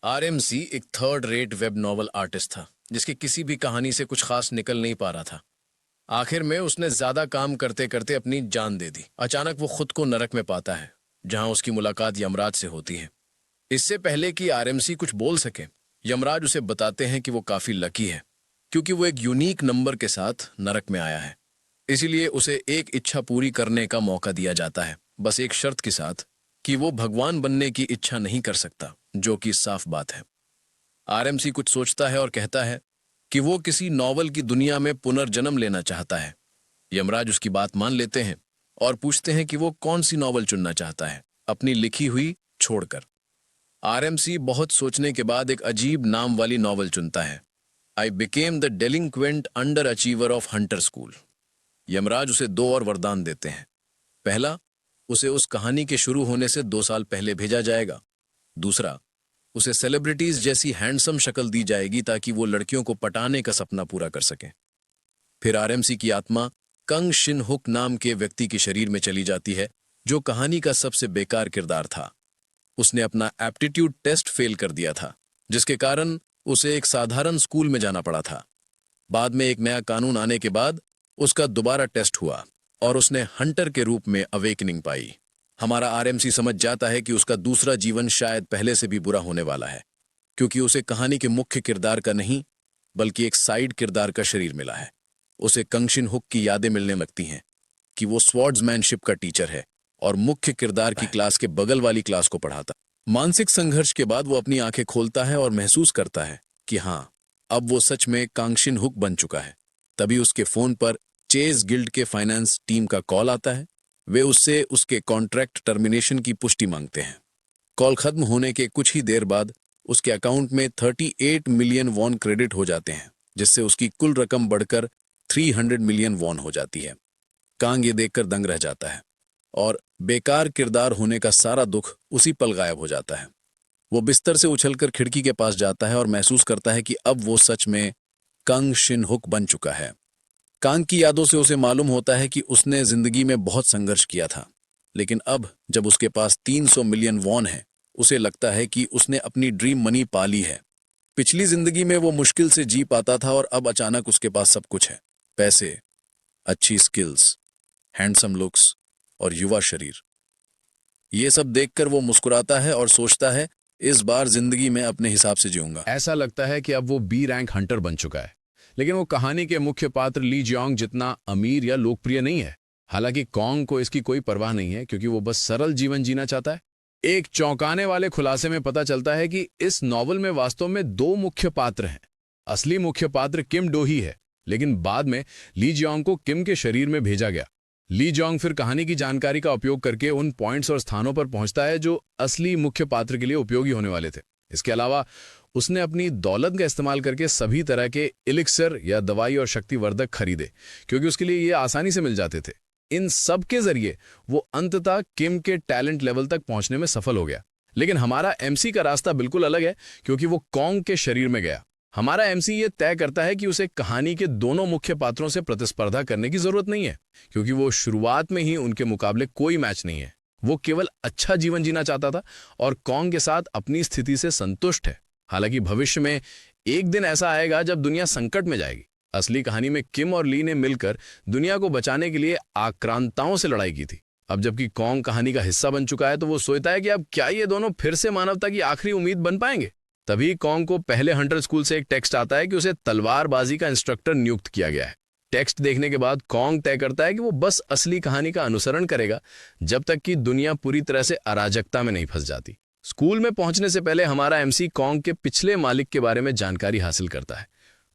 RMC एक third rate web novel artist था जिसकी किसी भी कहानी से कुछ खास निकल नहीं पा रहा था। आखिर में उसने ज्यादा काम करते करते अपनी जान दे दी। अचानक वो खुद को नरक में पाता है जहां उसकी मुलाकात यमराज से होती है। इससे पहले कि आरएमसी कुछ बोल सके, यमराज उसे बताते हैं कि वो काफी लकी है क्योंकि वो एक यूनिक नंबर के साथ नरक में आया है। इसीलिए उसे एक इच्छा पूरी करने का मौका दिया जाता है, बस एक शर्त के साथ कि वो भगवान बनने की इच्छा नहीं कर सकता, जो कि साफ बात है। आरएमसी कुछ सोचता है और कहता है कि वो किसी नॉवल की दुनिया में पुनर्जन्म लेना चाहता है। यमराज उसकी बात मान लेते हैं और पूछते हैं कि वो कौन सी नॉवल चुनना चाहता है, अपनी लिखी हुई छोड़कर। आरएमसी बहुत सोचने के बाद एक अजीब नाम वाली नॉवल चुनता है, I became the delinquent underachiever of Hunter school. Yamraj उसे 2 और वरदान देते हैं। पहला, उसे उस कहानी के शुरू होने से 2 साल पहले भेजा जाएगा। दूसरा, उसे सेलिब्रिटीज जैसी हैंडसम शक्ल दी जाएगी ताकि वो लड़कियों को पटाने का सपना पूरा कर सके। फिर आरएमसी की आत्मा कंग शिन हुक नाम के व्यक्ति के शरीर में चली जाती है जो कहानी का सबसे बेकार किरदार था। उसने अपना एप्टीट्यूड टेस्ट फेल कर दिया था जिसके कारण उसे एक साधारण स्कूल में जाना पड़ा था। बाद में एक नया कानून आने के बाद उसका दोबारा टेस्ट हुआ और उसने हंटर के रूप में अवेकनिंग पाई। हमारा आरएमसी समझ जाता है कि उसका दूसरा जीवन शायद पहले से भी बुरा होने वाला है क्योंकि उसे कहानी के मुख्य किरदार का नहीं बल्कि एक साइड किरदार का शरीर मिला है। उसे कंगशिन हुक की यादें मिलने लगती हैं कि वो स्वॉर्ड्समैनशिप का टीचर है और मुख्य किरदार की क्लास के बगल वाली क्लास को पढ़ाता। मानसिक संघर्ष के बाद वो अपनी आंखें खोलता है और महसूस करता है कि हाँ, अब वो सच में कांगशिन हुक बन चुका है। तभी उसके फोन पर चेज गिल्ड के फाइनेंस टीम का कॉल आता है। वे उससे उसके कॉन्ट्रैक्ट टर्मिनेशन की पुष्टि मांगते हैं। कॉल खत्म होने के कुछ ही देर बाद उसके अकाउंट में 38 मिलियन वॉन क्रेडिट हो जाते हैं, जिससे उसकी कुल रकम बढ़कर 300 मिलियन वॉन हो जाती है। कांग ये देखकर दंग रह जाता है और बेकार किरदार होने का सारा दुख उसी पल गायब हो जाता है। वो बिस्तर से उछलकर खिड़की के पास जाता है और महसूस करता है कि अब वो सच में कंग शिन हुक बन चुका है। कांग की यादों से उसे मालूम होता है कि उसने जिंदगी में बहुत संघर्ष किया था, लेकिन अब जब उसके पास 300 मिलियन वॉन है, उसे लगता है कि उसने अपनी ड्रीम मनी पा ली है। पिछली जिंदगी में वो मुश्किल से जी पाता था और अब अचानक उसके पास सब कुछ है, पैसे, अच्छी स्किल्स, हैंडसम लुक्स और युवा शरीर। ये सब देखकर वो मुस्कुराता है और सोचता है, इस बार जिंदगी में अपने हिसाब से जीऊंगा। ऐसा लगता है कि अब वो बी रैंक हंटर बन चुका है, लेकिन वो कहानी के मुख्य पात्र ली जियोंग जितना अमीर या लोकप्रिय नहीं है। हालांकि कॉन्ग को इसकी कोई परवाह नहीं है क्योंकि वो बस सरल जीवन जीना चाहता है। एक चौंकाने वाले खुलासे में पता चलता है कि इस नॉवल में वास्तव में 2 मुख्य पात्र हैं। असली मुख्य पात्र किम डो ही है, लेकिन बाद में ली जियोंग को किम के शरीर में भेजा गया। ली जियोंग फिर कहानी की जानकारी का उपयोग करके उन पॉइंट्स और स्थानों पर पहुंचता है जो असली मुख्य पात्र के लिए उपयोगी होने वाले थे। इसके अलावा उसने अपनी दौलत का इस्तेमाल करके सभी तरह के इलिक्सर या दवाई और शक्तिवर्धक खरीदे क्योंकि उसके लिए ये आसानी से मिल जाते थे। इन सब के जरिए वो अंततः किम के टैलेंट लेवल तक पहुंचने में सफल हो गया। लेकिन हमारा एमसी का रास्ता बिल्कुल अलग है क्योंकि वो कॉन्ग के शरीर में गया। हमारा एमसी ये तय करता है कि उसे कहानी के दोनों मुख्य पात्रों से प्रतिस्पर्धा करने की जरूरत नहीं है क्योंकि वो शुरुआत में ही उनके मुकाबले कोई मैच नहीं है। वो केवल अच्छा जीवन जीना चाहता था और कॉन्ग के साथ अपनी स्थिति से संतुष्ट है। हालांकि भविष्य में एक दिन ऐसा आएगा जब दुनिया संकट में जाएगी। असली कहानी में किम और ली ने मिलकर दुनिया को बचाने के लिए आक्रांताओं से लड़ाई की थी। अब जबकि कॉन्ग कहानी का हिस्सा बन चुका है तो वो सोचता है कि अब क्या ये दोनों फिर से मानवता की आखिरी उम्मीद बन पाएंगे। तभी कॉन्ग को पहले हंटर स्कूल से एक टेक्स्ट आता है कि उसे तलवारबाजी का इंस्ट्रक्टर नियुक्त किया गया है। टेक्स्ट देखने के बाद कॉन्ग तय करता है कि वो बस असली कहानी का अनुसरण करेगा जब तक कि दुनिया पूरी तरह से अराजकता में नहीं फंस जाती। स्कूल में पहुंचने से पहले हमारा एमसी कॉन्ग के पिछले मालिक के बारे में जानकारी हासिल करता है।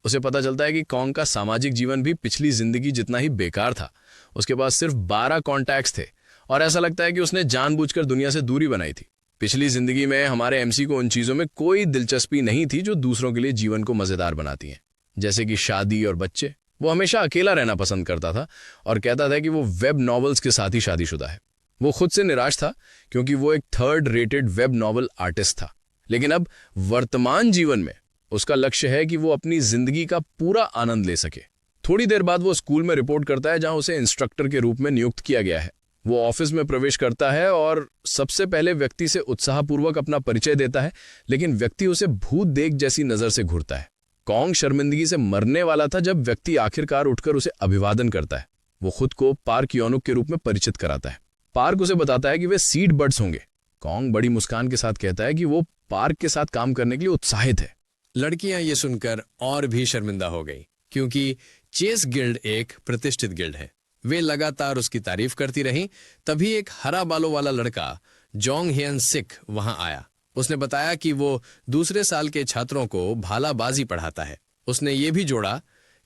उसे पता चलता है कि कॉन्ग का सामाजिक जीवन भी पिछली जिंदगी जितना ही बेकार था। उसके पास सिर्फ 12 कॉन्टैक्ट्स थे और ऐसा लगता है कि उसने जानबूझकर दुनिया से दूरी बनाई थी। पिछली जिंदगी में हमारे एमसी को उन चीजों में कोई दिलचस्पी नहीं थी जो दूसरों के लिए जीवन को मजेदार बनाती हैं, जैसे कि शादी और बच्चे। वो हमेशा अकेला रहना पसंद करता था और कहता था कि वो वेब नॉवेल्स के साथ ही शादीशुदा है। वो खुद से निराश था क्योंकि वो एक third rated web novel artist था। लेकिन अब वर्तमान जीवन में उसका लक्ष्य है कि वो अपनी जिंदगी का पूरा आनंद ले सके। थोड़ी देर बाद वो स्कूल में रिपोर्ट करता है जहां उसे इंस्ट्रक्टर के रूप में नियुक्त किया गया है। वो ऑफिस में प्रवेश करता है और सबसे पहले व्यक्ति से उत्साहपूर्वक अपना परिचय देता है, लेकिन व्यक्ति उसे भूत देख जैसी नजर से घूरता है। कॉन्ग शर्मिंदगी से मरने वाला था जब व्यक्ति आखिरकार उठकर उसे अभिवादन करता है। वो खुद को पार्क योनुक के रूप में परिचित कराता है। पार्क उसे बताता है कि वे सीड बर्ड्स होंगे। कॉन्ग बड़ी मुस्कान के साथ कहता है कि वो पार्क के साथ काम करने के लिए उत्साहित है। लड़कियां ये सुनकर और भी शर्मिंदा हो गई, क्योंकि चेस गिल्ड एक प्रतिष्ठित गिल्ड है। वे लगातार उसकी तारीफ करती रहीं। तभी एक हरा बालों वाला लड़का जोंग हियन सिक वहां आया। उसने बताया कि वो दूसरे साल के छात्रों को भालाबाजी पढ़ाता है। उसने ये भी जोड़ा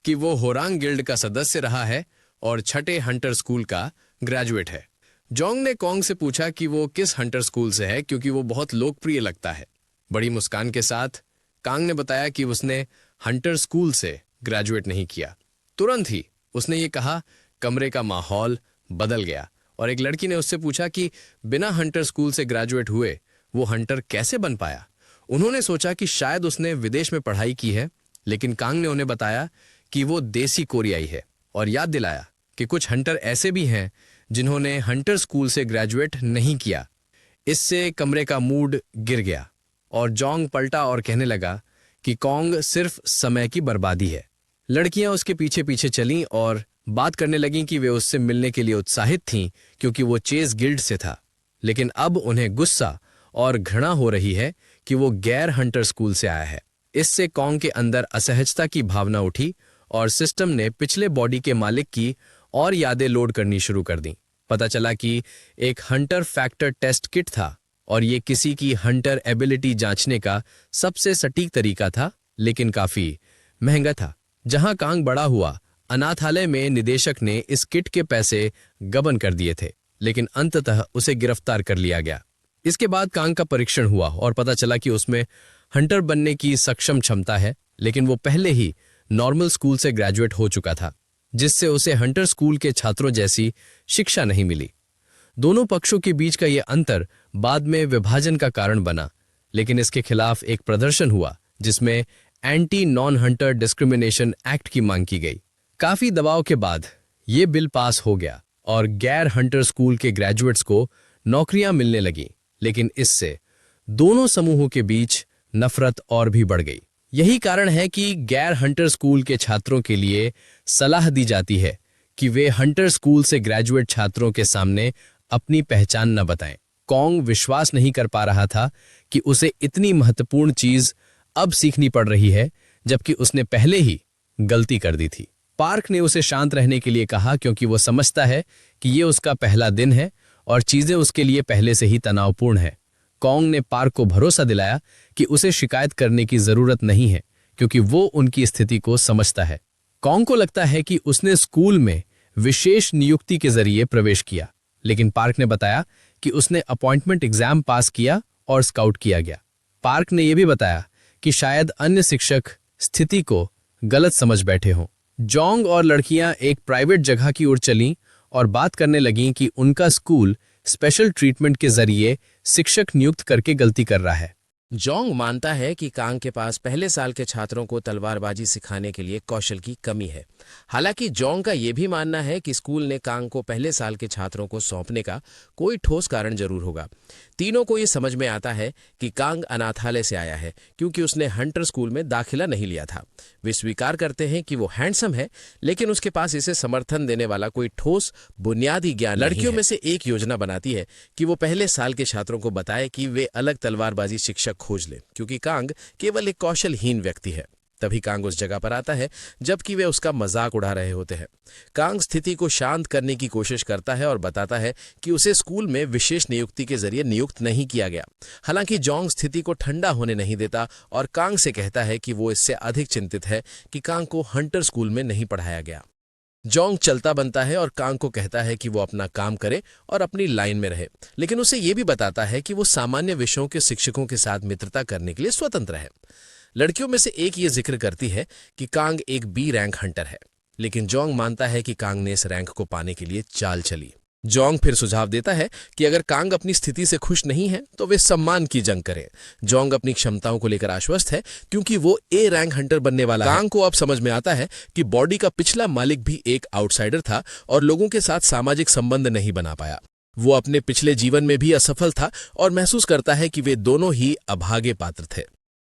कि वो होरांग गिल्ड का सदस्य रहा है और छठे हंटर स्कूल का ग्रेजुएट है। जोंग ने कॉन्ग से पूछा कि वो किस हंटर स्कूल से है, क्योंकि वो बहुत लोकप्रिय लगता है। बड़ी मुस्कान के साथ कांग ने बताया कि उसने हंटर स्कूल से ग्रेजुएट नहीं किया। तुरंत ही उसने ये कहा। कमरे का माहौल बदल गया और एक लड़की ने उससे पूछा कि बिना हंटर स्कूल से ग्रेजुएट हुए वो हंटर कैसे बन पाया। उन्होंने सोचा कि शायद उसने विदेश में पढ़ाई की है, लेकिन कांग ने उन्हें बताया कि वो देसी कोरियाई है और याद दिलाया कि कुछ हंटर ऐसे भी हैं जिन्होंने हंटर स्कूल से ग्रेजुएट नहीं किया। इससे कमरे का मूड गिर गया और जोंग पलटा और कहने लगा कि कॉन्ग सिर्फ समय की बर्बादी है। लड़कियां उसके पीछे पीछे चलीं और बात करने लगीं कि वे उससे मिलने के लिए उत्साहित थीं, क्योंकि वो चेस गिल्ड से था। लेकिन अब उन्हें गुस्सा और घृणा हो रही है कि वो गैर हंटर स्कूल से आया है। इससे कॉन्ग के अंदर असहजता की भावना उठी और सिस्टम ने पिछले बॉडी के मालिक की और यादें लोड करनी शुरू कर दी। पता चला कि एक हंटर फैक्टर टेस्ट किट था और ये किसी की हंटर एबिलिटी जांचने का सबसे सटीक तरीका था, लेकिन काफी महंगा था। जहां कांग बड़ा हुआ, अनाथालय में निदेशक ने इस किट के पैसे गबन कर दिए थे, लेकिन अंततः उसे गिरफ्तार कर लिया गया। इसके बाद कांग का परीक्षण हुआ और पता चला कि उसमें हंटर बनने की सक्षम क्षमता है, लेकिन वो पहले ही नॉर्मल स्कूल से ग्रेजुएट हो चुका था, जिससे उसे हंटर स्कूल के छात्रों जैसी शिक्षा नहीं मिली। दोनों पक्षों के बीच का यह अंतर बाद में विभाजन का कारण बना, लेकिन इसके खिलाफ एक प्रदर्शन हुआ जिसमें anti non Hunter discrimination act की मांग की गई। काफी दबाव के बाद ये बिल पास हो गया और गैर हंटर स्कूल के ग्रेजुएट्स को नौकरियां मिलने लगीं, लेकिन इससे दोनों समूहों के बीच नफरत और भी बढ़ गई। यही कारण है कि गैर हंटर स्कूल के छात्रों के लिए सलाह दी जाती है कि वे हंटर स्कूल से ग्रेजुएट छात्रों के सामने अपनी पहचान न बताएं। कॉन्ग विश्वास नहीं कर पा रहा था कि उसे इतनी महत्वपूर्ण चीज अब सीखनी पड़ रही है, जबकि उसने पहले ही गलती कर दी थी। पार्क ने उसे शांत रहने के लिए कहा, क्योंकि वो समझता है कि ये उसका पहला दिन है और चीजें उसके लिए पहले से ही तनावपूर्ण है। कॉन्ग ने पार्क को भरोसा दिलाया कि उसे शिकायत करने की जरूरत नहीं है, क्योंकि वो उनकी स्थिति को समझता है। कॉन्ग को लगता है कि उसने स्कूल में विशेष नियुक्ति के जरिए प्रवेश किया, लेकिन पार्क ने बताया कि उसने अपॉइंटमेंट एग्जाम पास किया और स्काउट किया गया। पार्क ने यह भी बताया कि शायद अन्य शिक्षक स्थिति को गलत समझ बैठे हों। जोंग और लड़कियां एक प्राइवेट जगह की ओर चलीं और बात करने लगीं कि उनका स्कूल स्पेशल ट्रीटमेंट के जरिए शिक्षक नियुक्त करके गलती कर रहा है। जोंग मानता है कि कांग के पास पहले साल के छात्रों को तलवारबाजी सिखाने के लिए कौशल की कमी है। हालांकि जोंग का यह भी मानना है कि स्कूल ने कांग को पहले साल के छात्रों को सौंपने का कोई ठोस कारण जरूर होगा। तीनों को यह समझ में आता है कि कांग अनाथालय से आया है, क्योंकि उसने हंटर स्कूल में दाखिला नहीं लिया था। वे स्वीकार करते हैं कि वो हैंडसम है, लेकिन उसके पास इसे समर्थन देने वाला कोई ठोस बुनियादी ज्ञान नहीं है। लड़कियों में से एक योजना बनाती है कि वो पहले साल के छात्रों को बताए कि वे अलग तलवारबाजी शिक्षक खोज ले, क्योंकि कांग केवल एक कौशलहीन व्यक्ति है। तभी कांग उस जगह पर आता है जबकि वे उसका मजाक उड़ा रहे होते हैं। कांग स्थिति को शांत करने की कोशिश करता है और बताता है कि उसे स्कूल में विशेष नियुक्ति के जरिए नियुक्त नहीं किया गया। हालांकि जोंग स्थिति को ठंडा होने नहीं देता और कांग से कहता है कि वो इससे अधिक चिंतित है कि कांग को हंटर स्कूल में नहीं पढ़ाया गया। जोंग चलता बनता है और कांग को कहता है कि वो अपना काम करे और अपनी लाइन में रहे, लेकिन उसे ये भी बताता है कि वो सामान्य विषयों के शिक्षकों के साथ मित्रता करने के लिए स्वतंत्र है। लड़कियों में से एक ये जिक्र करती है कि कांग एक बी रैंक हंटर है, लेकिन जोंग मानता है कि कांग ने इस रैंक को पाने के लिए चाल चली। जोंग फिर सुझाव देता है कि अगर कांग अपनी स्थिति से खुश नहीं है तो वे सम्मान की जंग करें। जोंग अपनी क्षमताओं को लेकर आश्वस्त है क्योंकि वो ए रैंक हंटर बनने वाला है। कांग को अब समझ में आता है कि बॉडी का पिछला मालिक भी एक आउटसाइडर था और लोगों के साथ सामाजिक संबंध नहीं बना पाया। वो अपने पिछले जीवन में भी असफल था और महसूस करता है कि वे दोनों ही अभागे पात्र थे।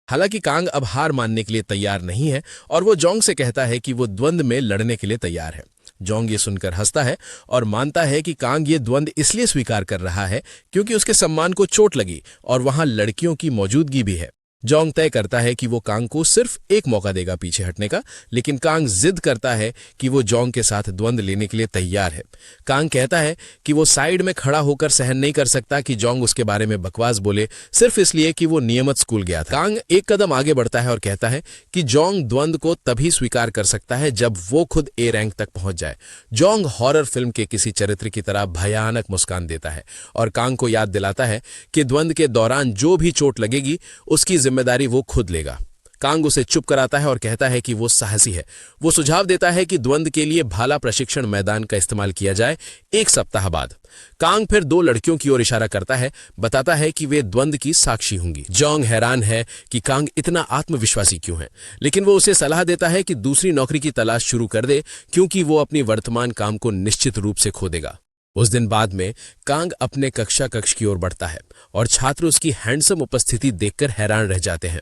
हालांकि कांग अब हार मानने के लिए तैयार नहीं है और वो जोंग से कहता है कि वो द्वंद्व में लड़ने के लिए तैयार है। जोंग ये सुनकर हंसता है और मानता है कि कांग ये द्वंद्व इसलिए स्वीकार कर रहा है क्योंकि उसके सम्मान को चोट लगी और वहां लड़कियों की मौजूदगी भी है। जोंग तय करता है कि वो कांग को सिर्फ एक मौका देगा पीछे हटने का, लेकिन कांग जिद करता है कि वो जोंग के साथ द्वंद्व लेने के लिए तैयार है। कांग कहता है कि वो साइड में खड़ा होकर सहन नहीं कर सकता कि जोंग उसके बारे में बकवास बोले सिर्फ इसलिए कि वो नियमित स्कूल गया था। कांग एक कदम आगे बढ़ता है और कहता है कि जोंग द्वंद्व को तभी स्वीकार कर सकता है जब वो खुद ए रैंक तक पहुंच जाए। जोंग हॉरर फिल्म के किसी चरित्र की तरह भयानक मुस्कान देता है और कांग को याद दिलाता है कि द्वंद्व के दौरान जो भी चोट लगेगी उसकी जिम्मेदारी वो खुद लेगा। कांग उसे चुप कराता है और कहता है कि वो साहसी है। वो सुझाव देता है कि द्वंद्व के लिए भाला प्रशिक्षण मैदान का इस्तेमाल किया जाए 1 सप्ताह बाद। कांग फिर 2 लड़कियों की ओर इशारा करता है, बताता है कि वे द्वंद्व की साक्षी होंगी। जोंग हैरान है कि कांग इतना आत्मविश्वासी क्यों है, लेकिन वो उसे सलाह देता है कि दूसरी नौकरी की तलाश शुरू कर दे क्योंकि वो अपनी वर्तमान काम को निश्चित रूप से खो देगा। उस दिन बाद में कांग अपने कक्ष की ओर बढ़ता है और छात्र उसकी हैंडसम उपस्थिति देखकर हैरान रह जाते हैं।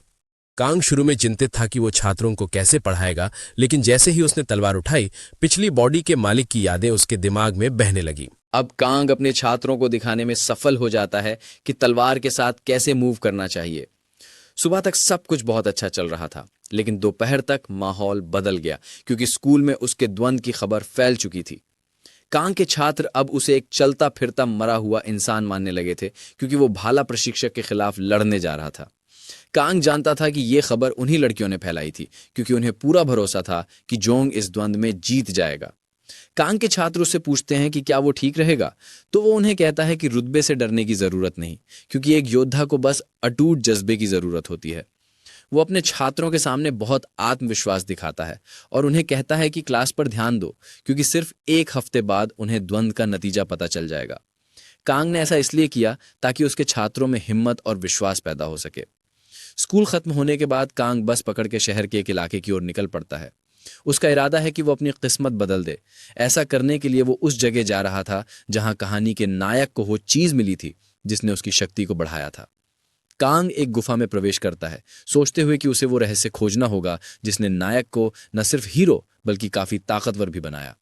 कांग शुरू में चिंतित था कि वो छात्रों को कैसे पढ़ाएगा, लेकिन जैसे ही उसने तलवार उठाई, पिछली बॉडी के मालिक की यादें उसके दिमाग में बहने लगी। अब कांग अपने छात्रों को दिखाने में सफल हो जाता है कि तलवार के साथ कैसे मूव करना चाहिए। सुबह तक सब कुछ बहुत अच्छा चल रहा था, लेकिन दोपहर तक माहौल बदल गया क्योंकि स्कूल में उसके द्वंद्व की खबर फैल चुकी थी। कांग के छात्र अब उसे एक चलता फिरता मरा हुआ इंसान मानने लगे थे क्योंकि वो भाला प्रशिक्षक के खिलाफ लड़ने जा रहा था। कांग जानता था कि ये खबर उन्हीं लड़कियों ने फैलाई थी क्योंकि उन्हें पूरा भरोसा था कि जोंग इस द्वंद्व में जीत जाएगा। कांग के छात्र उससे पूछते हैं कि क्या वो ठीक रहेगा, तो वो उन्हें कहता है कि रुतबे से डरने की जरूरत नहीं क्योंकि एक योद्धा को बस अटूट जज्बे की जरूरत होती है। वो अपने छात्रों के सामने बहुत आत्मविश्वास दिखाता है और उन्हें कहता है कि क्लास पर ध्यान दो क्योंकि सिर्फ 1 हफ्ते बाद उन्हें द्वंद्व का नतीजा पता चल जाएगा। कांग ने ऐसा इसलिए किया ताकि उसके छात्रों में हिम्मत और विश्वास पैदा हो सके। स्कूल खत्म होने के बाद कांग बस पकड़ के शहर के एक इलाके की ओर निकल पड़ता है। उसका इरादा है कि वो अपनी किस्मत बदल दे। ऐसा करने के लिए वो उस जगह जा रहा था जहां कहानी के नायक को वो चीज मिली थी जिसने उसकी शक्ति को बढ़ाया था। कांग एक गुफा में प्रवेश करता है, सोचते हुए कि उसे वो रहस्य खोजना होगा जिसने नायक को न सिर्फ हीरो बल्कि काफी ताकतवर भी बनाया।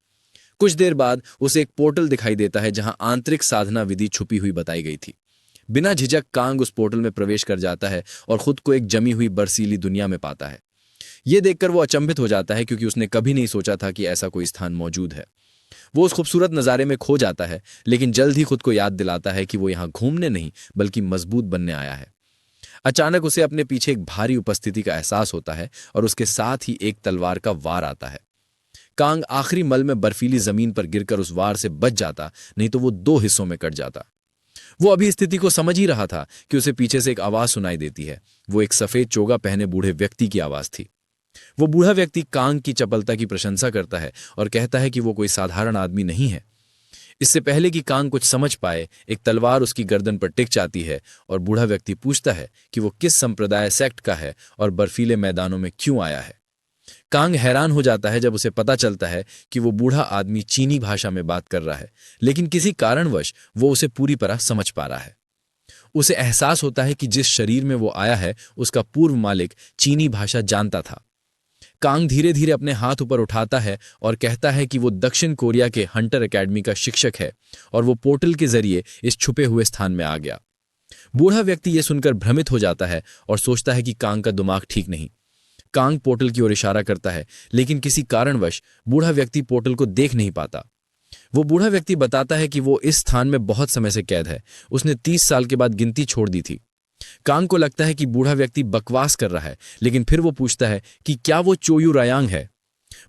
कुछ देर बाद उसे एक पोर्टल दिखाई देता है जहां आंतरिक साधना विधि छुपी हुई बताई गई थी। बिना झिझक कांग उस पोर्टल में प्रवेश कर जाता है और खुद को एक जमी हुई बर्फीली दुनिया में पाता है। यह देखकर वो अचंभित हो जाता है क्योंकि उसने कभी नहीं सोचा था कि ऐसा कोई स्थान मौजूद है। वो उस खूबसूरत नज़ारे में खो जाता है, लेकिन जल्द ही खुद को याद दिलाता है कि वो यहाँ घूमने नहीं बल्कि मजबूत बनने आया है। अचानक उसे अपने पीछे एक भारी उपस्थिति का एहसास होता है और उसके साथ ही एक तलवार का वार आता है। कांग आखिरी मल में बर्फीली जमीन पर गिरकर उस वार से बच जाता, नहीं तो वो 2 हिस्सों में कट जाता। वो अभी स्थिति को समझ ही रहा था कि उसे पीछे से एक आवाज सुनाई देती है। वो एक सफेद चोगा पहने बूढ़े व्यक्ति की आवाज थी। वो बूढ़ा व्यक्ति कांग की चपलता की प्रशंसा करता है और कहता है कि वो कोई साधारण आदमी नहीं है। इससे पहले कि कांग कुछ समझ पाए, एक तलवार उसकी गर्दन पर टिक जाती है और बूढ़ा व्यक्ति पूछता है कि वो किस संप्रदाय सेक्ट का है और बर्फीले मैदानों में क्यों आया है। कांग हैरान हो जाता है जब उसे पता चलता है कि वो बूढ़ा आदमी चीनी भाषा में बात कर रहा है, लेकिन किसी कारणवश वो उसे पूरी तरह समझ पा रहा है। उसे एहसास होता है कि जिस शरीर में वो आया है उसका पूर्व मालिक चीनी भाषा जानता था। कांग धीरे धीरे अपने हाथ ऊपर उठाता है और कहता है कि वो दक्षिण कोरिया के हंटर एकेडमी का शिक्षक है और वो पोर्टल के जरिए इस छुपे हुए स्थान में आ गया। बूढ़ा व्यक्ति ये सुनकर भ्रमित हो जाता है और सोचता है कि कांग का दिमाग ठीक नहीं। कांग पोर्टल की ओर इशारा करता है, लेकिन किसी कारणवश बूढ़ा व्यक्ति पोर्टल को देख नहीं पाता। वो बूढ़ा व्यक्ति बताता है कि वो इस स्थान में बहुत समय से कैद है। उसने 30 साल के बाद गिनती छोड़ दी थी। कांग को लगता है कि बूढ़ा व्यक्ति बकवास कर रहा है, लेकिन फिर वो पूछता है कि क्या वो चोयू रायांग है।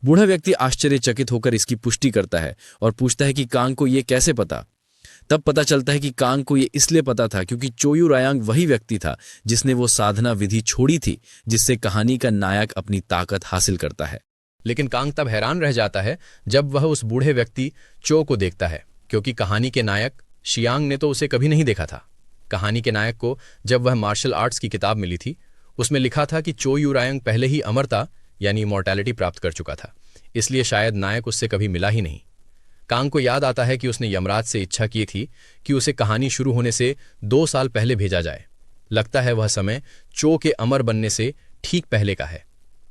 बूढ़ा व्यक्ति आश्चर्यचकित होकर इसकी पुष्टि करता है और पूछता है कि कांग को ये कैसे पता। तब पता चलता है कि कांग को ये इसलिए पता था क्योंकि चोयू रायांग वही व्यक्ति था जिसने वो साधना विधि छोड़ी थी जिससे कहानी का नायक अपनी ताकत हासिल करता है। लेकिन कांग तब हैरान रह जाता है जब वह उस बूढ़े व्यक्ति चो को देखता है। क्योंकि कहानी के नायक शियांग ने तो उसे कभी नहीं देखा था। कहानी के नायक को जब वह मार्शल आर्ट्स की किताब मिली थी, उसमें लिखा था कि चो यूरायंग पहले ही अमरता यानी इमॉर्टैलिटी प्राप्त कर चुका था, इसलिए शायद नायक उससे कभी मिला ही नहीं। कांग को याद आता है कि उसने यमराज से इच्छा की थी कि उसे कहानी शुरू होने से 2 साल पहले भेजा जाए। लगता है वह समय चो के अमर बनने से ठीक पहले का है।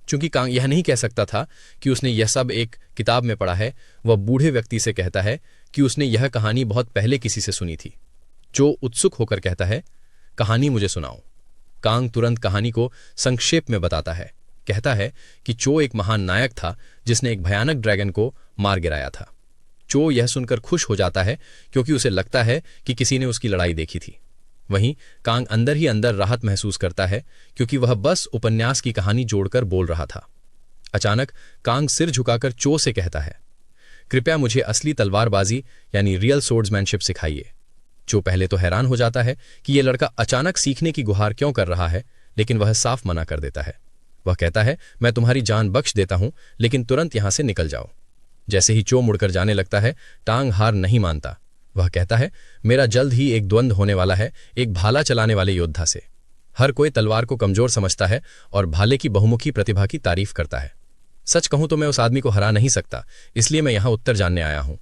चूंकि कांग यह नहीं कह सकता था कि उसने यह सब एक किताब में पढ़ा है, वह बूढ़े व्यक्ति से कहता है कि उसने यह कहानी बहुत पहले किसी से सुनी थी। चो उत्सुक होकर कहता है, कहानी मुझे सुनाओ। कांग तुरंत कहानी को संक्षेप में बताता है। कहता है कि चो एक महान नायक था जिसने एक भयानक ड्रैगन को मार गिराया था। चो यह सुनकर खुश हो जाता है क्योंकि उसे लगता है कि किसी ने उसकी लड़ाई देखी थी। वहीं कांग अंदर ही अंदर राहत महसूस करता है क्योंकि वह बस उपन्यास की कहानी जोड़कर बोल रहा था। अचानक कांग सिर झुकाकर चो से कहता है, कृपया मुझे असली तलवारबाजी यानी रियल सोर्ड्समैनशिप सिखाइए। चो पहले तो हैरान हो जाता है कि यह लड़का अचानक सीखने की गुहार क्यों कर रहा है, लेकिन वह साफ मना कर देता है। वह कहता है, मैं तुम्हारी जान बख्श देता हूं, लेकिन तुरंत यहां से निकल जाओ। जैसे ही चो मुड़कर जाने लगता है, टांग हार नहीं मानता। वह कहता है, मेरा जल्द ही एक द्वंद्व होने वाला है एक भाला चलाने वाले योद्धा से। हर कोई तलवार को कमजोर समझता है और भाले की बहुमुखी प्रतिभा की तारीफ करता है। सच कहूं तो मैं उस आदमी को हरा नहीं सकता, इसलिए मैं यहां उत्तर जानने आया हूं।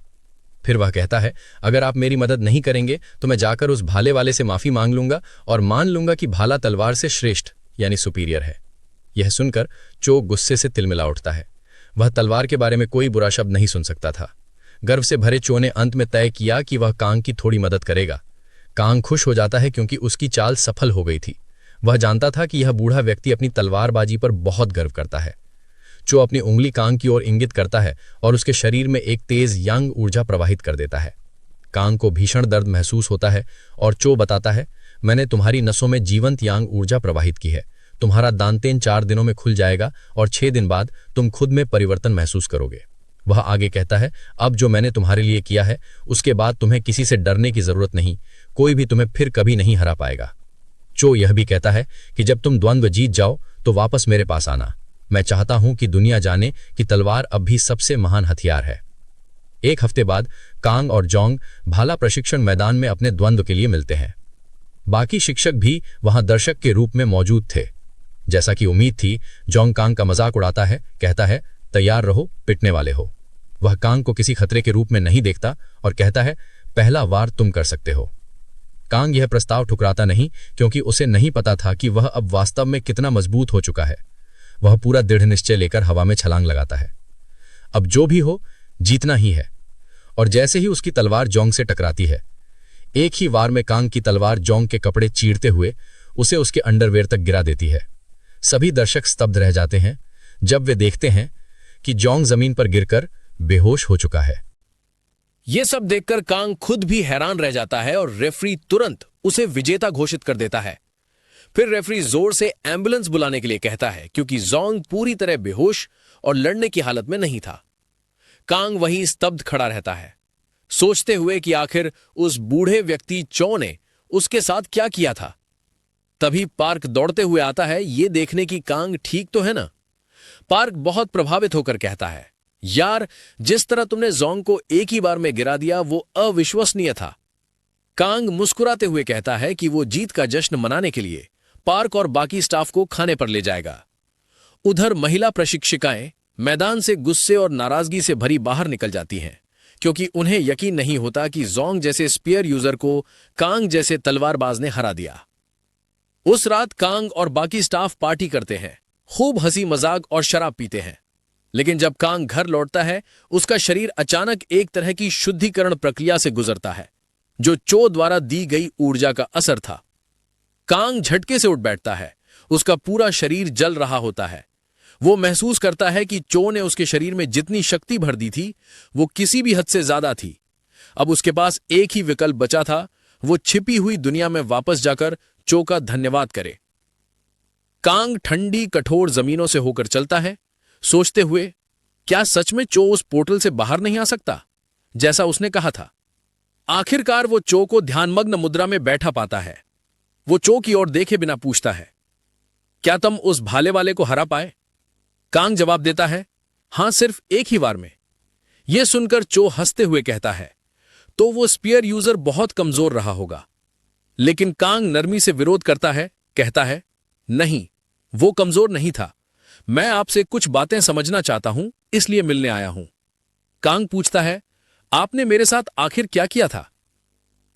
फिर वह कहता है, अगर आप मेरी मदद नहीं करेंगे तो मैं जाकर उस भाले वाले से माफी मांग लूंगा और मान लूंगा कि भाला तलवार से श्रेष्ठ यानी सुपीरियर है। यह सुनकर चो गुस्से से तिलमिला उठता है। वह तलवार के बारे में कोई बुरा शब्द नहीं सुन सकता था। गर्व से भरे चो ने अंत में तय किया कि वह कांग की थोड़ी मदद करेगा। कांग खुश हो जाता है क्योंकि उसकी चाल सफल हो गई थी। वह जानता था कि यह बूढ़ा व्यक्ति अपनी तलवारबाजी पर बहुत गर्व करता है। चो अपनी उंगली कांग की ओर इंगित करता है और उसके शरीर में एक तेज यांग ऊर्जा प्रवाहित कर देता है। कांग को भीषण दर्द महसूस होता है और चो बताता है, मैंने तुम्हारी नसों में जीवंत यांग ऊर्जा प्रवाहित की है। तुम्हारा दांतेन 4 दिनों में खुल जाएगा और 6 दिन बाद तुम खुद में परिवर्तन महसूस करोगे। वह आगे कहता है, अब जो मैंने तुम्हारे लिए किया है उसके बाद तुम्हें किसी से डरने की जरूरत नहीं, कोई भी तुम्हें फिर कभी नहीं हरा पाएगा। चो यह भी कहता है कि जब तुम द्वंद्व जीत जाओ तो वापस मेरे पास आना। मैं चाहता हूं कि दुनिया जाने कि तलवार अब भी सबसे महान हथियार है। 1 हफ्ते बाद कांग और जोंग भाला प्रशिक्षण मैदान में अपने द्वंद्व के लिए मिलते हैं। बाकी शिक्षक भी वहां दर्शक के रूप में मौजूद थे। जैसा कि उम्मीद थी, जोंग कांग का मजाक उड़ाता है, कहता है, तैयार रहो, पिटने वाले हो। वह कांग को किसी खतरे के रूप में नहीं देखता और कहता है, पहला वार तुम कर सकते हो। कांग यह प्रस्ताव ठुकराता नहीं क्योंकि उसे नहीं पता था कि वह अब वास्तव में कितना मजबूत हो चुका है। वह पूरा दृढ़ निश्चय लेकर हवा में छलांग लगाता है। अब जो भी हो, जीतना ही है। और जैसे ही उसकी तलवार जोंग से टकराती है, एक ही वार में कांग की तलवार जोंग के कपड़े चीरते हुए उसे उसके अंडरवेयर तक गिरा देती है। सभी दर्शक स्तब्ध रह जाते हैं जब वे देखते हैं कि जोंग जमीन पर गिरकर बेहोश हो चुका है। यह सब देखकर कांग खुद भी हैरान रह जाता है और रेफरी तुरंत उसे विजेता घोषित कर देता है। फिर रेफरी जोर से एम्बुलेंस बुलाने के लिए कहता है क्योंकि जोंग पूरी तरह बेहोश और लड़ने की हालत में नहीं था। कांग वहीं स्तब्ध खड़ा रहता है, सोचते हुए कि आखिर उस बूढ़े व्यक्ति चो ने उसके साथ क्या किया था। तभी पार्क दौड़ते हुए आता है, ये देखने की कांग ठीक तो है ना। पार्क बहुत प्रभावित होकर कहता है, यार जिस तरह तुमने जोंग को एक ही बार में गिरा दिया वो अविश्वसनीय था। कांग मुस्कुराते हुए कहता है कि वो जीत का जश्न मनाने के लिए पार्क और बाकी स्टाफ को खाने पर ले जाएगा। उधर महिला प्रशिक्षिकाएं मैदान से गुस्से और नाराजगी से भरी बाहर निकल जाती हैं क्योंकि उन्हें यकीन नहीं होता कि जोंग जैसे स्पीयर यूजर को कांग जैसे तलवारबाज ने हरा दिया। उस रात कांग और बाकी स्टाफ पार्टी करते हैं, खूब हंसी मजाक और शराब पीते हैं। लेकिन जब कांग घर लौटता है, उसका शरीर अचानक एक तरह की शुद्धिकरण प्रक्रिया से गुजरता है जो चो द्वारा दी गई ऊर्जा का असर था। कांग झटके से उठ बैठता है, उसका पूरा शरीर जल रहा होता है। वो महसूस करता है कि चो ने उसके शरीर में जितनी शक्ति भर दी थी वो किसी भी हद से ज्यादा थी। अब उसके पास एक ही विकल्प बचा था, वो छिपी हुई दुनिया में वापस जाकर चो का धन्यवाद करे। कांग ठंडी कठोर जमीनों से होकर चलता है, सोचते हुए, क्या सच में चो उस पोर्टल से बाहर नहीं आ सकता जैसा उसने कहा था। आखिरकार वो चो को ध्यानमग्न मुद्रा में बैठा पाता है। वो चो की ओर देखे बिना पूछता है, क्या तुम उस भाले वाले को हरा पाए? कांग जवाब देता है, हां, सिर्फ एक ही बार में। यह सुनकर चो हंसते हुए कहता है, तो वो स्पीयर यूजर बहुत कमजोर रहा होगा। लेकिन कांग नरमी से विरोध करता है, कहता है, नहीं, वो कमजोर नहीं था। मैं आपसे कुछ बातें समझना चाहता हूं, इसलिए मिलने आया हूं। कांग पूछता है, आपने मेरे साथ आखिर क्या किया था?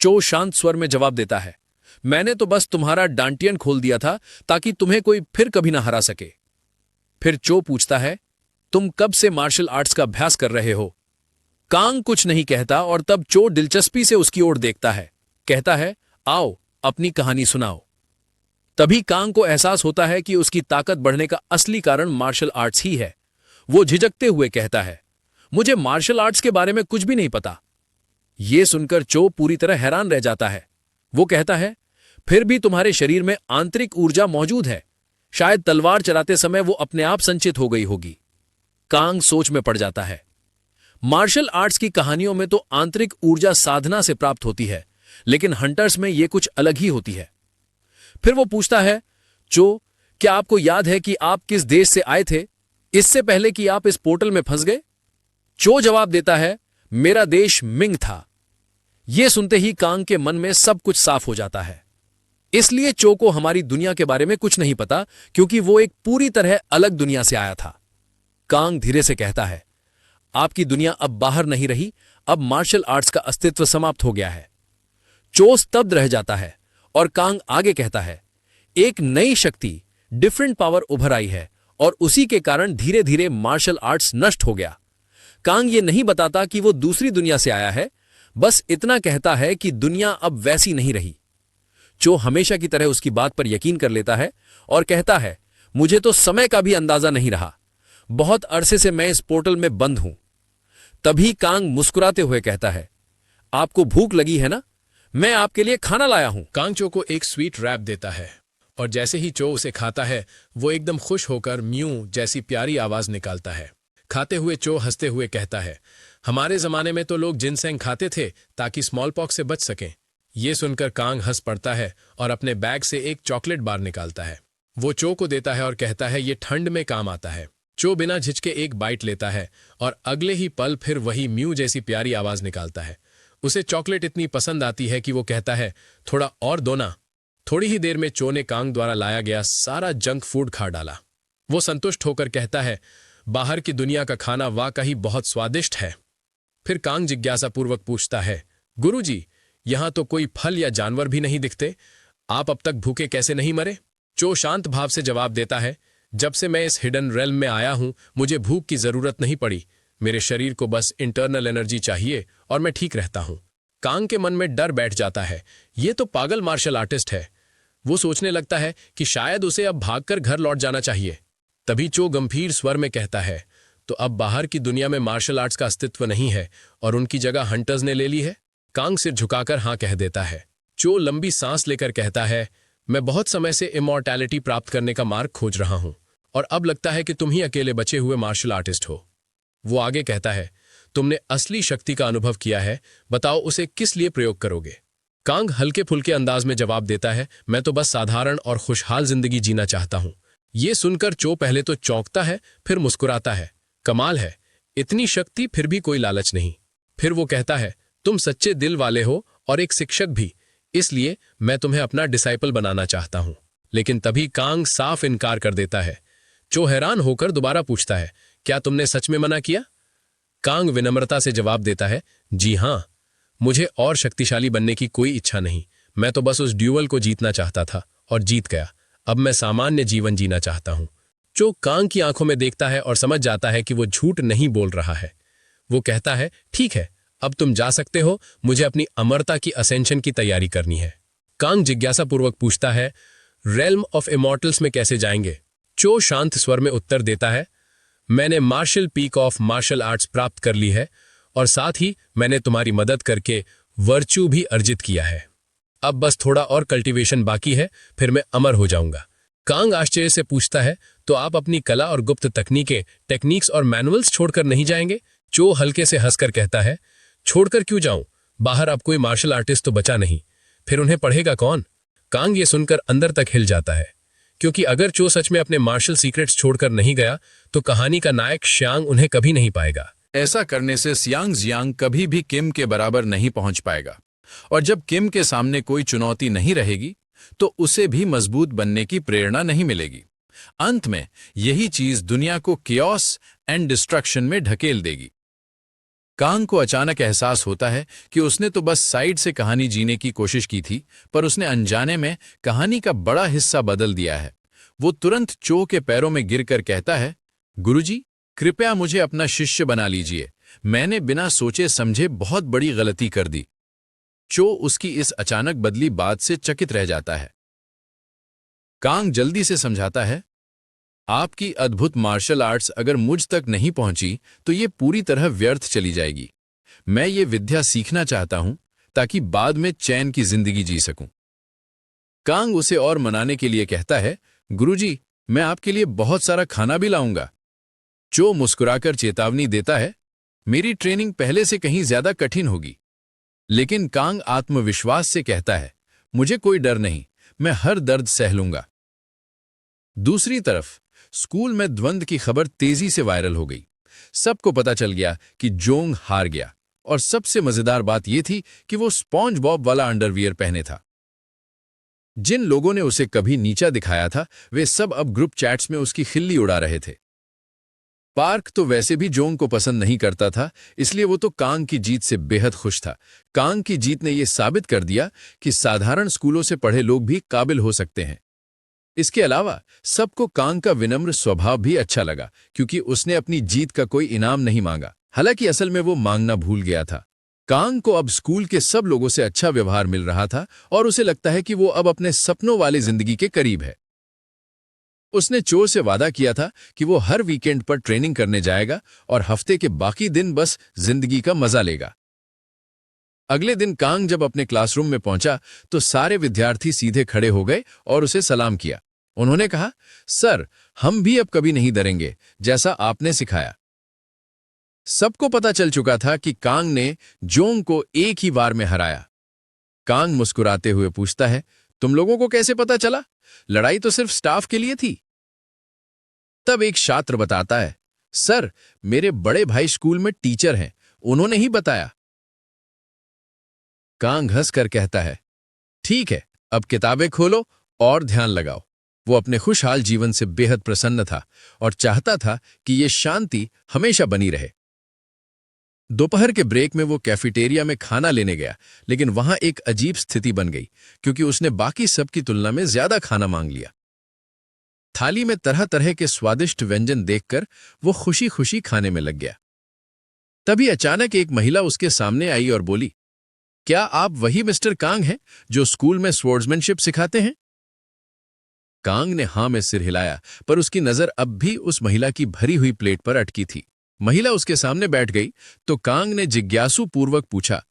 चो शांत स्वर में जवाब देता है, मैंने तो बस तुम्हारा डांटियन खोल दिया था ताकि तुम्हें कोई फिर कभी ना हरा सके। फिर चो पूछता है, तुम कब से मार्शल आर्ट्स का अभ्यास कर रहे हो? कांग कुछ नहीं कहता और तब चो दिलचस्पी से उसकी ओर देखता है, कहता है, आओ अपनी कहानी सुनाओ। तभी कांग को एहसास होता है कि उसकी ताकत बढ़ने का असली कारण मार्शल आर्ट्स ही है। वो झिझकते हुए कहता है, मुझे मार्शल आर्ट्स के बारे में कुछ भी नहीं पता। यह सुनकर चो पूरी तरह हैरान रह जाता है। वो कहता है, फिर भी तुम्हारे शरीर में आंतरिक ऊर्जा मौजूद है। शायद तलवार चलाते समय वो अपने आप संचित हो गई होगी। कांग सोच में पड़ जाता है। मार्शल आर्ट्स की कहानियों में तो आंतरिक ऊर्जा साधना से प्राप्त होती है, लेकिन हंटर्स में यह कुछ अलग ही होती है। फिर वो पूछता है, चो, क्या आपको याद है कि आप किस देश से आए थे इससे पहले कि आप इस पोर्टल में फंस गए? चो जवाब देता है, मेरा देश मिंग था। यह सुनते ही कांग के मन में सब कुछ साफ हो जाता है। इसलिए चो को हमारी दुनिया के बारे में कुछ नहीं पता, क्योंकि वो एक पूरी तरह अलग दुनिया से आया था। कांग धीरे से कहता है, आपकी दुनिया अब बाहर नहीं रही, अब मार्शल आर्ट्स का अस्तित्व समाप्त हो गया है। चो स्तब्ध रह जाता है और कांग आगे कहता है, एक नई शक्ति, डिफरेंट पावर उभर आई है और उसी के कारण धीरे धीरे मार्शल आर्ट्स नष्ट हो गया। कांग ये नहीं बताता कि वो दूसरी दुनिया से आया है, बस इतना कहता है कि दुनिया अब वैसी नहीं रही। चो हमेशा की तरह उसकी बात पर यकीन कर लेता है और कहता है, मुझे तो समय का भी अंदाजा नहीं रहा। बहुत अरसे से मैं इस पोर्टल में बंद हूं। तभी कांग मुस्कुराते हुए कहता है, आपको भूख लगी है ना? मैं आपके लिए खाना लाया हूं। कांग चो को एक स्वीट रैप देता है और जैसे ही चो उसे खाता है वो एकदम खुश होकर म्यू जैसी प्यारी आवाज निकालता है। खाते हुए चो हंसते हुए कहता है, हमारे जमाने में तो लोग जिनसेंग खाते थे ताकि स्मॉल पॉक्स से बच सकें। ये सुनकर कांग हंस पड़ता है और अपने बैग से एक चॉकलेट बार निकालता है। वो चो को देता है और कहता है, ये ठंड में काम आता है। चो बिना झिझके एक बाइट लेता है और अगले ही पल फिर वही म्यू जैसी प्यारी आवाज निकालता है। उसे चॉकलेट इतनी पसंद आती है कि वो कहता है, थोड़ा और दो ना। थोड़ी ही देर में चो ने कांग द्वारा लाया गया सारा जंक फूड खा डाला। वो संतुष्ट होकर कहता है, बाहर की दुनिया का खाना वाकई बहुत स्वादिष्ट है। फिर कांग जिज्ञासापूर्वक पूछता है, गुरुजी, यहां तो कोई फल या जानवर भी नहीं दिखते, आप अब तक भूखे कैसे नहीं मरे? चो शांत भाव से जवाब देता है, जब से मैं इस हिडन रेल्म में आया हूं मुझे भूख की जरूरत नहीं पड़ी। मेरे शरीर को बस इंटरनल एनर्जी चाहिए और मैं ठीक रहता हूं। कांग के मन में डर बैठ जाता है, ये तो पागल मार्शल आर्टिस्ट है। वो सोचने लगता है कि शायद उसे अब भागकर घर लौट जाना चाहिए। तभी चो गंभीर स्वर में कहता है, तो अब बाहर की दुनिया में मार्शल आर्ट्स का अस्तित्व नहीं है और उनकी जगह हंटर्स ने ले ली है? कांग सिर झुकाकर हां कह देता है। चो लंबी सांस लेकर कहता है, मैं बहुत समय से इमॉर्टैलिटी प्राप्त करने का मार्ग खोज रहा हूं और अब लगता है कि तुम ही अकेले बचे हुए मार्शल आर्टिस्ट हो। वो आगे कहता है, तुमने असली शक्ति का अनुभव किया है, बताओ उसे किस लिए प्रयोग करोगे? कांग हल्के फुल्के अंदाज में जवाब देता है, मैं तो बस साधारण और खुशहाल जिंदगी जीना चाहता हूं। ये सुनकर चो पहले तो चौंकता है, फिर मुस्कुराता है। कमाल है, इतनी शक्ति फिर भी कोई लालच नहीं। फिर वो कहता है, तुम सच्चे दिल वाले हो और एक शिक्षक भी, इसलिए मैं तुम्हें अपना डिसाइपल बनाना चाहता हूं। लेकिन तभी कांग साफ इनकार कर देता है। चो हैरान होकर दोबारा पूछता है, क्या तुमने सच में मना किया? कांग विनम्रता से जवाब देता है, जी हां, मुझे और शक्तिशाली बनने की कोई इच्छा नहीं। मैं तो बस उस ड्यूअल को जीतना चाहता था और जीत गया। अब मैं सामान्य जीवन जीना चाहता हूं। चो कांग की आंखों में देखता है और समझ जाता है कि वो झूठ नहीं बोल रहा है। वो कहता है, ठीक है, अब तुम जा सकते हो, मुझे अपनी अमरता की असेंशन की तैयारी करनी है। कांग जिज्ञासापूर्वक पूछता है, रेल्म ऑफ इमॉर्टल्स में कैसे जाएंगे? चो शांत स्वर में उत्तर देता है, मैंने martial peak of martial arts प्राप्त कर ली है और साथ ही मैंने तुम्हारी मदद करके वर्च्यू भी अर्जित किया है। अब बस थोड़ा और कल्टीवेशन बाकी है, फिर मैं अमर हो जाऊंगा। कांग आश्चर्य से पूछता है, तो आप अपनी कला और गुप्त टेक्निक्स और मैनुअल्स छोड़कर नहीं जाएंगे? चो हल्के से हंसकर कहता है, छोड़कर क्यों जाऊं? बाहर अब कोई मार्शल आर्टिस्ट तो बचा नहीं, फिर उन्हें पढ़ेगा कौन? कांग ये सुनकर अंदर तक हिल जाता है, क्योंकि अगर चो सच में अपने मार्शल सीक्रेट्स छोड़कर नहीं गया तो कहानी का नायक श्यांग उन्हें कभी नहीं पाएगा। ऐसा करने से सियांग जियांग कभी भी किम के बराबर नहीं पहुंच पाएगा, और जब किम के सामने कोई चुनौती नहीं रहेगी तो उसे भी मजबूत बनने की प्रेरणा नहीं मिलेगी। अंत में यही चीज दुनिया को कियोस एंड डिस्ट्रक्शन में ढकेल देगी। कांग को अचानक एहसास होता है कि उसने तो बस साइड से कहानी जीने की कोशिश की थी, पर उसने अनजाने में कहानी का बड़ा हिस्सा बदल दिया है। वो तुरंत चो के पैरों में गिरकर कहता है, गुरुजी, कृपया मुझे अपना शिष्य बना लीजिए, मैंने बिना सोचे समझे बहुत बड़ी गलती कर दी। चो उसकी इस अचानक बदली बात से चकित रह जाता है। कांग जल्दी से समझाता है, आपकी अद्भुत मार्शल आर्ट्स अगर मुझ तक नहीं पहुंची तो ये पूरी तरह व्यर्थ चली जाएगी। मैं ये विद्या सीखना चाहता हूं ताकि बाद में चैन की जिंदगी जी सकूं। कांग उसे और मनाने के लिए कहता है, गुरुजी, मैं आपके लिए बहुत सारा खाना भी लाऊंगा। चो मुस्कुराकर चेतावनी देता है, मेरी ट्रेनिंग पहले से कहीं ज्यादा कठिन होगी। लेकिन कांग आत्मविश्वास से कहता है, मुझे कोई डर नहीं, मैं हर दर्द सह लूंगा। दूसरी तरफ स्कूल में द्वंद्व की खबर तेजी से वायरल हो गई। सबको पता चल गया कि जोंग हार गया, और सबसे मजेदार बात यह थी कि वो स्पॉन्ज बॉब वाला अंडरवियर पहने था। जिन लोगों ने उसे कभी नीचा दिखाया था वे सब अब ग्रुप चैट्स में उसकी खिल्ली उड़ा रहे थे। पार्क तो वैसे भी जोंग को पसंद नहीं करता था, इसलिए वो तो कांग की जीत से बेहद खुश था। कांग की जीत ने यह साबित कर दिया कि साधारण स्कूलों से पढ़े लोग भी काबिल हो सकते हैं। इसके अलावा सबको कांग का विनम्र स्वभाव भी अच्छा लगा, क्योंकि उसने अपनी जीत का कोई इनाम नहीं मांगा। हालांकि असल में वो मांगना भूल गया था। कांग को अब स्कूल के सब लोगों से अच्छा व्यवहार मिल रहा था और उसे लगता है कि वो अब अपने सपनों वाली जिंदगी के करीब है। उसने चो से वादा किया था कि वो हर वीकेंड पर ट्रेनिंग करने जाएगा और हफ्ते के बाकी दिन बस जिंदगी का मजा लेगा। अगले दिन कांग जब अपने क्लासरूम में पहुंचा तो सारे विद्यार्थी सीधे खड़े हो गए और उसे सलाम किया। उन्होंने कहा, सर, हम भी अब कभी नहीं डरेंगे, जैसा आपने सिखाया। सबको पता चल चुका था कि कांग ने जोंग को एक ही बार में हराया। कांग मुस्कुराते हुए पूछता है, तुम लोगों को कैसे पता चला? लड़ाई तो सिर्फ स्टाफ के लिए थी। तब एक छात्र बताता है, सर, मेरे बड़े भाई स्कूल में टीचर हैं, उन्होंने ही बताया। कांग हंसकर कहता है, ठीक है, अब किताबें खोलो और ध्यान लगाओ। वो अपने खुशहाल जीवन से बेहद प्रसन्न था और चाहता था कि ये शांति हमेशा बनी रहे। दोपहर के ब्रेक में वो कैफेटेरिया में खाना लेने गया, लेकिन वहां एक अजीब स्थिति बन गई, क्योंकि उसने बाकी सब की तुलना में ज्यादा खाना मांग लिया। थाली में तरह तरह के स्वादिष्ट व्यंजन देखकर वो खुशी खुशी खाने में लग गया। तभी अचानक एक महिला उसके सामने आई और बोली, क्या आप वही मिस्टर कांग हैं जो स्कूल में स्वॉर्ड्समैनशिप सिखाते हैं? कांग ने हां में सिर हिलाया, पर उसकी नजर अब भी उस महिला की भरी हुई प्लेट पर अटकी थी। महिला उसके सामने बैठ गई तो कांग ने जिज्ञासु पूर्वक पूछा,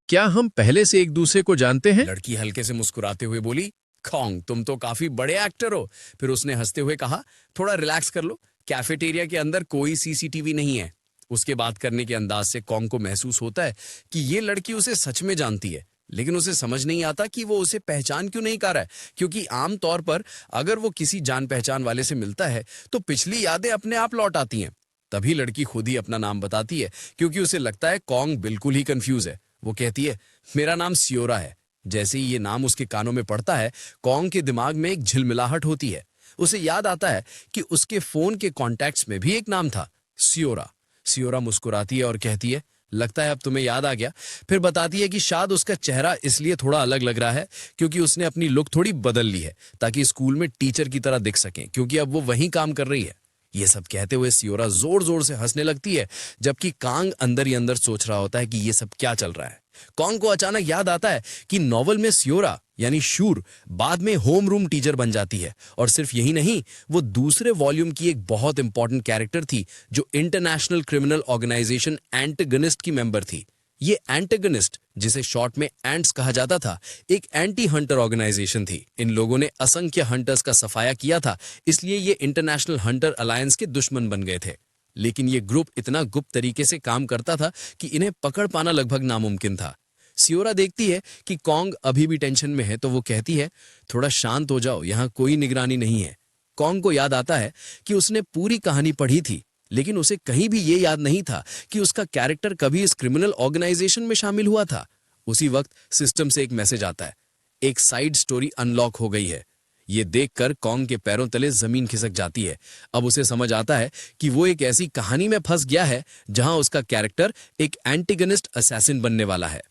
क्या हम पहले से एक दूसरे को जानते हैं? लड़की हल्के से मुस्कुराते हुए बोली, कांग, तुम तो काफी बड़े एक्टर हो। फिर उसने हंसते हुए कहा, थोड़ा रिलैक्स कर लो, कैफेटेरिया के अंदर कोई सीसीटीवी नहीं है। उसके बात करने के अंदाज से कांग को महसूस होता है कि ये लड़की उसे सच में जानती है, लेकिन उसे समझ नहीं आता कि वो उसे पहचान क्यों नहीं कर रहा है, क्योंकि आमतौर पर अगर वो किसी जान पहचान वाले से मिलता है तो पिछली यादें अपने आप लौट आती हैं। तभी लड़की खुद ही अपना नाम बताती है, क्योंकि उसे लगता है कांग बिल्कुल ही कंफ्यूज है। वो कहती है, मेरा नाम सियोरा है। जैसे ही ये नाम उसके कानों में पड़ता है, कांग के दिमाग में एक झिलमिलाहट होती है। उसे याद आता है कि उसके फोन के कॉन्टैक्ट्स में भी एक नाम था, सियोरा। सियोरा मुस्कुराती है और कहती है, लगता है अब तुम्हें याद आ गया। फिर बताती है कि शायद उसका चेहरा इसलिए थोड़ा अलग लग रहा है क्योंकि उसने अपनी लुक थोड़ी बदल ली है, ताकि स्कूल में टीचर की तरह दिख सकें, क्योंकि अब वो वहीं काम कर रही है। ये सब कहते हुए सियोरा जोर जोर से हंसने लगती है, जबकि कांग अंदर ही अंदर सोच रहा होता है कि ये सब क्या चल रहा है। कांग को अचानक याद आता है कि नॉवल में सियोरा यानी शूर बाद में होम रूम टीचर बन जाती है, और सिर्फ यही नहीं, वो दूसरे वॉल्यूम की एक बहुत इंपॉर्टेंट कैरेक्टर थी जो इंटरनेशनल क्रिमिनल ऑर्गेनाइजेशन एंटागनिस्ट की मेंबर थी। ये एंटागनिस्ट, जिसे शॉर्ट में एंट्स कहा जाता था, एक एंटी हंटर ऑर्गेनाइजेशन थी। इन लोगों ने असंख्य हंटर्स का सफाया किया था, इसलिए ये इंटरनेशनल हंटर अलायंस के दुश्मन बन गए थे। लेकिन ये ग्रुप इतना गुप्त तरीके से काम करता था कि इन्हें पकड़ पाना लगभग नामुमकिन था। सियोरा देखती है कि कांग अभी भी टेंशन में है तो वो कहती है, थोड़ा शांत हो जाओ, यहाँ कोई निगरानी नहीं है। कांग को याद आता है कि उसने पूरी कहानी पढ़ी थी, लेकिन उसे कहीं भी ये याद नहीं था कि उसका कैरेक्टर कभी इस क्रिमिनल ऑर्गेनाइजेशन में शामिल हुआ था। उसी वक्त सिस्टम से एक मैसेज आता है, एक साइड स्टोरी अनलॉक हो गई है। ये देखकर कॉन्ग के पैरों तले जमीन खिसक जाती है। अब उसे समझ आता है कि वो एक ऐसी कहानी में फंस गया है जहां उसका कैरेक्टर एक एंटीगनिस्ट असैसिन बनने वाला है।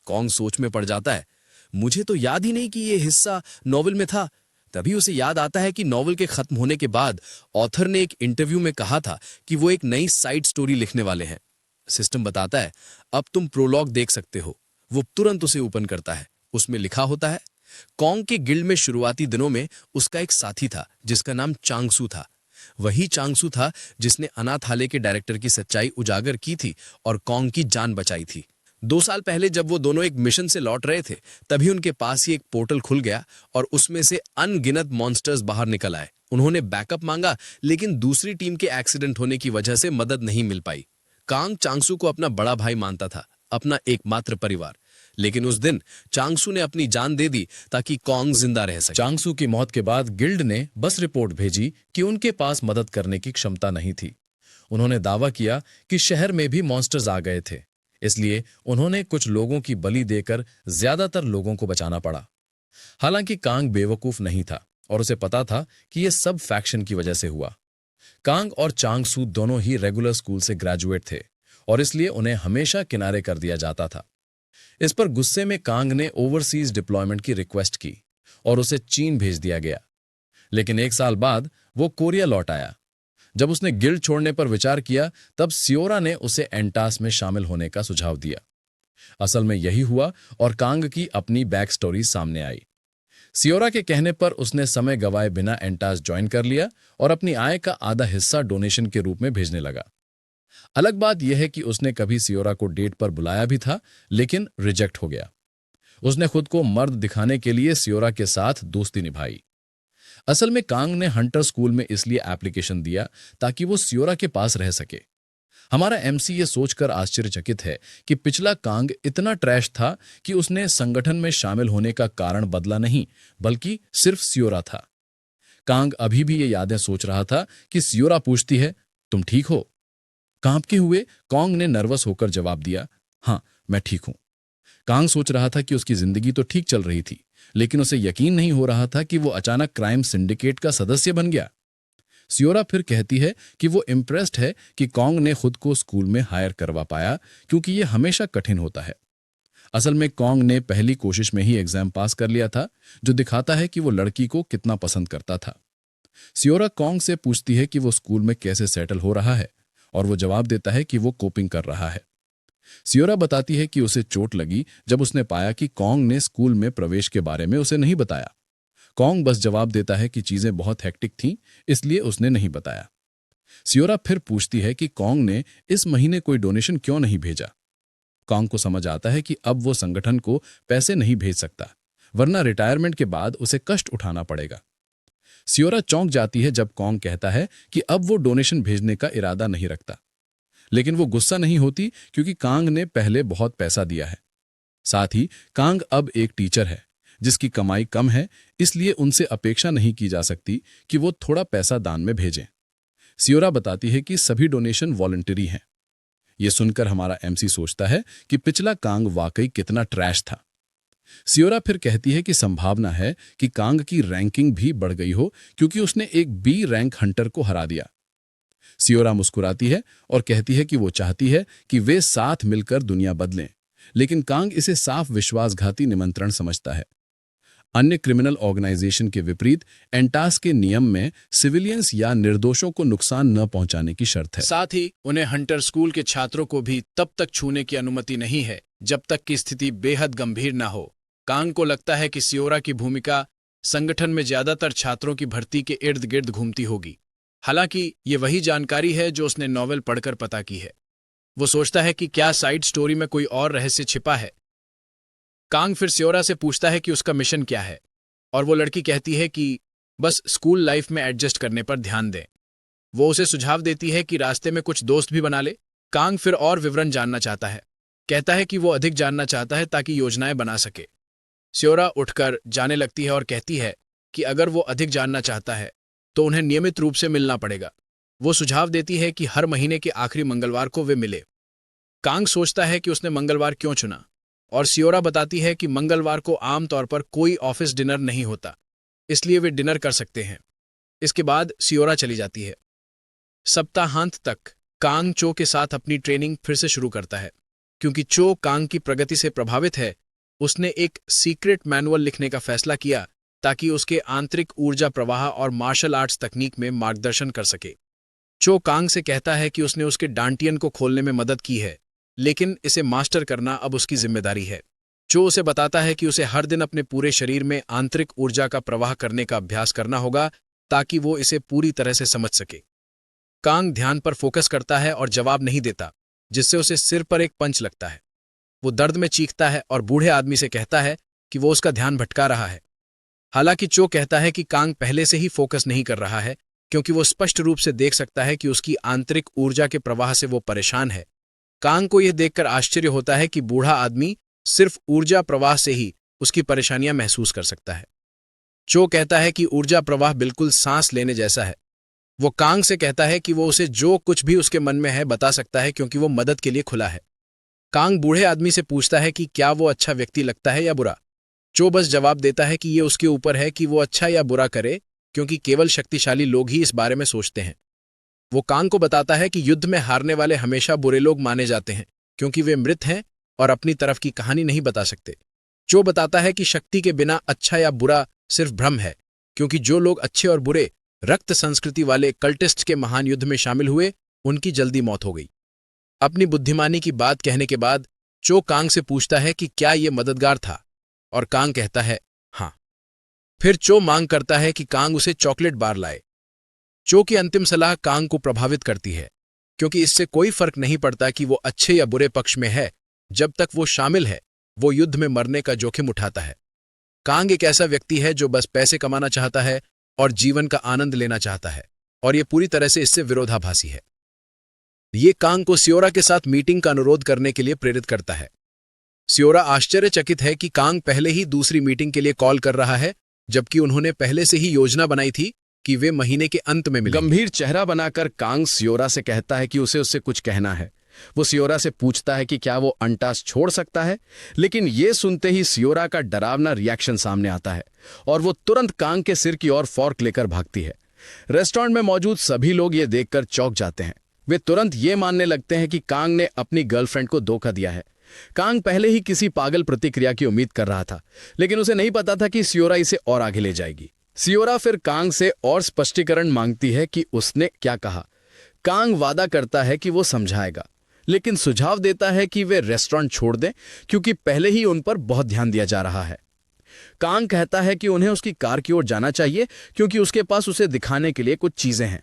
कॉन्ग सोच में पड़ जाता है, मुझे तो याद ही नहीं कि ये हिस्सा नॉवेल में था। तभी उसे याद आता है कि नॉवेल के खत्म होने के बाद ऑथर ने एक इंटरव्यू में कहा था कि वो एक नई साइड स्टोरी लिखने वाले हैं। सिस्टम बताता है, अब तुम प्रोलॉग देख सकते हो। वो तुरंत उसे ओपन करता है। उसमें लिखा होता है, कॉन्ग के गिल्ड में शुरुआती दिनों में उसका एक साथी था जिसका नाम चांगसू था। वही चांगसू था जिसने अनाथालय के डायरेक्टर की सच्चाई उजागर की थी और कॉन्ग की जान बचाई थी। 2 साल पहले जब वो दोनों एक मिशन से लौट रहे थे, तभी उनके पास ही एक पोर्टल खुल गया और उसमें से अनगिनत मॉन्स्टर्स बाहर निकल आए। उन्होंने बैकअप मांगा, लेकिन दूसरी टीम के एक्सीडेंट होने की वजह से मदद नहीं मिल पाई। कांग चांगसू को अपना बड़ा भाई मानता था, अपना एकमात्र परिवार। लेकिन उस दिन चांगसू ने अपनी जान दे दी ताकि कॉन्ग जिंदा रह सके। चांगसू की मौत के बाद गिल्ड ने बस रिपोर्ट भेजी कि उनके पास मदद करने की क्षमता नहीं थी। उन्होंने दावा किया कि शहर में भी मॉन्स्टर्स आ गए थे, इसलिए उन्होंने कुछ लोगों की बलि देकर ज्यादातर लोगों को बचाना पड़ा। हालांकि कांग बेवकूफ नहीं था और उसे पता था कि यह सब फैक्शन की वजह से हुआ। कांग और चांगसू दोनों ही रेगुलर स्कूल से ग्रेजुएट थे और इसलिए उन्हें हमेशा किनारे कर दिया जाता था। इस पर गुस्से में कांग ने ओवरसीज डिप्लॉयमेंट की रिक्वेस्ट की और उसे चीन भेज दिया गया। लेकिन 1 साल बाद वो कोरिया लौट आया। जब उसने गिल्ड छोड़ने पर विचार किया, तब सियोरा ने उसे एंटास में शामिल होने का सुझाव दिया। असल में यही हुआ और कांग की अपनी बैक स्टोरी सामने आई। सियोरा के कहने पर उसने समय गवाए बिना एंटास ज्वाइन कर लिया और अपनी आय का आधा हिस्सा डोनेशन के रूप में भेजने लगा। अलग बात यह है कि उसने कभी सियोरा को डेट पर बुलाया भी था, लेकिन रिजेक्ट हो गया। उसने खुद को मर्द दिखाने के लिए सियोरा के साथ दोस्ती निभाई। असल में कांग ने हंटर स्कूल में इसलिए एप्लीकेशन दिया ताकि वो सियोरा के पास रह सके। हमारा एमसी ये सोचकर आश्चर्यचकित है कि पिछला कांग इतना ट्रैश था कि उसने संगठन में शामिल होने का कारण बदला नहीं, बल्कि सिर्फ सियोरा था। कांग अभी भी ये यादें सोच रहा था कि सियोरा पूछती है, तुम ठीक हो? कांपते हुए कॉन्ग ने नर्वस होकर जवाब दिया, हाँ मैं ठीक हूं। कांग सोच रहा था कि उसकी जिंदगी तो ठीक चल रही थी, लेकिन उसे यकीन नहीं हो रहा था कि वो अचानक क्राइम सिंडिकेट का सदस्य बन गया। सियोरा फिर कहती है कि वो इम्प्रेस्ड है कि कॉन्ग ने खुद को स्कूल में हायर करवा पाया, क्योंकि ये हमेशा कठिन होता है। असल में कॉन्ग ने पहली कोशिश में ही एग्जाम पास कर लिया था, जो दिखाता है कि वो लड़की को कितना पसंद करता था। सियोरा कॉन्ग से पूछती है कि वो स्कूल में कैसे सेटल हो रहा है और वो जवाब देता है कि वो कोपिंग कर रहा है। सियोरा बताती है कि उसे चोट लगी जब उसने पाया कि कॉन्ग ने स्कूल में प्रवेश के बारे में उसे नहीं बताया। कॉन्ग बस जवाब देता है कि चीजें बहुत हेक्टिक थीं, इसलिए उसने नहीं बताया। सियोरा फिर पूछती है कि कॉन्ग ने इस महीने कोई डोनेशन क्यों नहीं भेजा। कॉन्ग को समझ आता है कि अब वो संगठन को पैसे नहीं भेज सकता, वरना रिटायरमेंट के बाद उसे कष्ट उठाना पड़ेगा। सियोरा चौंक जाती है जब कॉन्ग कहता है कि अब वो डोनेशन भेजने का इरादा नहीं रखता। लेकिन वो गुस्सा नहीं होती, क्योंकि कांग ने पहले बहुत पैसा दिया है। साथ ही कांग अब एक टीचर है जिसकी कमाई कम है, इसलिए उनसे अपेक्षा नहीं की जा सकती कि वो थोड़ा पैसा दान में भेजें। सियोरा बताती है कि सभी डोनेशन वॉलंटरी हैं। ये सुनकर हमारा एमसी सोचता है कि पिछला कांग वाकई कितना ट्रैश था। सियोरा फिर कहती है कि संभावना है कि कांग की रैंकिंग भी बढ़ गई हो, क्योंकि उसने एक बी रैंक हंटर को हरा दिया। सियोरा मुस्कुराती है और कहती है कि वो चाहती है कि वे साथ मिलकर दुनिया बदलें, लेकिन कांग इसे साफ विश्वासघाती निमंत्रण समझता है। अन्य क्रिमिनल ऑर्गेनाइजेशन के विपरीत एंटास के नियम में सिविलियंस या निर्दोषों को नुकसान न पहुंचाने की शर्त है। साथ ही उन्हें हंटर स्कूल के छात्रों को भी तब तक छूने की अनुमति नहीं है जब तक कि स्थिति बेहद गंभीर न हो। कांग को लगता है कि सियोरा की भूमिका संगठन में ज्यादातर छात्रों की भर्ती के इर्द गिर्द घूमती होगी। हालांकि ये वही जानकारी है जो उसने नॉवेल पढ़कर पता की है। वो सोचता है कि क्या साइड स्टोरी में कोई और रहस्य छिपा है। कांग फिर सियोरा से पूछता है कि उसका मिशन क्या है, और वो लड़की कहती है कि बस स्कूल लाइफ में एडजस्ट करने पर ध्यान दें। वो उसे सुझाव देती है कि रास्ते में कुछ दोस्त भी बना ले। कांग फिर और विवरण जानना चाहता है, कहता है कि वो अधिक जानना चाहता है ताकि योजनाएं बना सके। सियोरा उठकर जाने लगती है और कहती है कि अगर वो अधिक जानना चाहता है तो उन्हें नियमित रूप से मिलना पड़ेगा। वो सुझाव देती है कि हर महीने के आखिरी मंगलवार को वे मिले। कांग सोचता है कि उसने मंगलवार क्यों चुना, और सियोरा बताती है कि मंगलवार को आमतौर पर कोई ऑफिस डिनर नहीं होता, इसलिए वे डिनर कर सकते हैं। इसके बाद सियोरा चली जाती है। सप्ताहांत तक कांग चो के साथ अपनी ट्रेनिंग फिर से शुरू करता है। क्योंकि चो कांग की प्रगति से प्रभावित है, उसने एक सीक्रेट मैनुअल लिखने का फैसला किया ताकि उसके आंतरिक ऊर्जा प्रवाह और मार्शल आर्ट्स तकनीक में मार्गदर्शन कर सके। चो कांग से कहता है कि उसने उसके डांटियन को खोलने में मदद की है, लेकिन इसे मास्टर करना अब उसकी जिम्मेदारी है। चो उसे बताता है कि उसे हर दिन अपने पूरे शरीर में आंतरिक ऊर्जा का प्रवाह करने का अभ्यास करना होगा ताकि वो इसे पूरी तरह से समझ सके। कांग ध्यान पर फोकस करता है और जवाब नहीं देता, जिससे उसे सिर पर एक पंच लगता है। वो दर्द में चीखता है और बूढ़े आदमी से कहता है कि वो उसका ध्यान भटका रहा है। हालांकि चो कहता है कि कांग पहले से ही फोकस नहीं कर रहा है, क्योंकि वो स्पष्ट रूप से देख सकता है कि उसकी आंतरिक ऊर्जा के प्रवाह से वो परेशान है। कांग को यह देखकर आश्चर्य होता है कि बूढ़ा आदमी सिर्फ ऊर्जा प्रवाह से ही उसकी परेशानियां महसूस कर सकता है। चो कहता है कि ऊर्जा प्रवाह बिल्कुल सांस लेने जैसा है। वो कांग से कहता है कि वो उसे जो कुछ भी उसके मन में है बता सकता है, क्योंकि वो मदद के लिए खुला है। कांग बूढ़े आदमी से पूछता है कि क्या वो अच्छा व्यक्ति लगता है या बुरा। चो बस जवाब देता है कि ये उसके ऊपर है कि वो अच्छा या बुरा करे, क्योंकि केवल शक्तिशाली लोग ही इस बारे में सोचते हैं। वो कांग को बताता है कि युद्ध में हारने वाले हमेशा बुरे लोग माने जाते हैं, क्योंकि वे मृत हैं और अपनी तरफ की कहानी नहीं बता सकते। चो बताता है कि शक्ति के बिना अच्छा या बुरा सिर्फ भ्रम है, क्योंकि जो लोग अच्छे और बुरे रक्त संस्कृति वाले कल्टिस्ट के महान युद्ध में शामिल हुए, उनकी जल्दी मौत हो गई। अपनी बुद्धिमानी की बात कहने के बाद चो कांग से पूछता है कि क्या ये मददगार था, और कांग कहता है हाँ। फिर चो मांग करता है कि कांग उसे चॉकलेट बार लाए। चो की अंतिम सलाह कांग को प्रभावित करती है, क्योंकि इससे कोई फर्क नहीं पड़ता कि वो अच्छे या बुरे पक्ष में है, जब तक वो शामिल है, वो युद्ध में मरने का जोखिम उठाता है। कांग एक ऐसा व्यक्ति है जो बस पैसे कमाना चाहता है और जीवन का आनंद लेना चाहता है, और ये पूरी तरह से इससे विरोधाभासी है। ये कांग को सियोरा के साथ मीटिंग का अनुरोध करने के लिए प्रेरित करता है। सियोरा आश्चर्यचकित है कि कांग पहले ही दूसरी मीटिंग के लिए कॉल कर रहा है, जबकि उन्होंने पहले से ही योजना बनाई थी कि वे महीने के अंत में मिलेंगे। गंभीर चेहरा बनाकर कांग सियोरा से कहता है कि उसे उससे कुछ कहना है। वो सियोरा से पूछता है कि क्या वो अंटास छोड़ सकता है, लेकिन ये सुनते ही सियोरा का डरावना रिएक्शन सामने आता है और वो तुरंत कांग के सिर की ओर फॉर्क लेकर भागती है। रेस्टोरेंट में मौजूद सभी लोग ये देखकर चौंक जाते हैं। वे तुरंत ये मानने लगते हैं कि कांग ने अपनी गर्लफ्रेंड को धोखा दिया है। कांग पहले ही किसी पागल प्रतिक्रिया की उम्मीद कर रहा था, लेकिन उसे नहीं पता था कि सियोरा इसे और आगे ले जाएगी। सियोरा फिर कांग से और स्पष्टीकरण मांगती है कि उसने क्या कहा। कांग वादा करता है कि वो समझाएगा, लेकिन सुझाव देता है कि वे रेस्टोरेंट छोड़ दें, क्योंकि पहले ही उन पर बहुत ध्यान दिया जा रहा है। कांग कहता है कि उन्हें उसकी कार की ओर जाना चाहिए, क्योंकि उसके पास उसे दिखाने के लिए कुछ चीजें हैं।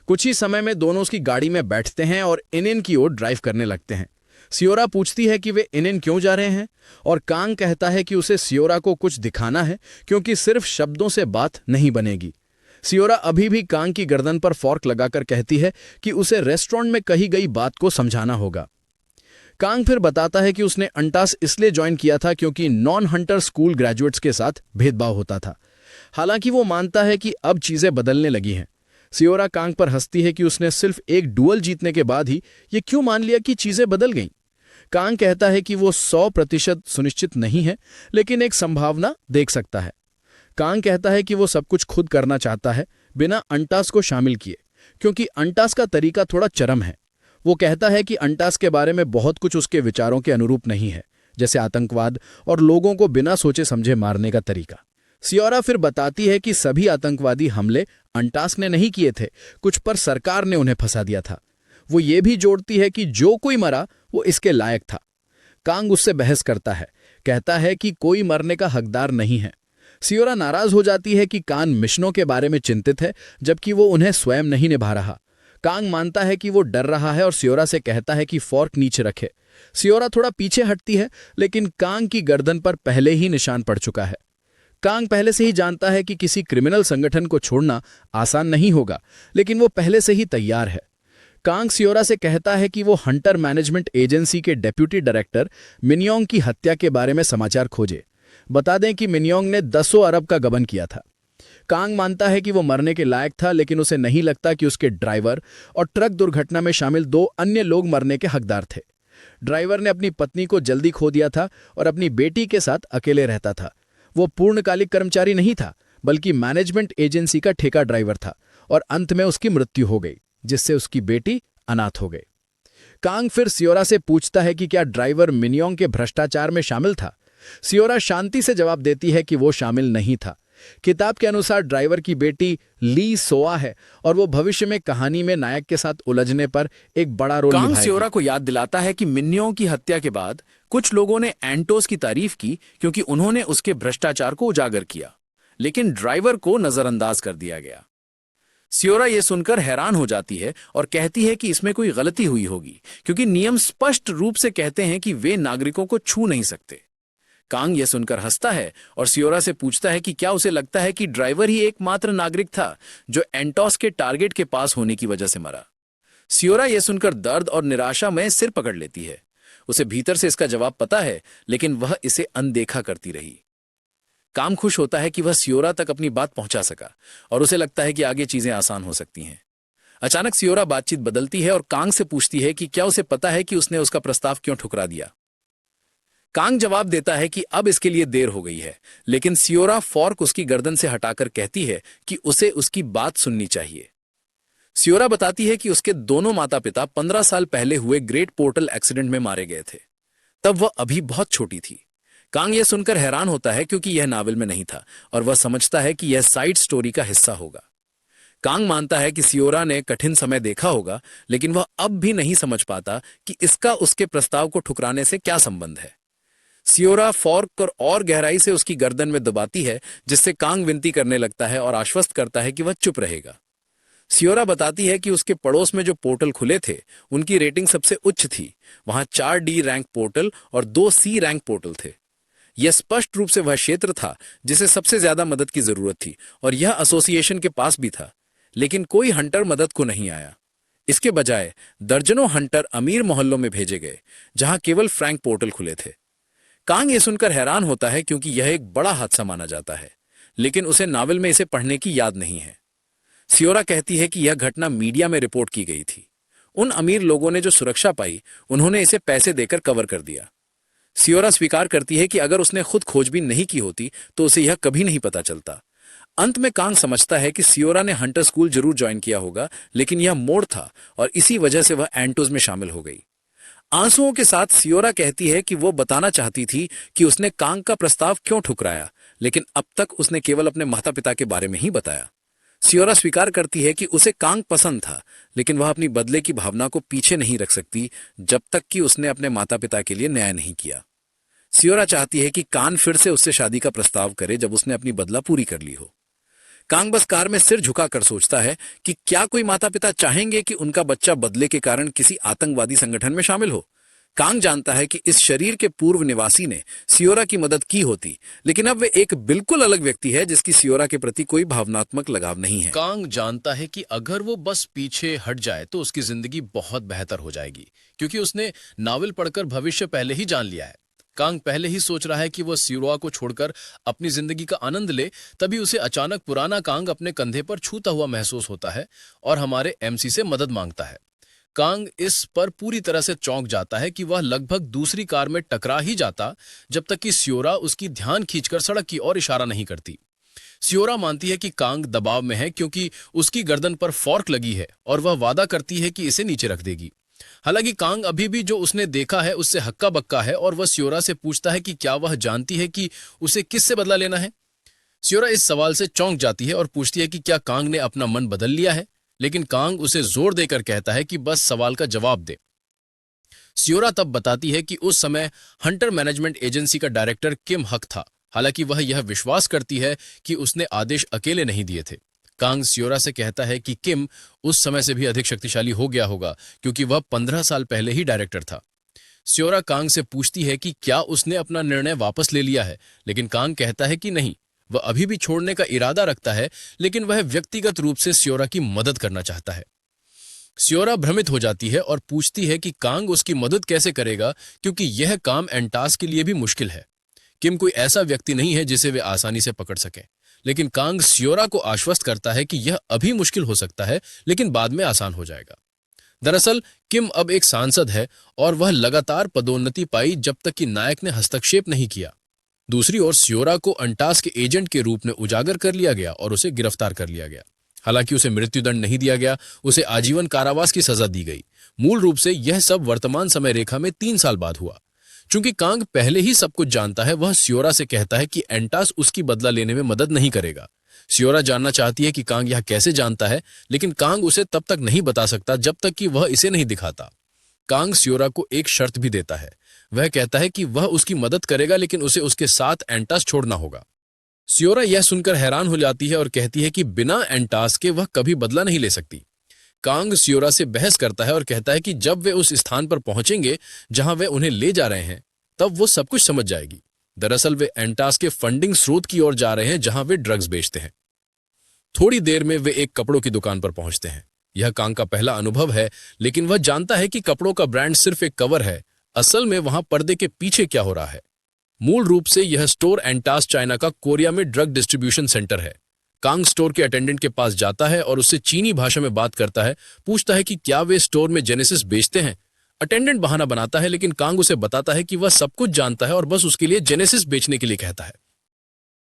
कुछ ही समय में दोनों उसकी गाड़ी में बैठते हैं और इनिन की ओर ड्राइव करने लगते हैं। सियोरा पूछती है कि वे इनिन क्यों जा रहे हैं, और कांग कहता है कि उसे सियोरा को कुछ दिखाना है, क्योंकि सिर्फ शब्दों से बात नहीं बनेगी। सियोरा अभी भी कांग की गर्दन पर फॉर्क लगाकर कहती है कि उसे रेस्टोरेंट में कही गई बात को समझाना होगा। कांग फिर बताता है कि उसने अंटास इसलिए ज्वाइन किया था क्योंकि नॉन हंटर स्कूल ग्रेजुएट्स के साथ भेदभाव होता था। हालांकि वो मानता है कि अब चीजें बदलने लगी हैं। सियोरा कांग पर हंसती है कि उसने सिर्फ एक डुअल जीतने के बाद ही ये क्यों मान लिया कि चीजें बदल गईं। कांग कहता है कि वो 100% सुनिश्चित नहीं है, लेकिन एक संभावना देख सकता है। कांग कहता है कि वो सब कुछ खुद करना चाहता है, बिना अंटास को शामिल किए, क्योंकि अंटास का तरीका थोड़ा चरम है। वो कहता है कि अंटास के बारे में बहुत कुछ उसके विचारों के अनुरूप नहीं है, जैसे आतंकवाद और लोगों को बिना सोचे समझे मारने का तरीका। सियोरा फिर बताती है कि सभी आतंकवादी हमले अंटास ने नहीं किए थे, कुछ पर सरकार ने उन्हें फंसा दिया था। वो ये भी जोड़ती है कि जो कोई मरा वो इसके लायक था। कांग उससे बहस करता है, कहता है कि कोई मरने का हकदार नहीं है। सियोरा नाराज हो जाती है कि कांग मिशनों के बारे में चिंतित है, जबकि वो उन्हें स्वयं नहीं निभा रहा। कांग मानता है कि वो डर रहा है और सियोरा से कहता है कि फॉर्क नीचे रखे। सियोरा थोड़ा पीछे हटती है, लेकिन कांग की गर्दन पर पहले ही निशान पड़ चुका है। कांग पहले से ही जानता है कि किसी क्रिमिनल संगठन को छोड़ना आसान नहीं होगा, लेकिन वो पहले से ही तैयार है। कांग सियोरा से कहता है कि वो हंटर मैनेजमेंट एजेंसी के डेप्यूटी डायरेक्टर मिन्योंग की हत्या के बारे में समाचार खोजे। बता दें कि मिन्योंग ने 10 अरब का गबन किया था। कांग मानता है कि वो मरने के लायक था, लेकिन उसे नहीं लगता कि उसके ड्राइवर और ट्रक दुर्घटना में शामिल 2 अन्य लोग मरने के हकदार थे। ड्राइवर ने अपनी पत्नी को जल्दी खो दिया था और अपनी बेटी के साथ अकेले रहता था। वो पूर्णकालिक कर्मचारी नहीं था, बल्कि मैनेजमेंट एजेंसी का ठेका ड्राइवर था, और अंत में उसकी मृत्यु हो गई, जिससे उसकी बेटी अनाथ हो गई। कांग फिर सियोरा से पूछता है कि क्या ड्राइवर मिनियोंग के भ्रष्टाचार में शामिल था। सियोरा शांति से जवाब देती है कि वो शामिल नहीं था। किताब के अनुसार ड्राइवर की बेटी ली सोआ है और वो भविष्य में कहानी में नायक के साथ उलझने पर एक बड़ा रोल कांग निभाएगी। सियोरा को याद दिलाता है कि मिन्यों की हत्या के बाद कुछ लोगों ने एंटोस की तारीफ की क्योंकि उन्होंने उसके भ्रष्टाचार को उजागर किया, लेकिन ड्राइवर को नजरअंदाज कर दिया गया। सियोरा यह सुनकर हैरान हो जाती है और कहती है कि इसमें कोई गलती हुई होगी, क्योंकि नियम स्पष्ट रूप से कहते हैं कि वे नागरिकों को छू नहीं सकते। कांग यह सुनकर हंसता है और सियोरा से पूछता है कि क्या उसे लगता है कि ड्राइवर ही एकमात्र नागरिक था जो एंटोस के टारगेट के पास होने की वजह से मरा। सियोरा यह सुनकर दर्द और निराशा में सिर पकड़ लेती है। उसे भीतर से इसका जवाब पता है, लेकिन वह इसे अनदेखा करती रही। काम खुश होता है कि वह सियोरा तक अपनी बात पहुंचा सका और उसे लगता है कि आगे चीजें आसान हो सकती हैं। अचानक सियोरा बातचीत बदलती है और कांग से पूछती है कि क्या उसे पता है कि उसने उसका प्रस्ताव क्यों ठुकरा दिया। कांग जवाब देता है कि अब इसके लिए देर हो गई है, लेकिन सियोरा फॉर्क उसकी गर्दन से हटाकर कहती है कि उसे उसकी बात सुननी चाहिए। सियोरा बताती है कि उसके दोनों माता पिता 15 साल पहले हुए ग्रेट पोर्टल एक्सीडेंट में मारे गए थे। तब वह अभी बहुत छोटी थी। कांग यह सुनकर हैरान होता है क्योंकि यह नावल में नहीं था और वह समझता है कि यह साइड स्टोरी का हिस्सा होगा। कांग मानता है कि सियोरा ने कठिन समय देखा होगा, लेकिन वह अब भी नहीं समझ पाता कि इसका उसके प्रस्ताव को ठुकराने से क्या संबंध है। सियोरा फॉर्क और गहराई से उसकी गर्दन में दबाती है, जिससे कांग विनती करने लगता है और आश्वस्त करता है कि वह चुप रहेगा। सियोरा बताती है कि उसके पड़ोस में जो पोर्टल खुले थे उनकी रेटिंग सबसे उच्च थी। वहां 4D रैंक पोर्टल और 2C रैंक पोर्टल थे। यह स्पष्ट रूप से वह क्षेत्र था जिसे सबसे ज्यादा मदद की जरूरत थी और यह एसोसिएशन के पास भी था, लेकिन कोई हंटर मदद को नहीं आया। इसके बजाय दर्जनों हंटर अमीर मोहल्लों में भेजे गए जहां केवल फ्रैंक पोर्टल खुले थे। कांग ये सुनकर हैरान होता है क्योंकि यह एक बड़ा हादसा माना जाता है, लेकिन उसे नावल में इसे पढ़ने की याद नहीं है। सियोरा कहती है कि यह घटना मीडिया में रिपोर्ट की गई थी। उन अमीर लोगों ने जो सुरक्षा पाई उन्होंने इसे पैसे देकर कवर कर दिया। सियोरा स्वीकार करती है कि अगर उसने खुद खोजबीन नहीं की होती तो उसे यह कभी नहीं पता चलता। अंत में कांग समझता है कि सियोरा ने हंटर स्कूल जरूर ज्वाइन किया होगा, लेकिन यह मोड़ था और इसी वजह से वह एंटोस में शामिल हो गई। आंसुओं के साथ सियोरा कहती है कि वो बताना चाहती थी कि उसने कांग का प्रस्ताव क्यों ठुकराया, लेकिन अब तक उसने केवल अपने माता पिता के बारे में ही बताया। सियोरा स्वीकार करती है कि उसे कांग पसंद था, लेकिन वह अपनी बदले की भावना को पीछे नहीं रख सकती जब तक कि उसने अपने माता पिता के लिए न्याय नहीं किया। सियोरा चाहती है कि कांग फिर से उससे शादी का प्रस्ताव करे जब उसने अपनी बदला पूरी कर ली हो। कांग बस कार में सिर झुकाकर सोचता है कि क्या कोई माता पिता चाहेंगे कि उनका बच्चा बदले के कारण किसी आतंकवादी संगठन में शामिल हो। कांग जानता है कि इस शरीर के पूर्व निवासी ने सियोरा की मदद की होती, लेकिन अब वे एक बिल्कुल अलग व्यक्ति है जिसकी सियोरा के प्रति कोई भावनात्मक लगाव नहीं है। कांग जानता है कि अगर वो बस पीछे हट जाए तो उसकी जिंदगी बहुत बेहतर हो जाएगी, क्योंकि उसने नावल पढ़कर भविष्य पहले ही जान लिया है। कांग पहले ही सोच रहा है कि वह सियोरा को छोड़कर अपनी जिंदगी का आनंद ले, तभी उसे अचानक पुराना कांग अपने कंधे पर छूता हुआ महसूस होता है और हमारे एमसी से मदद मांगता है। कांग इस पर पूरी तरह से चौंक जाता है कि वह लगभग दूसरी कार में टकरा ही जाता जब तक कि सियोरा उसकी ध्यान खींचकर सड़क की ओर इशारा नहीं करती। सियोरा मानती है कि कांग दबाव में है क्योंकि उसकी गर्दन पर फॉर्क लगी है और वह वादा करती है कि इसे नीचे रख देगी। हालांकि कांग अभी भी जो उसने देखा है उससे हक्का बक्का है और वह सियोरा से पूछता है कि क्या वह जानती है कि उसे किससे बदला लेना है। सियोरा इस सवाल से चौंक जाती है और पूछती है कि क्या कांग ने अपना मन बदल लिया है, लेकिन कांग उसे जोर देकर कहता है कि बस सवाल का जवाब दे। सियोरा तब बताती है कि उस समय हंटर मैनेजमेंट एजेंसी का डायरेक्टर किम हक था। हालांकि वह यह विश्वास करती है कि उसने आदेश अकेले नहीं दिए थे। कांग सियोरा से कहता है कि किम उस समय से भी अधिक शक्तिशाली हो गया होगा क्योंकि वह 15 साल पहले ही डायरेक्टर था। सियोरा कांग से पूछती है कि क्या उसने अपना निर्णय वापस ले लिया है, लेकिन कांग कहता है कि नहीं, वह अभी भी छोड़ने का इरादा रखता है, लेकिन वह व्यक्तिगत रूप से सियोरा की मदद करना चाहता है। सियोरा भ्रमित हो जाती है और पूछती है कि कांग उसकी मदद कैसे करेगा, क्योंकि यह काम एंटास के लिए भी मुश्किल है। किम कोई ऐसा व्यक्ति नहीं है जिसे वे आसानी से पकड़ सकें, लेकिन कांग सियोरा को आश्वस्त करता है कि यह अभी मुश्किल हो सकता है, लेकिन बाद में आसान हो जाएगा। दरअसल किम अब एक सांसद है और वह लगातार पदोन्नति पाई जब तक कि नायक ने हस्तक्षेप नहीं किया। दूसरी ओर सियोरा को अंटास के एजेंट के रूप में उजागर कर लिया गया और उसे गिरफ्तार कर लिया गया। हालांकि उसे मृत्युदंड नहीं दिया गया, उसे आजीवन कारावास की सजा दी गई। मूल रूप से यह सब वर्तमान समय रेखा में 3 साल बाद हुआ। चूंकि कांग पहले ही सब कुछ जानता है, वह सियोरा से कहता है कि एंटास उसकी बदला लेने में मदद नहीं करेगा। सियोरा जानना चाहती है कि कांग यह कैसे जानता है, लेकिन कांग उसे तब तक नहीं बता सकता जब तक कि वह इसे नहीं दिखाता। कांग सियोरा को एक शर्त भी देता है। वह कहता है कि वह उसकी मदद करेगा, लेकिन उसे उसके साथ एंटास छोड़ना होगा। सियोरा यह सुनकर हैरान हो जाती है और कहती है कि बिना एंटास के वह कभी बदला नहीं ले सकती। कांग सियोरा से बहस करता है और कहता है कि जब वे उस स्थान पर पहुंचेंगे जहां वे उन्हें ले जा रहे हैं, तब वो सब कुछ समझ जाएगी। दरअसल वे एंटास के फंडिंग स्रोत की ओर जा रहे हैं जहां वे ड्रग्स बेचते हैं। थोड़ी देर में वे एक कपड़ों की दुकान पर पहुंचते हैं। यह कांग का पहला अनुभव है, लेकिन वह जानता है कि कपड़ों का ब्रांड सिर्फ एक कवर है। असल में वहां पर्दे के पीछे क्या हो रहा है। मूल रूप से यह स्टोर एंटास चाइना का कोरिया में ड्रग डिस्ट्रीब्यूशन सेंटर है। कांग स्टोर के अटेंडेंट के पास जाता है और उससे चीनी भाषा में बात करता है, पूछता है कि क्या वे स्टोर में जेनेसिस बेचते हैं। अटेंडेंट बहाना बनाता है, लेकिन कांग उसे बताता है कि वह सब कुछ जानता है और बस उसके लिए जेनेसिस बेचने के लिए कहता है।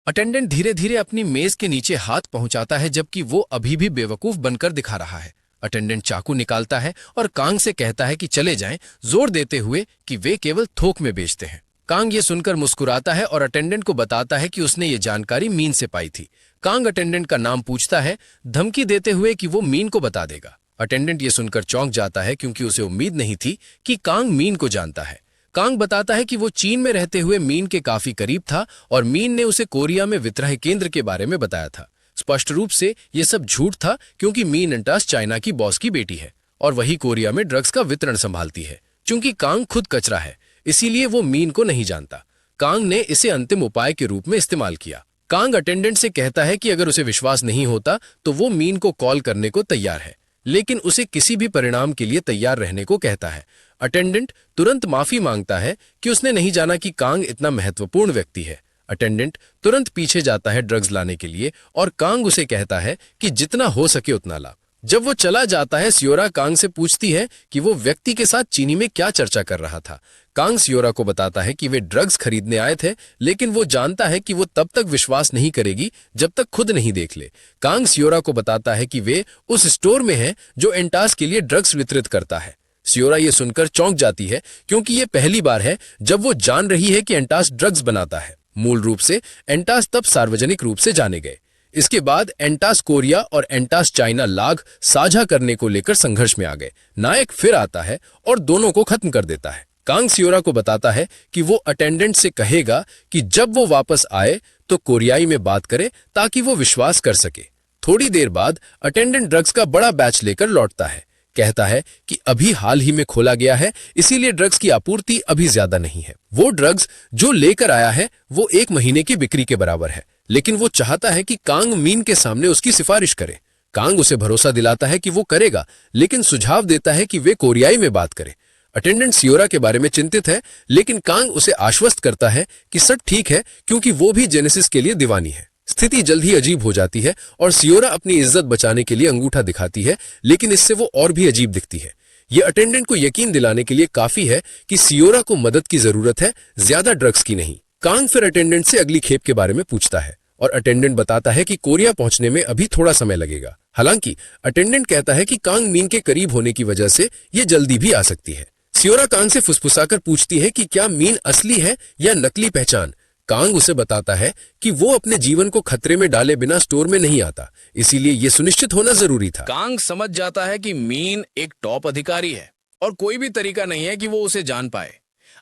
अटेंडेंट धीरे धीरे अपनी मेज के नीचे हाथ पहुंचाता है, जबकि वो अभी भी बेवकूफ बनकर दिखा रहा है। अटेंडेंट चाकू निकालता है और कांग से कहता है कि चले जाएं, जोर देते हुए कि वे केवल थोक में बेचते हैं। कांग ये सुनकर मुस्कुराता है और अटेंडेंट को बताता है कि उसने ये जानकारी मीन से पाई थी। कांग अटेंडेंट का नाम पूछता है, धमकी देते हुए कि वो मीन को बता देगा। अटेंडेंट ये सुनकर चौंक जाता है, क्योंकि उसे उम्मीद नहीं थी कि कांग मीन को जानता है। कांग बताता है कि वो चीन में रहते हुए मीन के काफी करीब था और मीन ने उसे कोरिया में विक्रय केंद्र के बारे में बताया था। स्पष्ट रूप से ये सब झूठ था, क्योंकि मीन एंटास चाइना की बॉस की बेटी है और वही कोरिया में ड्रग्स का वितरण संभालती है। चूंकि कांग खुद कचरा है, इसीलिए वो मीन को नहीं जानता। कांग ने इसे अंतिम उपाय के रूप में इस्तेमाल किया। कांग अटेंडेंट से कहता है कि अगर उसे विश्वास नहीं होता तो वो मीन को कॉल करने को तैयार है, लेकिन उसे किसी भी परिणाम के लिए तैयार रहने को कहता है। अटेंडेंट तुरंत माफी मांगता है कि उसने नहीं जाना कि कांग इतना महत्वपूर्ण व्यक्ति है। अटेंडेंट तुरंत पीछे जाता है ड्रग्स लाने के लिए और कांग उसे कहता है कि जितना हो सके उतना ला। जब वो चला जाता है, सियोरा कांग से पूछती है कि वो व्यक्ति के साथ चीनी में क्या चर्चा कर रहा था। कांग सियोरा को बताता है कि वे ड्रग्स खरीदने आए थे, लेकिन वो जानता है कि वो तब तक विश्वास नहीं करेगी जब तक खुद नहीं देख ले। कांग सियोरा को बताता है कि वे उस स्टोर में हैं जो एंटास के लिए ड्रग्स वितरित करता है। सियोरा ये सुनकर चौंक जाती है, क्योंकि ये पहली बार है जब वो जान रही है कि एंटास ड्रग्स बनाता है। मूल रूप से एंटास तब सार्वजनिक रूप से जाने गए। इसके बाद एंटास कोरिया और एंटास चाइना लाग साझा करने को लेकर संघर्ष में आ गए। नायक फिर आता है और दोनों को खत्म कर देता है। कांग सियोरा को बताता है कि वो अटेंडेंट से कहेगा कि जब वो वापस आए तो कोरियाई में बात करे, ताकि वो विश्वास कर सके। थोड़ी देर बाद अटेंडेंट ड्रग्स का बड़ा बैच लेकर लौटता है। कहता है कि अभी हाल ही में खोला गया है, इसीलिए ड्रग्स की आपूर्ति अभी ज्यादा नहीं है। वो ड्रग्स जो लेकर आया है वो 1 महीने की बिक्री के बराबर है, लेकिन वो चाहता है कि कांग मीन के सामने उसकी सिफारिश करे। कांग उसे भरोसा दिलाता है कि वो करेगा, लेकिन सुझाव देता है कि वे कोरियाई में बात करें। अटेंडेंट सियोरा के बारे में चिंतित है, लेकिन कांग उसे आश्वस्त करता है कि सब ठीक है, क्योंकि वो भी जेनेसिस के लिए दीवानी है। स्थिति जल्द ही अजीब हो जाती है और सियोरा अपनी इज्जत बचाने के लिए अंगूठा दिखाती है, लेकिन इससे वो और भी अजीब दिखती है। ये अटेंडेंट को यकीन दिलाने के लिए काफी है कि सियोरा को मदद की जरूरत है, ज्यादा ड्रग्स की नहीं। कांग फिर अटेंडेंट से अगली खेप के बारे में पूछता है और अटेंडेंट बताता है कि कोरिया पहुंचने में अभी थोड़ा समय लगेगा। हालांकि अटेंडेंट कहता है कि कांग मीन के करीब होने की वजह से ये जल्दी भी आ सकती है। सियोरा कांग से फुसफुसाकर पूछती है कि क्या मीन असली है या नकली पहचान। कांग उसे बताता है कि वो अपने जीवन को खतरे में डाले बिना स्टोर में नहीं आता, इसीलिए ये सुनिश्चित होना जरूरी था। कांग समझ जाता है कि मीन एक टॉप अधिकारी है और कोई भी तरीका नहीं है कि वो उसे जान पाए।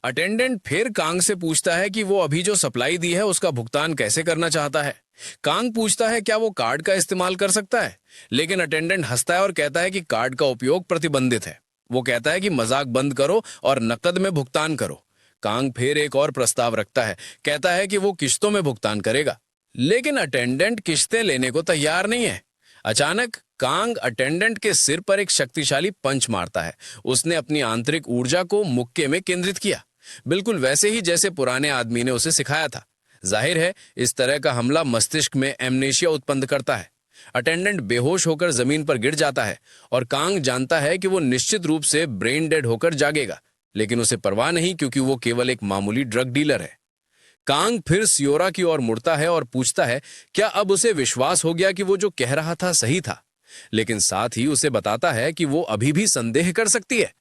अटेंडेंट फिर कांग से पूछता है कि वो अभी जो सप्लाई दी है उसका भुगतान कैसे करना चाहता है। कांग पूछता है क्या वो कार्ड का इस्तेमाल कर सकता है, लेकिन अटेंडेंट हंसता है और कहता है कि कार्ड का उपयोग प्रतिबंधित है। वो कहता है कि मजाक बंद करो और नकद में भुगतान करो। कांग फिर एक और प्रस्ताव रखता है, कहता है कि वो किश्तों में भुगतान करेगा, लेकिन अटेंडेंट किश्तें लेने को तैयार नहीं है। अचानक कांग अटेंडेंट के सिर पर एक शक्तिशाली पंच मारता है। उसने अपनी आंतरिक ऊर्जा को मुक्के में केंद्रित किया, बिल्कुल वैसे ही जैसे पुराने आदमी ने उसे सिखाया था। जाहिर है इस तरह का हमला मस्तिष्क में एमनेशिया उत्पन्न करता है। अटेंडेंट बेहोश होकर जमीन पर गिर जाता है और कांग जानता है कि वो निश्चित रूप से ब्रेन डेड होकर जागेगा, लेकिन उसे परवाह नहीं क्योंकि वो केवल एक मामूली ड्रग डीलर है। कांग फिर सियोरा की ओर मुड़ता है और पूछता है क्या अब उसे विश्वास हो गया कि वो जो कह रहा था सही था, लेकिन साथ ही उसे बताता है कि वो अभी भी संदेह कर सकती है।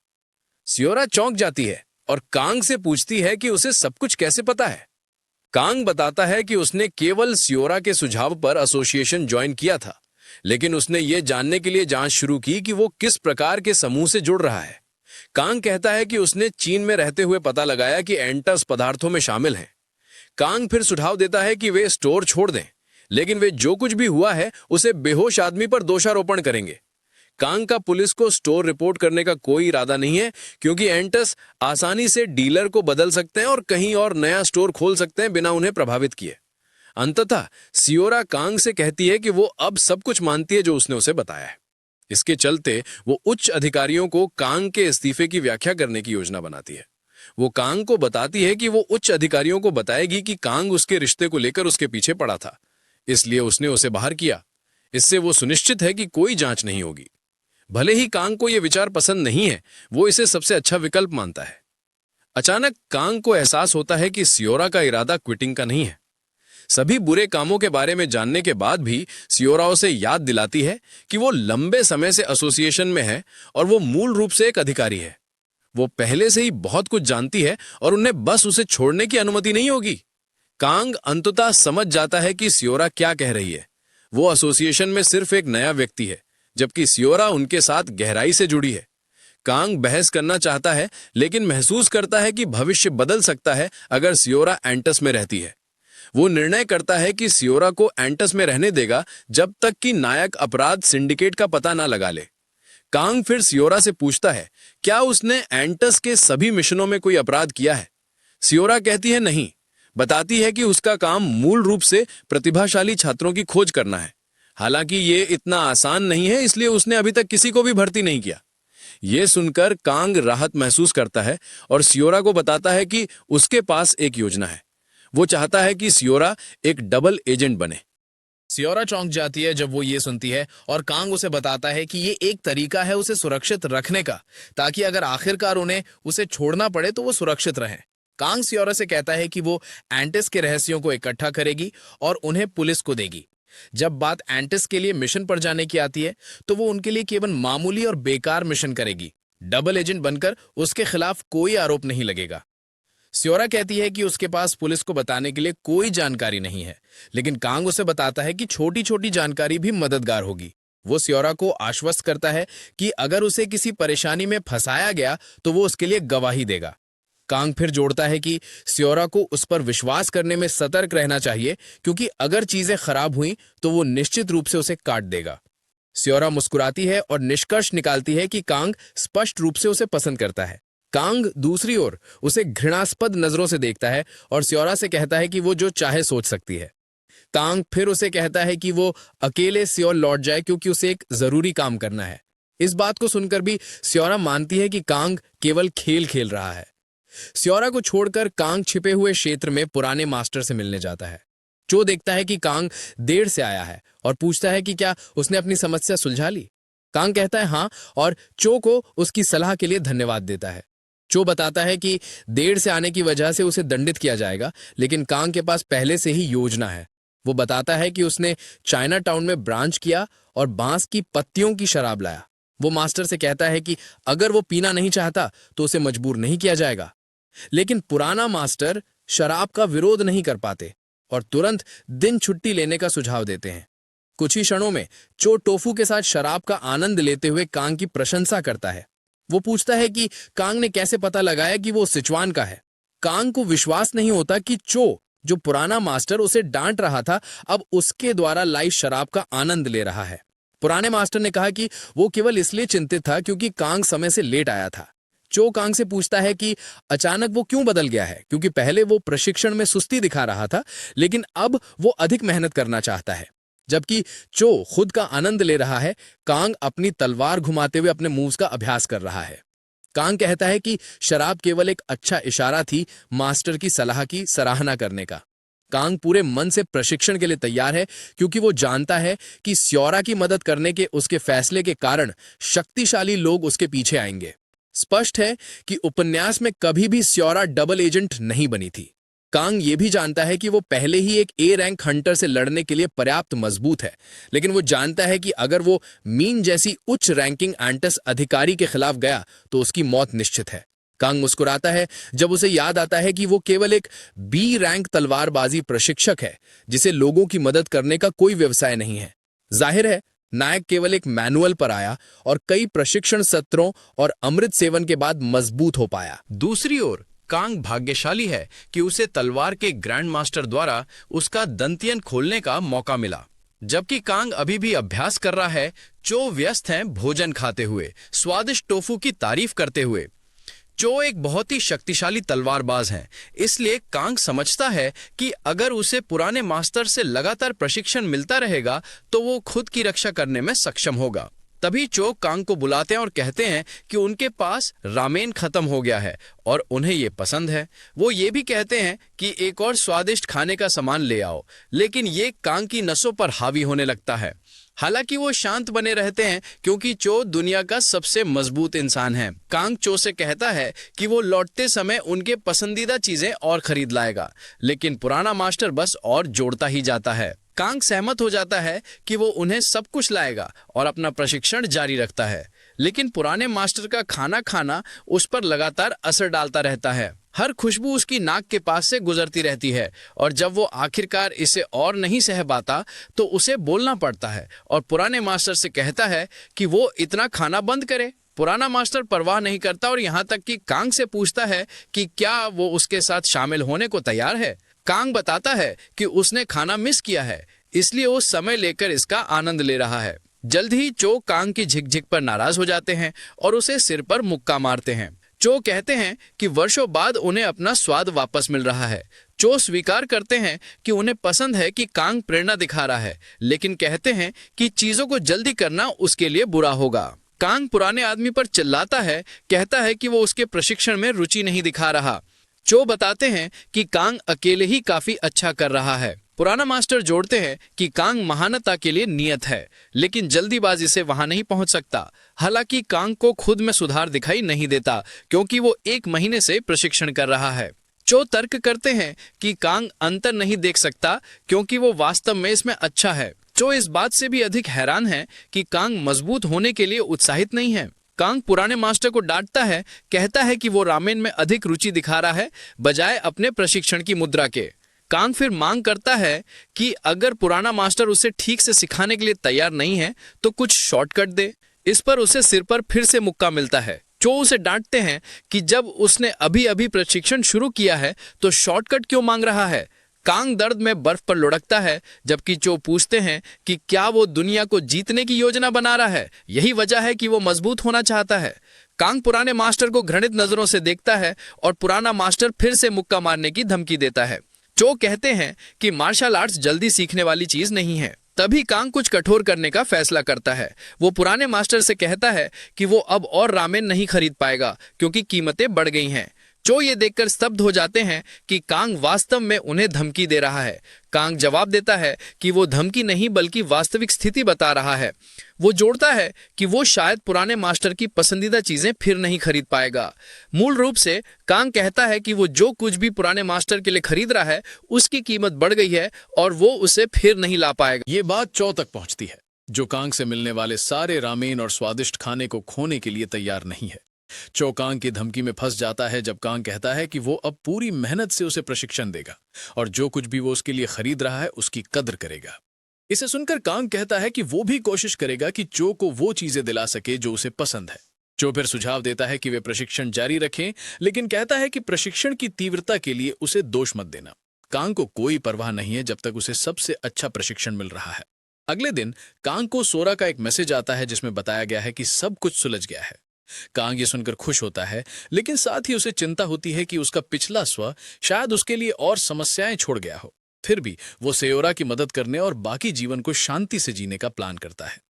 सियोरा चौंक जाती है और कांग से पूछती है कि उसे सब कुछ कैसे पता है। कांग बताता है कि उसने केवल सियोरा के सुझाव पर एसोसिएशन ज्वाइन किया था, लेकिन उसने ये जानने के लिए जांच शुरू की कि वो किस प्रकार के समूह से जुड़ रहा है। कांग कहता है कि उसने चीन में रहते हुए पता लगाया कि एंटस पदार्थों में शामिल हैं। कांग फिर सुझाव देता है कि वे स्टोर छोड़ दें, लेकिन वे जो कुछ भी हुआ है उसे बेहोश आदमी पर दोषारोपण करेंगे। कांग का पुलिस को स्टोर रिपोर्ट करने का कोई इरादा नहीं है क्योंकि एंटस आसानी से डीलर को बदल सकते हैं और कहीं और नया स्टोर खोल सकते हैं बिना उन्हें प्रभावित किए। अंततः सियोरा कांग से कहती है कि वो अब सब कुछ मानती है जो उसने उसे बताया है। इसके चलते वो उच्च अधिकारियों को कांग के इस्तीफे की व्याख्या करने की योजना बनाती है। वो कांग को बताती है कि वो उच्च अधिकारियों को बताएगी कि कांग उसके रिश्ते को लेकर उसके पीछे पड़ा था, इसलिए उसने उसे बाहर किया। इससे वो सुनिश्चित है कि कोई जांच नहीं होगी। भले ही कांग को यह विचार पसंद नहीं है, वो इसे सबसे अच्छा विकल्प मानता है। अचानक कांग को एहसास होता है कि सियोरा का इरादा क्विटिंग का नहीं है। सभी बुरे कामों के बारे में जानने के बाद भी सियोरा उसे याद दिलाती है कि वो लंबे समय से एसोसिएशन में है और वो मूल रूप से एक अधिकारी है। वो पहले से ही बहुत कुछ जानती है और उन्हें बस उसे छोड़ने की अनुमति नहीं होगी। कांग अंततः समझ जाता है कि सियोरा क्या कह रही है। वो एसोसिएशन में सिर्फ एक नया व्यक्ति है, जबकि सियोरा उनके साथ गहराई से जुड़ी है। कांग बहस करना चाहता है, लेकिन महसूस करता है कि भविष्य बदल सकता है अगर सियोरा एंटस में रहती है। वो निर्णय करता है कि सियोरा को एंटस में रहने देगा जब तक कि नायक अपराध सिंडिकेट का पता ना लगा ले। कांग फिर सियोरा से पूछता है क्या उसने एंटस के सभी मिशनों में कोई अपराध किया है। सियोरा कहती है नहीं, बताती है कि उसका काम मूल रूप से प्रतिभाशाली छात्रों की खोज करना है। हालांकि ये इतना आसान नहीं है, इसलिए उसने अभी तक किसी को भी भर्ती नहीं किया। ये सुनकर कांग राहत महसूस करता है और सियोरा को बताता है कि उसके पास एक योजना है। वो चाहता है कि सियोरा एक डबल एजेंट बने। सियोरा चौंक जाती है जब वो ये सुनती है और कांग उसे बताता है कि ये एक तरीका है उसे सुरक्षित रखने का, ताकि अगर आखिरकार उन्हें उसे छोड़ना पड़े तो वो सुरक्षित रहें। कांग सियोरा से कहता है कि वो एंटिस के रहस्यों को इकट्ठा करेगी और उन्हें पुलिस को देगी। जब बात एंटिस के लिए मिशन पर जाने की आती है तो वो उनके लिए केवल मामूली और बेकार मिशन करेगी। डबल एजेंट बनकर उसके खिलाफ कोई आरोप नहीं लगेगा। सियोरा कहती है कि उसके पास पुलिस को बताने के लिए कोई जानकारी नहीं है, लेकिन कांग उसे बताता है कि छोटी छोटी जानकारी भी मददगार होगी। वो सियोरा को आश्वस्त करता है कि अगर उसे किसी परेशानी में फंसाया गया तो वो उसके लिए गवाही देगा। कांग फिर जोड़ता है कि सियोरा को उस पर विश्वास करने में सतर्क रहना चाहिए, क्योंकि अगर चीजें खराब हुई तो वो निश्चित रूप से उसे काट देगा। सियोरा मुस्कुराती है और निष्कर्ष निकालती है कि कांग स्पष्ट रूप से उसे पसंद करता है। कांग दूसरी ओर उसे घृणास्पद नजरों से देखता है और सियोरा से कहता है कि वो जो चाहे सोच सकती है। कांग फिर उसे कहता है कि वो अकेले सियोल लौट जाए क्योंकि उसे एक जरूरी काम करना है। इस बात को सुनकर भी सियोरा मानती है कि कांग केवल खेल खेल रहा है। सियोरा को छोड़कर कांग छिपे हुए क्षेत्र में पुराने मास्टर से मिलने जाता है। चो देखता है कि कांग देर से आया है और पूछता है कि क्या उसने अपनी समस्या सुलझा ली। कांग कहता है हाँ, और चो को उसकी सलाह के लिए धन्यवाद देता है। चो बताता है कि देर से आने की वजह से उसे दंडित किया जाएगा, लेकिन कांग के पास पहले से ही योजना है। वो बताता है कि उसने चाइना टाउन में ब्रांच किया और बांस की पत्तियों की शराब लाया। वो मास्टर से कहता है कि अगर वो पीना नहीं चाहता तो उसे मजबूर नहीं किया जाएगा, लेकिन पुराना मास्टर शराब का विरोध नहीं कर पाते और तुरंत दिन छुट्टी लेने का सुझाव देते हैं। कुछ ही क्षणों में चो टोफू के साथ शराब का आनंद लेते हुए कांग की प्रशंसा करता है। वो पूछता है कि कांग ने कैसे पता लगाया कि वो सिचुआन का है। कांग को विश्वास नहीं होता कि चो, जो पुराना मास्टर उसे डांट रहा था, अब उसके द्वारा लाई शराब का आनंद ले रहा है। पुराने मास्टर ने कहा कि वो केवल इसलिए चिंतित था क्योंकि कांग समय से लेट आया था। चो कांग से पूछता है कि अचानक वो क्यों बदल गया है, क्योंकि पहले वो प्रशिक्षण में सुस्ती दिखा रहा था, लेकिन अब वो अधिक मेहनत करना चाहता है। जबकि चो खुद का आनंद ले रहा है, कांग अपनी तलवार घुमाते हुए अपने मूव्स का अभ्यास कर रहा है। कांग कहता है कि शराब केवल एक अच्छा इशारा थी मास्टर की सलाह की सराहना करने का। कांग पूरे मन से प्रशिक्षण के लिए तैयार है क्योंकि वो जानता है कि स्योरा की मदद करने के उसके फैसले के कारण शक्तिशाली लोग उसके पीछे आएंगे। स्पष्ट है कि उपन्यास में कभी भी स्योरा डबल एजेंट नहीं बनी थी। कांग ये भी जानता है कि वो पहले ही एक ए रैंक हंटर से लड़ने के लिए पर्याप्त मजबूत है, लेकिन वो जानता है कि अगर वो मीन जैसी उच्च रैंकिंग एंटस अधिकारी के खिलाफ गया तो उसकी मौत निश्चित है। कांग मुस्कुराता है जब उसे याद आता है कि वो केवल एक बी रैंक तलवारबाजी प्रशिक्षक है जिसे लोगों की मदद करने का कोई व्यवसाय नहीं है। जाहिर है नायक केवल एक मैनुअल पर आया और कई प्रशिक्षण सत्रों और अमृत सेवन के बाद मजबूत हो पाया। दूसरी ओर कांग भाग्यशाली है कि उसे तलवार के ग्रैंड मास्टर द्वारा उसका दंतियन खोलने का मौका मिला। जबकि कांग अभी भी अभ्यास कर रहा है, चो व्यस्त हैं भोजन खाते हुए, स्वादिष्ट टोफू की तारीफ करते हुए। चो एक बहुत ही शक्तिशाली तलवारबाज हैं, इसलिए कांग समझता है कि अगर उसे पुराने मास्टर से लगातार प्रशिक्षण मिलता रहेगा तो वो खुद की रक्षा करने में सक्षम होगा। तभी चो कांग को बुलाते हैं और कहते हैं कि उनके पास रामेन खत्म हो गया है और उन्हें ये पसंद है। वो ये भी कहते हैं कि एक और स्वादिष्ट खाने का सामान ले आओ, लेकिन ये कांग की नसों पर हावी होने लगता है। हालांकि वो शांत बने रहते हैं क्योंकि चो दुनिया का सबसे मजबूत इंसान है। कांग चो से कहता है कि वो लौटते समय उनके पसंदीदा चीजें और खरीद लाएगा, लेकिन पुराना मास्टर बस और जोड़ता ही जाता है। कांग सहमत हो जाता है कि वो उन्हें सब कुछ लाएगा और अपना प्रशिक्षण जारी रखता है, लेकिन पुराने मास्टर का खाना खाना उस पर लगातार असर डालता रहता है। हर खुशबू उसकी नाक के पास से गुजरती रहती है और जब वो आखिरकार इसे और नहीं सह पाता तो उसे बोलना पड़ता है और पुराने मास्टर से कहता है कि वो इतना खाना बंद करे। पुराना मास्टर परवाह नहीं करता और यहाँ तक कि कांग से पूछता है कि क्या वो उसके साथ शामिल होने को तैयार है। कांग बताता है कि उसने खाना मिस किया है, इसलिए वो समय लेकर इसका आनंद ले रहा है। जल्द ही चो कांग की झिकझिक पर नाराज हो जाते हैं और उसे सिर पर मुक्का मारते हैं। चो कहते हैं कि वर्षों बाद उन्हें अपना स्वाद वापस मिल रहा है। चो स्वीकार करते हैं कि उन्हें पसंद है कि कांग प्रेरणा दिखा रहा है, लेकिन कहते हैं कि चीजों को जल्दी करना उसके लिए बुरा होगा। कांग पुराने आदमी पर चिल्लाता है, कहता है कि वो उसके प्रशिक्षण में रुचि नहीं दिखा रहा। चो बताते हैं कि कांग अकेले ही काफी अच्छा कर रहा है। पुराना मास्टर जोड़ते हैं कि कांग महानता के लिए नियत है, लेकिन जल्दीबाजी से वहां नहीं पहुंच सकता। हालांकि कांग को खुद में सुधार दिखाई नहीं देता क्योंकि वो 1 महीने से प्रशिक्षण कर रहा है। चो तर्क करते हैं कि कांग अंतर नहीं देख सकता क्योंकि वो वास्तव में इसमें अच्छा है। चो इस बात से भी अधिक हैरान है कि कांग मजबूत होने के लिए उत्साहित नहीं है। कांग पुराने मास्टर को डांटता है, कहता है कि वो रामेन में अधिक रुचि दिखा रहा है बजाय अपने प्रशिक्षण की मुद्रा के। कांग फिर मांग करता है कि अगर पुराना मास्टर उसे ठीक से सिखाने के लिए तैयार नहीं है तो कुछ शॉर्टकट दे। इस पर उसे सिर पर फिर से मुक्का मिलता है। चो उसे डांटते हैं कि जब उसने अभी अभी प्रशिक्षण शुरू किया है तो शॉर्टकट क्यों मांग रहा है। कांग दर्द में बर्फ पर लुढ़कता है, जबकि चो पूछते हैं कि क्या वो दुनिया को जीतने की योजना बना रहा है, यही वजह है कि वो मजबूत होना चाहता है। कांग पुराने मास्टर को घृणित नजरों से देखता है और पुराना मास्टर फिर से मुक्का मारने की धमकी देता है। चो कहते हैं कि मार्शल आर्ट्स जल्दी सीखने वाली चीज नहीं है। तभी कांग कुछ कठोर करने का फैसला करता है। वो पुराने मास्टर से कहता है कि वो अब और रामेन नहीं खरीद पाएगा क्योंकि कीमतें बढ़ गई हैं। चो ये देखकर स्तब्ध हो जाते हैं कि कांग वास्तव में उन्हें धमकी दे रहा है। कांग जवाब देता है कि वो धमकी नहीं बल्कि वास्तविक स्थिति बता रहा है। वो जोड़ता है कि वो शायद पुराने मास्टर की पसंदीदा चीजें फिर नहीं खरीद पाएगा। मूल रूप से कांग कहता है कि वो जो कुछ भी पुराने मास्टर के लिए खरीद रहा है उसकी कीमत बढ़ गई है और वो उसे फिर नहीं ला पाएगा। ये बात चो तक पहुंचती है, जो कांग से मिलने वाले सारे रामेन और स्वादिष्ट खाने को खोने के लिए तैयार नहीं है। चो कांग की धमकी में फंस जाता है जब कांग कहता है कि वो अब पूरी मेहनत से उसे प्रशिक्षण देगा और जो कुछ भी वो उसके लिए खरीद रहा है उसकी कदर करेगा। इसे सुनकर कांग कहता है कि वो भी कोशिश करेगा कि चो को वो चीजें दिला सके जो उसे पसंद है। चो फिर सुझाव देता है कि वे प्रशिक्षण जारी रखें, लेकिन कहता है कि प्रशिक्षण की तीव्रता के लिए उसे दोष मत देना। कांग को कोई परवाह नहीं है जब तक उसे सबसे अच्छा प्रशिक्षण मिल रहा है। अगले दिन कांग को सोरा का एक मैसेज आता है जिसमें बताया गया है कि सब कुछ सुलझ गया है। कांग ये सुनकर खुश होता है, लेकिन साथ ही उसे चिंता होती है कि उसका पिछला स्व शायद उसके लिए और समस्याएं छोड़ गया हो। फिर भी वो सेयोरा की मदद करने और बाकी जीवन को शांति से जीने का प्लान करता है।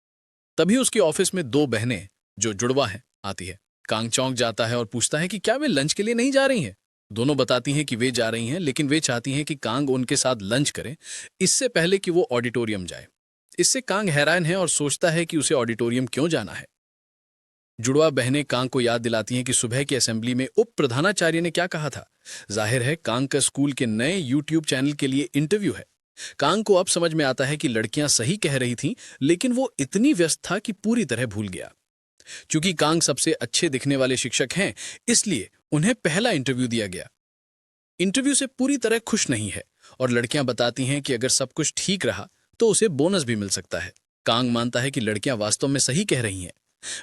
तभी उसके ऑफिस में 2 बहनें जो जुड़वा हैं आती है। कांग चौंक जाता है और पूछता है कि क्या वे लंच के लिए नहीं जा रही हैं। दोनों बताती हैं कि वे जा रही हैं, लेकिन वे चाहती हैं कि कांग उनके साथ लंच करे इससे पहले कि वो ऑडिटोरियम जाए। इससे कांग हैरान है और सोचता है कि उसे ऑडिटोरियम क्यों जाना है। जुड़वा बहनें कांग को याद दिलाती हैं कि सुबह की असेंबली में उप प्रधानाचार्य ने क्या कहा था। जाहिर है कांग का स्कूल के नए यूट्यूब चैनल के लिए इंटरव्यू है। कांग को अब समझ में आता है कि लड़कियां सही कह रही थीं, लेकिन वो इतनी व्यस्त था कि पूरी तरह भूल गया। चूंकि कांग सबसे अच्छे दिखने वाले शिक्षक हैं, इसलिए उन्हें पहला इंटरव्यू दिया गया। इंटरव्यू से पूरी तरह खुश नहीं है और लड़कियां बताती हैं कि अगर सब कुछ ठीक रहा तो उसे बोनस भी मिल सकता है। कांग मानता है कि लड़कियां वास्तव में सही कह रही हैं।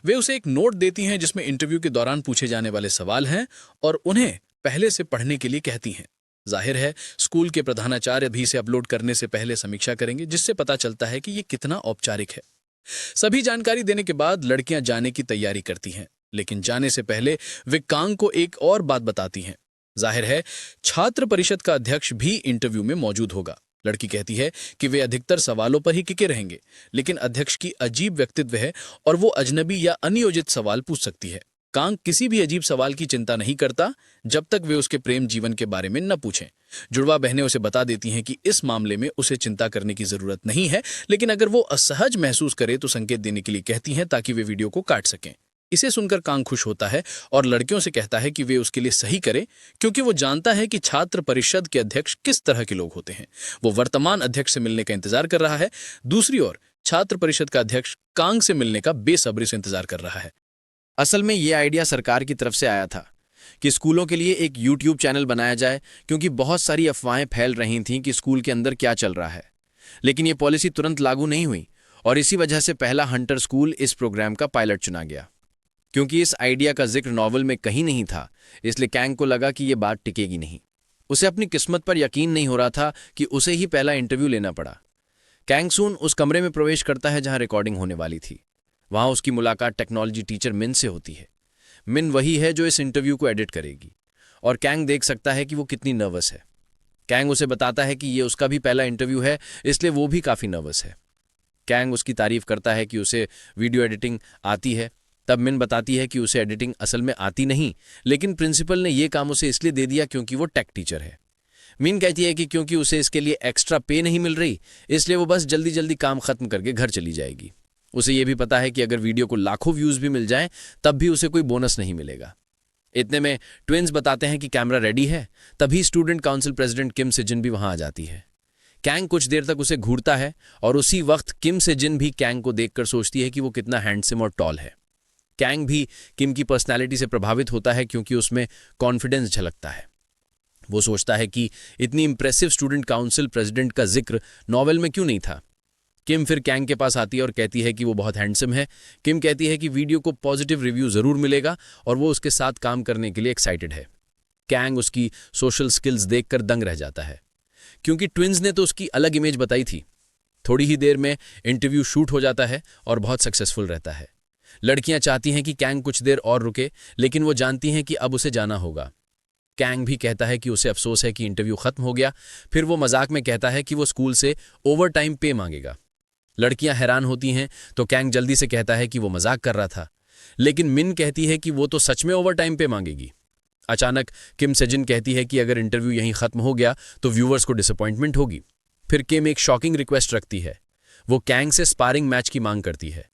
वे उसे एक नोट देती हैं जिसमें इंटरव्यू के दौरान पूछे जाने वाले सवाल हैं और उन्हें पहले से पढ़ने के लिए कहती हैं। जाहिर है स्कूल के प्रधानाचार्य भी इसे अपलोड करने से पहले समीक्षा करेंगे, जिससे पता चलता है कि ये कितना औपचारिक है। सभी जानकारी देने के बाद लड़कियां जाने की तैयारी करती हैं, लेकिन जाने से पहले वे कांग को एक और बात बताती हैं। जाहिर है छात्र परिषद का अध्यक्ष भी इंटरव्यू में मौजूद होगा। लड़की कहती है कि वे अधिकतर सवालों पर ही टिके रहेंगे, लेकिन अध्यक्ष की अजीब व्यक्तित्व है और वो अजनबी या अनियोजित सवाल पूछ सकती है। कांग किसी भी अजीब सवाल की चिंता नहीं करता जब तक वे उसके प्रेम जीवन के बारे में न पूछें। जुड़वा बहनें उसे बता देती हैं कि इस मामले में उसे चिंता करने की जरूरत नहीं है, लेकिन अगर वो असहज महसूस करे तो संकेत देने के लिए कहती हैं ताकि वे वीडियो को काट सकें। इसे सुनकर कांग खुश होता है और लड़कियों से कहता है कि वे उसके लिए सही करें, क्योंकि वो जानता है कि छात्र परिषद के अध्यक्ष किस तरह के लोग होते हैं। वो वर्तमान अध्यक्ष से मिलने का इंतजार कर रहा है। दूसरी ओर छात्र परिषद का अध्यक्ष कांग से मिलने का बेसब्री से इंतजार कर रहा है। असल में ये आइडिया सरकार की तरफ से आया था कि स्कूलों के लिए एक यूट्यूब चैनल बनाया जाए, क्योंकि बहुत सारी अफवाहें फैल रही थीं कि स्कूल के अंदर क्या चल रहा है। लेकिन ये पॉलिसी तुरंत लागू नहीं हुई और इसी वजह से पहला हंटर स्कूल इस प्रोग्राम का पायलट चुना गया। क्योंकि इस आइडिया का जिक्र नॉवल में कहीं नहीं था, इसलिए कैंग को लगा कि ये बात टिकेगी नहीं। उसे अपनी किस्मत पर यकीन नहीं हो रहा था कि उसे ही पहला इंटरव्यू लेना पड़ा। कैंग सून उस कमरे में प्रवेश करता है जहां रिकॉर्डिंग होने वाली थी। वहां उसकी मुलाकात टेक्नोलॉजी टीचर मिन से होती है। मिन वही है जो इस इंटरव्यू को एडिट करेगी और कैंग देख सकता है कि वो कितनी नर्वस है। कैंग उसे बताता है कि ये उसका भी पहला इंटरव्यू है, इसलिए वो भी काफ़ी नर्वस है। कैंग उसकी तारीफ करता है कि उसे वीडियो एडिटिंग आती है। तब मिन बताती है कि उसे एडिटिंग असल में आती नहीं, लेकिन प्रिंसिपल ने ये काम उसे इसलिए दे दिया क्योंकि वो टेक टीचर है। मिन कहती है कि क्योंकि उसे इसके लिए एक्स्ट्रा पे नहीं मिल रही, इसलिए वो बस जल्दी जल्दी काम खत्म करके घर चली जाएगी। उसे ये भी पता है कि अगर वीडियो को लाखों व्यूज भी मिल जाएं, तब भी उसे कोई बोनस नहीं मिलेगा। इतने में ट्विन्स बताते हैं कि कैमरा रेडी है। तभी स्टूडेंट काउंसिल प्रेसिडेंट किम सेजिन भी वहां आ जाती है। कैंग कुछ देर तक उसे घूरता है और उसी वक्त किम सेजिन भी कैंग को देखकर सोचती है कि वो कितना हैंडसम और टॉल है। कैंग भी किम की पर्सनैलिटी से प्रभावित होता है क्योंकि उसमें कॉन्फिडेंस झलकता है। वो सोचता है कि इतनी इंप्रेसिव स्टूडेंट काउंसिल प्रेसिडेंट का जिक्र नॉवेल में क्यों नहीं था। किम फिर कैंग के पास आती है और कहती है कि वो बहुत हैंडसम है। किम कहती है कि वीडियो को पॉजिटिव रिव्यू जरूर मिलेगा और वो उसके साथ काम करने के लिए एक्साइटेड है। कैंग उसकी सोशल स्किल्स देखकर दंग रह जाता है, क्योंकि ट्विन्स ने तो उसकी अलग इमेज बताई थी। थोड़ी ही देर में इंटरव्यू शूट हो जाता है और बहुत सक्सेसफुल रहता है। लड़कियां चाहती हैं कि कैंग कुछ देर और रुके, लेकिन वो जानती हैं कि अब उसे जाना होगा। कैंग भी कहता है कि उसे अफसोस है कि इंटरव्यू खत्म हो गया। फिर वो मजाक में कहता है कि वो स्कूल से ओवर टाइम पे मांगेगा। लड़कियां हैरान होती हैं तो कैंग जल्दी से कहता है कि वो मजाक कर रहा था, लेकिन मिन कहती है कि वो तो सच में ओवर टाइम पे मांगेगी। अचानक किम सेजिन कहती है कि अगर इंटरव्यू यहीं खत्म हो गया तो व्यूअर्स को डिसअपॉइंटमेंट होगी। फिर किम एक शॉकिंग रिक्वेस्ट रखती है। वो कैंग से स्पारिंग मैच की मांग करती है।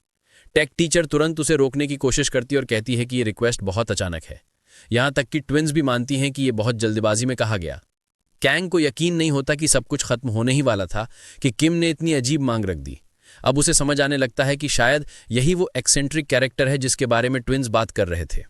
टेक टीचर तुरंत उसे रोकने की कोशिश करती है और कहती है कि ये रिक्वेस्ट बहुत अचानक है। यहां तक कि ट्विन्स भी मानती हैं कि ये बहुत जल्दबाजी में कहा गया। कैंग को यकीन नहीं होता कि सब कुछ खत्म होने ही वाला था कि किम ने इतनी अजीब मांग रख दी। अब उसे समझ आने लगता है कि शायद यही वो एक्सेंट्रिक कैरेक्टर है जिसके बारे में ट्विन्स बात कर रहे थे।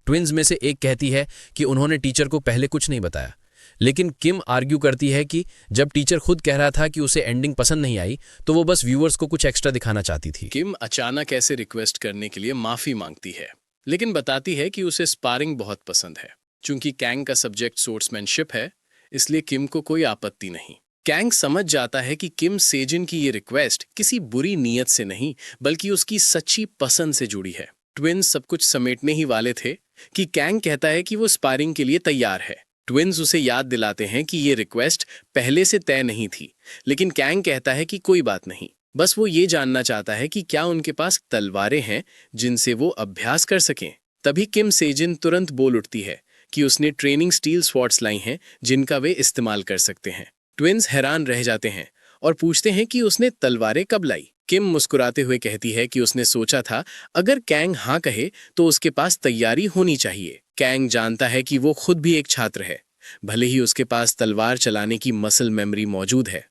ट्विन्स में से एक कहती है कि उन्होंने टीचर को पहले कुछ नहीं बताया, लेकिन किम आर्ग्यू करती है कि जब टीचर खुद कह रहा था कि उसे एंडिंग पसंद नहीं आई तो वो बस व्यूअर्स को कुछ एक्स्ट्रा दिखाना चाहती थी। किम अचानक ऐसे रिक्वेस्ट करने के लिए माफी मांगती है, लेकिन बताती है कि उसे स्पारिंग बहुत पसंद है। चूंकि कैंग का सब्जेक्ट स्पोर्ट्समैनशिप है, इसलिए किम को कोई आपत्ति नहीं। कैंग समझ जाता है कि किम सेजिन की ये रिक्वेस्ट किसी बुरी नीयत से नहीं, बल्कि उसकी सच्ची पसंद से जुड़ी है। ट्विन्स सब कुछ समेटने ही वाले थे कि कैंग कहता है कि वो स्पारिंग के लिए तैयार है। ट्विन्स उसे याद दिलाते हैं कि ये रिक्वेस्ट पहले से तय नहीं थी, लेकिन कैंग कहता है कि कोई बात नहीं, बस वो ये जानना चाहता है कि क्या उनके पास तलवारें हैं जिनसे वो अभ्यास कर सकें। तभी किम सेजिन तुरंत बोल उठती है कि उसने ट्रेनिंग स्टील स्वॉर्ड्स लाई हैं जिनका वे इस्तेमाल कर सकते हैं। ट्विन्स हैरान रह जाते हैं और पूछते हैं कि उसने तलवारें कब लाई। किम मुस्कुराते हुए कहती है कि उसने सोचा था अगर कैंग हाँ कहे तो उसके पास तैयारी होनी चाहिए। कैंग जानता है कि वो खुद भी एक छात्र है, भले ही उसके पास तलवार चलाने की मसल मेमोरी मौजूद है।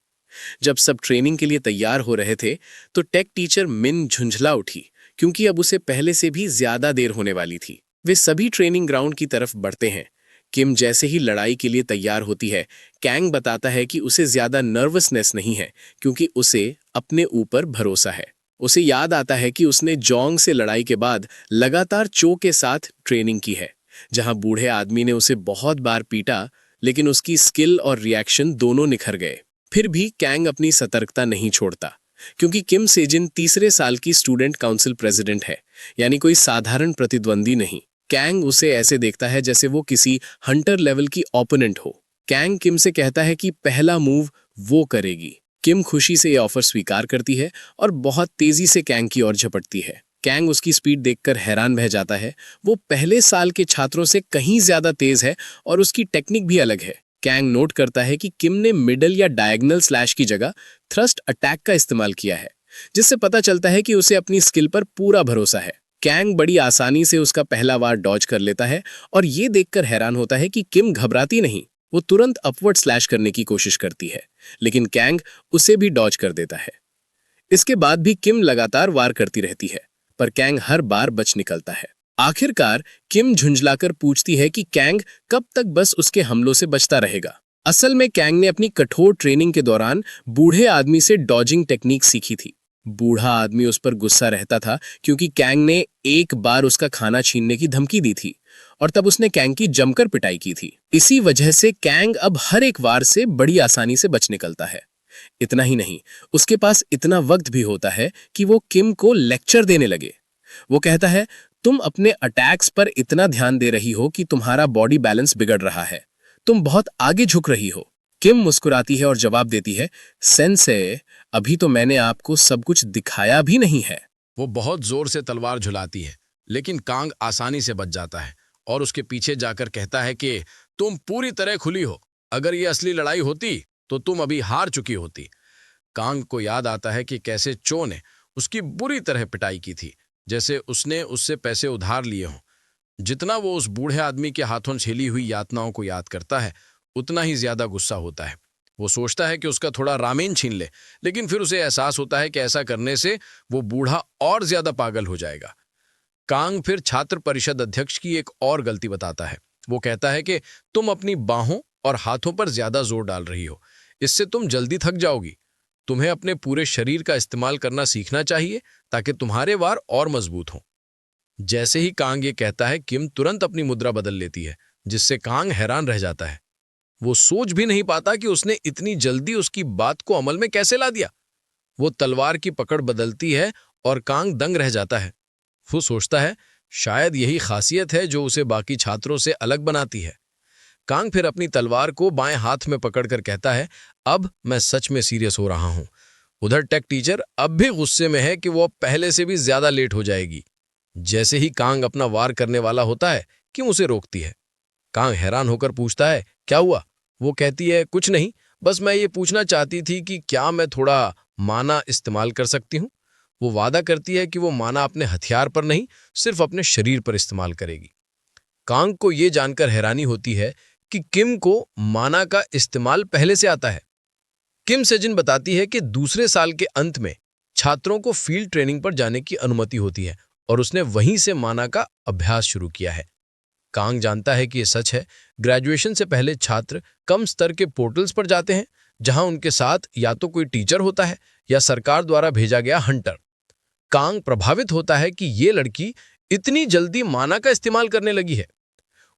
जब सब ट्रेनिंग के लिए तैयार हो रहे थे तो टेक टीचर मिन झुंझला उठी, क्योंकि अब उसे पहले से भी ज्यादा देर होने वाली थी। वे सभी ट्रेनिंग ग्राउंड की तरफ बढ़ते हैं। किम जैसे ही लड़ाई के लिए तैयार होती है, कैंग बताता है कि उसे ज्यादा नर्वसनेस नहीं है क्योंकि उसे अपने ऊपर भरोसा है। उसे याद आता है कि उसने जोंग से लड़ाई के बाद लगातार चो के साथ ट्रेनिंग की है, जहां बूढ़े आदमी ने उसे बहुत बार पीटा, लेकिन उसकी स्किल और रिएक्शन दोनों निखर गए। फिर भी कैंग अपनी सतर्कता नहीं छोड़ता, क्योंकि किम सेजिन तीसरे साल की स्टूडेंट काउंसिल प्रेसिडेंट है, यानी कोई साधारण प्रतिद्वंदी नहीं। कैंग उसे ऐसे देखता है जैसे वो किसी हंटर लेवल की ओपोनेंट हो। कैंग किम से कहता है कि पहला मूव वो करेगी। किम खुशी से ये ऑफर स्वीकार करती है और बहुत तेजी से कैंग की ओर झपटती है। कैंग उसकी स्पीड देखकर हैरान रह जाता है। वो पहले साल के छात्रों से कहीं ज्यादा तेज है और उसकी टेक्निक भी अलग है। कैंग नोट करता है कि किम ने मिडल या डायगोनल स्लैश की जगह थ्रस्ट अटैक का इस्तेमाल किया है, जिससे पता चलता है कि उसे अपनी स्किल पर पूरा भरोसा है। कैंग बड़ी आसानी से उसका पहला वार डॉज कर लेता है और ये देखकर हैरान होता है कि किम घबराती नहीं। वो तुरंत अपवर्ड स्लैश करने की कोशिश करती है, लेकिन कैंग उसे भी डॉज कर देता है। इसके बाद भी किम लगातार वार करती रहती है, पर कैंग हर बार बच निकलता है। आखिरकार किम झुंझलाकर पूछती है कि कैंग कब तक बस उसके हमलों से बचता रहेगा। असल में कैंग ने अपनी कठोर ट्रेनिंग के दौरान बूढ़े आदमी से डॉजिंग टेक्निक सीखी थी। बूढ़ा आदमी उस पर गुस्सा रहता था क्योंकि कैंग ने एक बार उसका खाना छीनने की धमकी दी थी और तब उसने कैंग की जमकर पिटाई की थी। इसी वजह से कैंग अब हर एक वार से बड़ी आसानी से बच निकलता है। इतना ही नहीं, उसके पास इतना वक्त भी होता है कि वो किम को लेक्चर देने लगे। वो कहता है, तुम अपने अटैक्स पर इतना ध्यान दे रही हो कि तुम्हारा बॉडी बैलेंस बिगड़ रहा है, तुम बहुत आगे झुक रही हो। किम मुस्कुराती है और जवाब देती है, सेंसे, अभी तो मैंने आपको सब कुछ दिखाया भी नहीं है। वो बहुत जोर से तलवार झुलाती है, लेकिन कांग आसानी से बच जाता है और उसके पीछे जाकर कहता है कि तुम पूरी तरह खुली हो, अगर ये असली लड़ाई होती तो तुम अभी हार चुकी होती। कांग को याद आता है कि कैसे चो ने उसकी बुरी तरह पिटाई की थी, जैसे उसने उससे पैसे उधार लिए हों। जितना वो उस बूढ़े आदमी के हाथों झेली हुई यातनाओं को याद करता है, उतना ही ज्यादा गुस्सा होता है। वो सोचता है कि उसका थोड़ा रामेन छीन ले, लेकिन फिर उसे एहसास होता है कि ऐसा करने से वो बूढ़ा और ज्यादा पागल हो जाएगा। कांग फिर छात्र परिषद अध्यक्ष की एक और गलती बताता है। वो कहता है कि तुम अपनी बाहों और हाथों पर ज्यादा जोर डाल रही हो, इससे तुम जल्दी थक जाओगी। तुम्हें अपने पूरे शरीर का इस्तेमाल करना सीखना चाहिए ताकि तुम्हारे वार और मजबूत हों। जैसे ही कांग ये कहता है, किम तुरंत अपनी मुद्रा बदल लेती है, जिससे कांग हैरान रह जाता है। वो सोच भी नहीं पाता कि उसने इतनी जल्दी उसकी बात को अमल में कैसे ला दिया। वो तलवार की पकड़ बदलती है और कांग दंग रह जाता है। वो सोचता है शायद यही खासियत है जो उसे बाकी छात्रों से अलग बनाती है। कांग फिर अपनी तलवार को बाएं हाथ में पकड़कर कहता है, अब मैं सच में सीरियस हो रहा हूं। उधर टेक टीचर अब भी गुस्से में है कि वो पहले से भी ज्यादा लेट हो जाएगी। जैसे ही कांग अपना वार करने वाला होता है, किम उसे रोकती है। कांग हैरान होकर पूछता है, क्या हुआ? वो कहती है, कुछ नहीं, बस मैं ये पूछना चाहती थी कि क्या मैं थोड़ा माना इस्तेमाल कर सकती हूँ। वो वादा करती है कि वो माना अपने हथियार पर नहीं, सिर्फ अपने शरीर पर इस्तेमाल करेगी। कांग को ये जानकर हैरानी होती है कि किम को माना का इस्तेमाल पहले से आता है। किम सेजिन बताती है कि दूसरे साल के अंत में छात्रों को फील्ड ट्रेनिंग पर जाने की अनुमति होती है और उसने वहीं से माना का अभ्यास शुरू किया है। कांग जानता है कि ये सच है। ग्रेजुएशन से पहले छात्र कम स्तर के पोर्टल्स पर जाते हैं, जहां उनके साथ या तो कोई टीचर होता है या सरकार द्वारा भेजा गया हंटर। कांग प्रभावित होता है कि ये लड़की इतनी जल्दी माना का इस्तेमाल करने लगी है।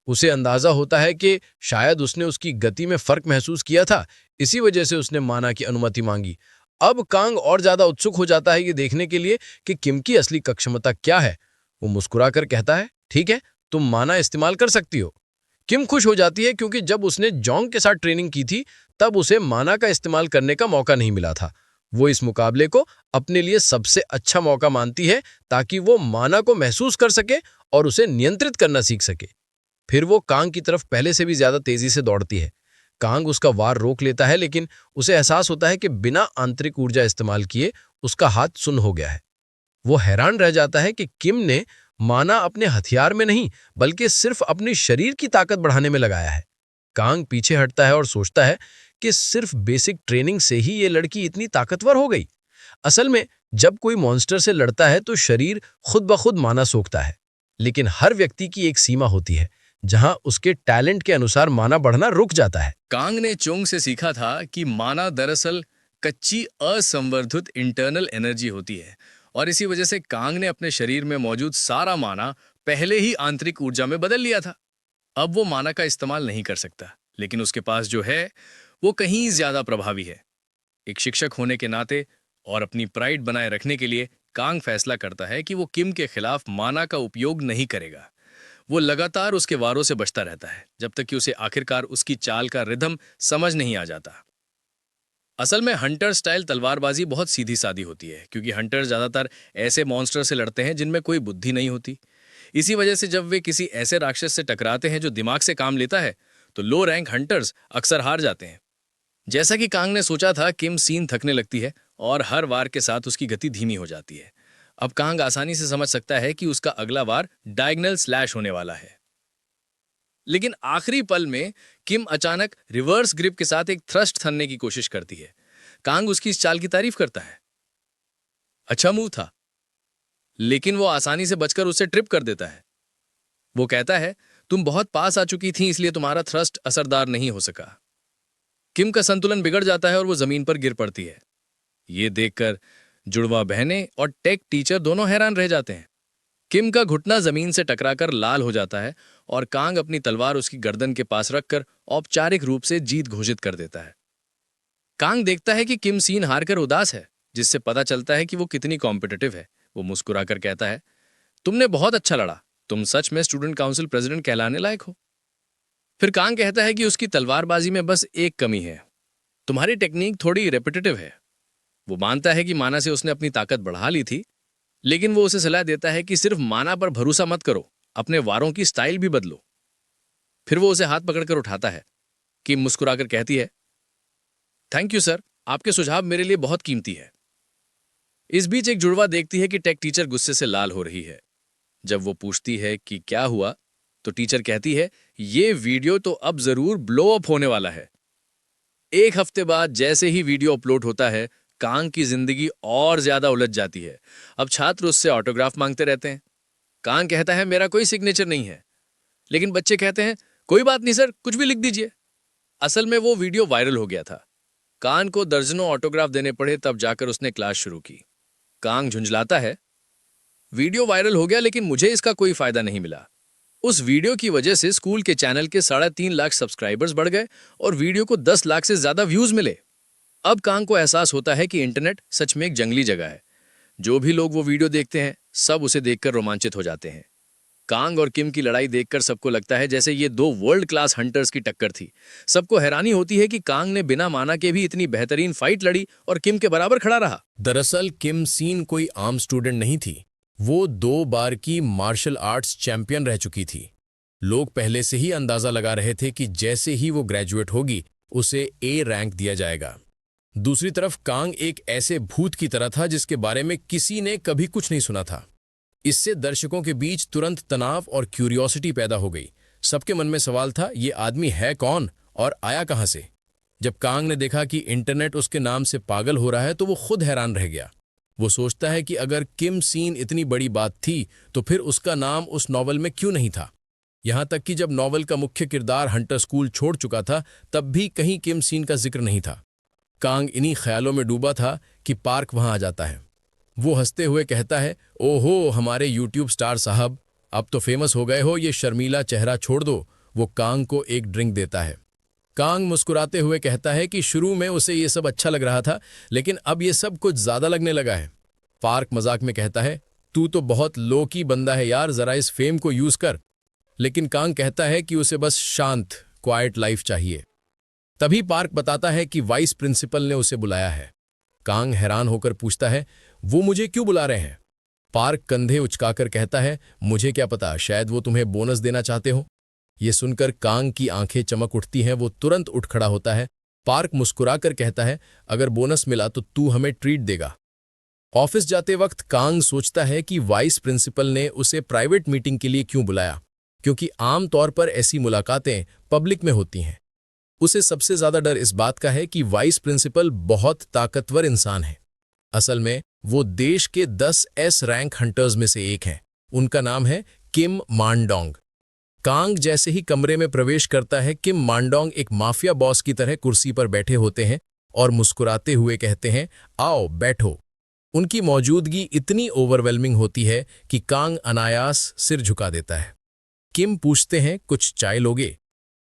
उसे अंदाजा होता है कि शायद उसने उसकी गति में फर्क महसूस किया था, इसी वजह से उसने माना की अनुमति मांगी। अब कांग और ज्यादा उत्सुक हो जाता है ये देखने के लिए कि किम की असली क्षमता क्या है। वो मुस्कुराकर कहता है, ठीक है, तुम माना इस्तेमाल कर सकती हो। किम खुश हो जाती है क्योंकि जब उसने जोंग के साथ ट्रेनिंग की थी तब उसे माना का इस्तेमाल करने का मौका नहीं मिला था। वो इस मुकाबले को अपने लिए सबसे अच्छा मौका मानती है ताकि वो माना को महसूस कर सके और उसे नियंत्रित करना सीख सके। फिर वो कांग की तरफ पहले से भी ज्यादा तेजी से दौड़ती है। कांग उसका वार रोक लेता है, लेकिन उसे एहसास होता है कि बिना आंतरिक ऊर्जा इस्तेमाल किए उसका हाथ सुन्न हो गया है। वो हैरान रह जाता है कि किम ने माना अपने हथियार में नहीं बल्कि सिर्फ अपने शरीर की ताकत बढ़ाने में लगाया है। कांग पीछे हटता है और सोचता है कि सिर्फ बेसिक ट्रेनिंग से ही ये लड़की इतनी ताकतवर हो गई। असल में जब कोई मॉन्स्टर से लड़ता है तो शरीर खुद ब खुद माना सोखता है, लेकिन हर व्यक्ति की एक सीमा होती है जहां उसके टैलेंट के अनुसार माना बढ़ना रुक जाता है। कांग ने चोंग से सीखा था कि माना दरअसल कच्ची असंवर्धित इंटरनल एनर्जी होती है, और इसी वजह से कांग ने अपने शरीर में मौजूद सारा माना पहले ही आंतरिक ऊर्जा में बदल लिया था। अब वो माना का इस्तेमाल नहीं कर सकता, लेकिन उसके पास जो है वो कहीं ज्यादा प्रभावी है। एक शिक्षक होने के नाते और अपनी प्राइड बनाए रखने के लिए कांग फैसला करता है कि वो किम के खिलाफ माना का उपयोग नहीं करेगा। वो लगातार उसके वारों से बचता रहता है जब तक कि उसे आखिरकार उसकी चाल का रिदम समझ नहीं आ जाता। असल में हंटर स्टाइल तलवारबाजी बहुत सीधी सादी होती है, क्योंकि हंटर ज्यादातर ऐसे मॉन्स्टर से लड़ते हैं जिनमें कोई बुद्धि नहीं होती। इसी वजह से जब वे किसी ऐसे राक्षस से टकराते हैं जो दिमाग से काम लेता है, तो लो रैंक हंटर्स अक्सर हार जाते हैं। जैसा कि कांग ने सोचा था, किम सीन थकने लगती है और हर वार के साथ उसकी गति धीमी हो जाती है। अब कांग आसानी से समझ सकता है कि उसका अगला वार डायगोनल स्लैश होने वाला है। लेकिन आखिरी पल में किम अचानक रिवर्स ग्रिप के साथ एक थ्रस्ट थनने की कोशिश करती है। कांग उसकी इस चाल की तारीफ करता है। अच्छा मूव था, लेकिन वो आसानी से बचकर उसे ट्रिप कर देता है। वो कहता है, तुम बहुत पास आ चुकी थी, इसलिए तुम्हारा थ्रस्ट असरदार नहीं हो सका। किम का संतुलन बिगड़ जाता है और वो जमीन पर गिर पड़ती है। ये देखकर जुड़वा बहनें और टेक टीचर दोनों हैरान रह जाते हैं। किम का घुटना जमीन से टकराकर लाल हो जाता है और कांग अपनी तलवार उसकी गर्दन के पास रखकर औपचारिक रूप से जीत घोषित कर देता है। कांग देखता है कि किम सीन हारकर उदास है, जिससे पता चलता है कि वो कितनी कॉम्पिटिटिव है। वो मुस्कुराकर कहता है, तुमने बहुत अच्छा लड़ा, तुम सच में स्टूडेंट काउंसिल प्रेसिडेंट कहलाने लायक हो। फिर कांग कहता है कि उसकी तलवारबाजी में बस एक कमी है, तुम्हारी टेक्निक थोड़ी रेपिटेटिव है। वो मानता है कि माना से उसने अपनी ताकत बढ़ा ली थी, लेकिन वो उसे सलाह देता है कि सिर्फ माना पर भरोसा मत करो, अपने वारों की स्टाइल भी बदलो। फिर वो उसे हाथ पकड़कर उठाता है। किम मुस्कुराकर कहती है, थैंक यू सर, आपके सुझाव मेरे लिए बहुत कीमती है। इस बीच एक जुड़वा देखती है कि टेक टीचर गुस्से से लाल हो रही है। जब वो पूछती है कि क्या हुआ, तो टीचर कहती है, ये वीडियो तो अब जरूर ब्लो अप होने वाला है। एक हफ्ते बाद जैसे ही वीडियो अपलोड होता है, कांग की जिंदगी और ज्यादा उलझ जाती है। अब छात्र उससे ऑटोग्राफ मांगते रहते हैं। कांग कहता है, मेरा कोई सिग्नेचर नहीं है, लेकिन बच्चे कहते हैं, कोई बात नहीं सर, कुछ भी लिख दीजिए। असल में वो वीडियो वायरल हो गया था। कांग को दर्जनों ऑटोग्राफ देने पड़े, तब जाकर उसने क्लास शुरू की। कांग झुंझलाता है, वीडियो वायरल हो गया, लेकिन मुझे इसका कोई फायदा नहीं मिला। उस वीडियो की वजह से स्कूल के चैनल के 3.5 लाख सब्सक्राइबर्स बढ़ गए और वीडियो को 10 लाख से ज्यादा व्यूज मिले। अब कांग को एहसास होता है कि इंटरनेट सच में एक जंगली जगह है। जो भी लोग वो वीडियो देखते हैं, सब उसे देखकर रोमांचित हो जाते हैं। कांग और किम की लड़ाई देखकर सबको लगता है जैसे ये दो वर्ल्ड क्लास हंटर्स की टक्कर थी। सबको हैरानी होती है कि कांग ने बिना माना के भी इतनी बेहतरीन फाइट लड़ी और किम के बराबर खड़ा रहा। दरअसल किम सीन कोई आम स्टूडेंट नहीं थी। वो 2 बार की मार्शल आर्ट्स चैंपियन रह चुकी थी। लोग पहले से ही अंदाजा लगा रहे थे कि जैसे ही वो ग्रेजुएट होगी, उसे ए रैंक दिया जाएगा। दूसरी तरफ कांग एक ऐसे भूत की तरह था जिसके बारे में किसी ने कभी कुछ नहीं सुना था। इससे दर्शकों के बीच तुरंत तनाव और क्यूरियोसिटी पैदा हो गई। सबके मन में सवाल था, ये आदमी है कौन और आया कहां से? जब कांग ने देखा कि इंटरनेट उसके नाम से पागल हो रहा है, तो वो खुद हैरान रह गया। वो सोचता है कि अगर किम सीन इतनी बड़ी बात थी, तो फिर उसका नाम उस नॉवल में क्यों नहीं था? यहां तक कि जब नॉवल का मुख्य किरदार हंटर स्कूल छोड़ चुका था, तब भी कहीं किम सीन का जिक्र नहीं था। कांग इन्हीं ख्यालों में डूबा था कि पार्क वहां आ जाता है। वो हंसते हुए कहता है, ओहो हमारे यूट्यूब स्टार साहब, अब तो फेमस हो गए हो, ये शर्मीला चेहरा छोड़ दो। वो कांग को एक ड्रिंक देता है। कांग मुस्कुराते हुए कहता है कि शुरू में उसे ये सब अच्छा लग रहा था, लेकिन अब ये सब कुछ ज्यादा लगने लगा है। पार्क मजाक में कहता है, तू तो बहुत लो की बंदा है यार, जरा इस फेम को यूज कर। लेकिन कांग कहता है कि उसे बस शांत क्वाइट लाइफ चाहिए। तभी पार्क बताता है कि वाइस प्रिंसिपल ने उसे बुलाया है। कांग हैरान होकर पूछता है, वो मुझे क्यों बुला रहे हैं? पार्क कंधे उचकाकर कहता है, मुझे क्या पता, शायद वो तुम्हें बोनस देना चाहते हो। ये सुनकर कांग की आंखें चमक उठती हैं। वो तुरंत उठ खड़ा होता है। पार्क मुस्कुराकर कहता है, अगर बोनस मिला तो तू हमें ट्रीट देगा। ऑफिस जाते वक्त कांग सोचता है कि वाइस प्रिंसिपल ने उसे प्राइवेट मीटिंग के लिए क्यों बुलाया, क्योंकि आम तौर पर ऐसी मुलाकातें पब्लिक में होती हैं। उसे सबसे ज्यादा डर इस बात का है कि वाइस प्रिंसिपल बहुत ताकतवर इंसान है। असल में वो देश के 10 एस रैंक हंटर्स में से एक हैं। उनका नाम है किम मांडोंग। कांग जैसे ही कमरे में प्रवेश करता है, किम मांडोंग एक माफिया बॉस की तरह कुर्सी पर बैठे होते हैं और मुस्कुराते हुए कहते हैं, आओ बैठो। उनकी मौजूदगी इतनी ओवरवेलमिंग होती है कि कांग अनायास सिर झुका देता है। किम पूछते हैं, कुछ चाय लोगे?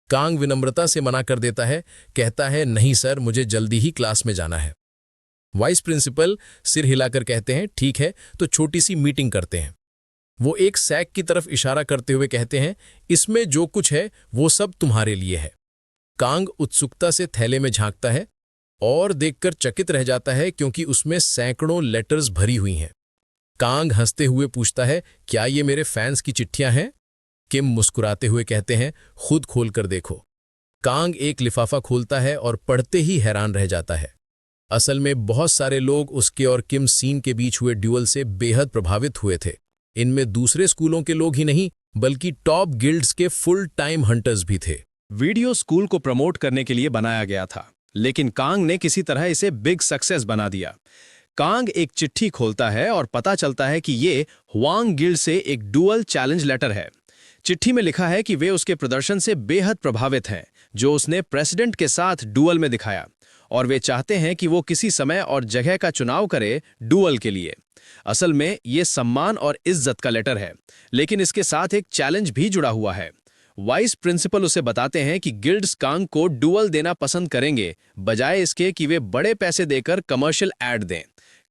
कांग विनम्रता से मना कर देता है, कहता है, नहीं सर, मुझे जल्दी ही क्लास में जाना है। वाइस प्रिंसिपल सिर हिलाकर कहते हैं, ठीक है, तो छोटी सी मीटिंग करते हैं। वो एक सैक की तरफ इशारा करते हुए कहते हैं, इसमें जो कुछ है वो सब तुम्हारे लिए है। कांग उत्सुकता से थैले में झांकता है और देखकर चकित रह जाता है, क्योंकि उसमें सैकड़ों लेटर्स भरी हुई हैं। कांग हंसते हुए पूछता है, क्या ये मेरे फैंस की चिट्ठियां हैं? किम मुस्कुराते हुए कहते हैं, खुद खोल कर देखो। कांग एक लिफाफा खोलता है और पढ़ते ही हैरान रह जाता है। असल में बहुत सारे लोग उसके और किम सीन के बीच हुए ड्यूअल से बेहद प्रभावित हुए थे। इनमें दूसरे स्कूलों के लोग ही नहीं, बल्कि टॉप गिल्ड्स के फुल टाइम हंटर्स भी थे। वीडियो स्कूल को प्रमोट करने के लिए बनाया गया था, लेकिन कांग ने किसी तरह इसे बिग सक्सेस बना दिया। कांग एक चिट्ठी खोलता है और पता चलता है कि ये हुआंग गिल्ड से एक डुअल चैलेंज लेटर है। चिट्ठी में लिखा है कि वे उसके प्रदर्शन से बेहद प्रभावित हैं, जो उसने प्रेसिडेंट के साथ डुअल में दिखाया, और वे चाहते हैं कि वो किसी समय और जगह का चुनाव करे डुअल के लिए। असल में ये सम्मान और इज्जत का लेटर है, लेकिन इसके साथ एक चैलेंज भी जुड़ा हुआ है। वाइस प्रिंसिपल उसे बताते हैं कि गिल्ड्स कांग को डुअल देना पसंद करेंगे, बजाय इसके कि वे बड़े पैसे देकर कमर्शियल एड दें।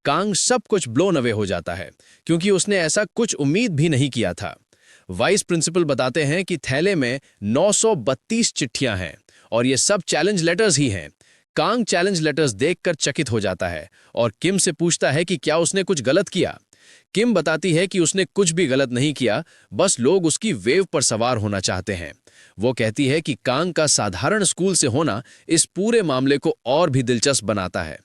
कांग सब कुछ ब्लोन अवे हो जाता है, क्योंकि उसने ऐसा कुछ उम्मीद भी नहीं किया था। वाइस प्रिंसिपल बताते हैं कि थैले में 932 चिट्ठियां हैं और ये सब चैलेंज लेटर्स ही हैं। कांग चैलेंज लेटर्स देखकर चकित हो जाता है और किम से पूछता है कि क्या उसने कुछ गलत किया। किम बताती है कि उसने कुछ भी गलत नहीं किया, बस लोग उसकी वेव पर सवार होना चाहते हैं। वो कहती है कि कांग का साधारण स्कूल से होना इस पूरे मामले को और भी दिलचस्प बनाता है।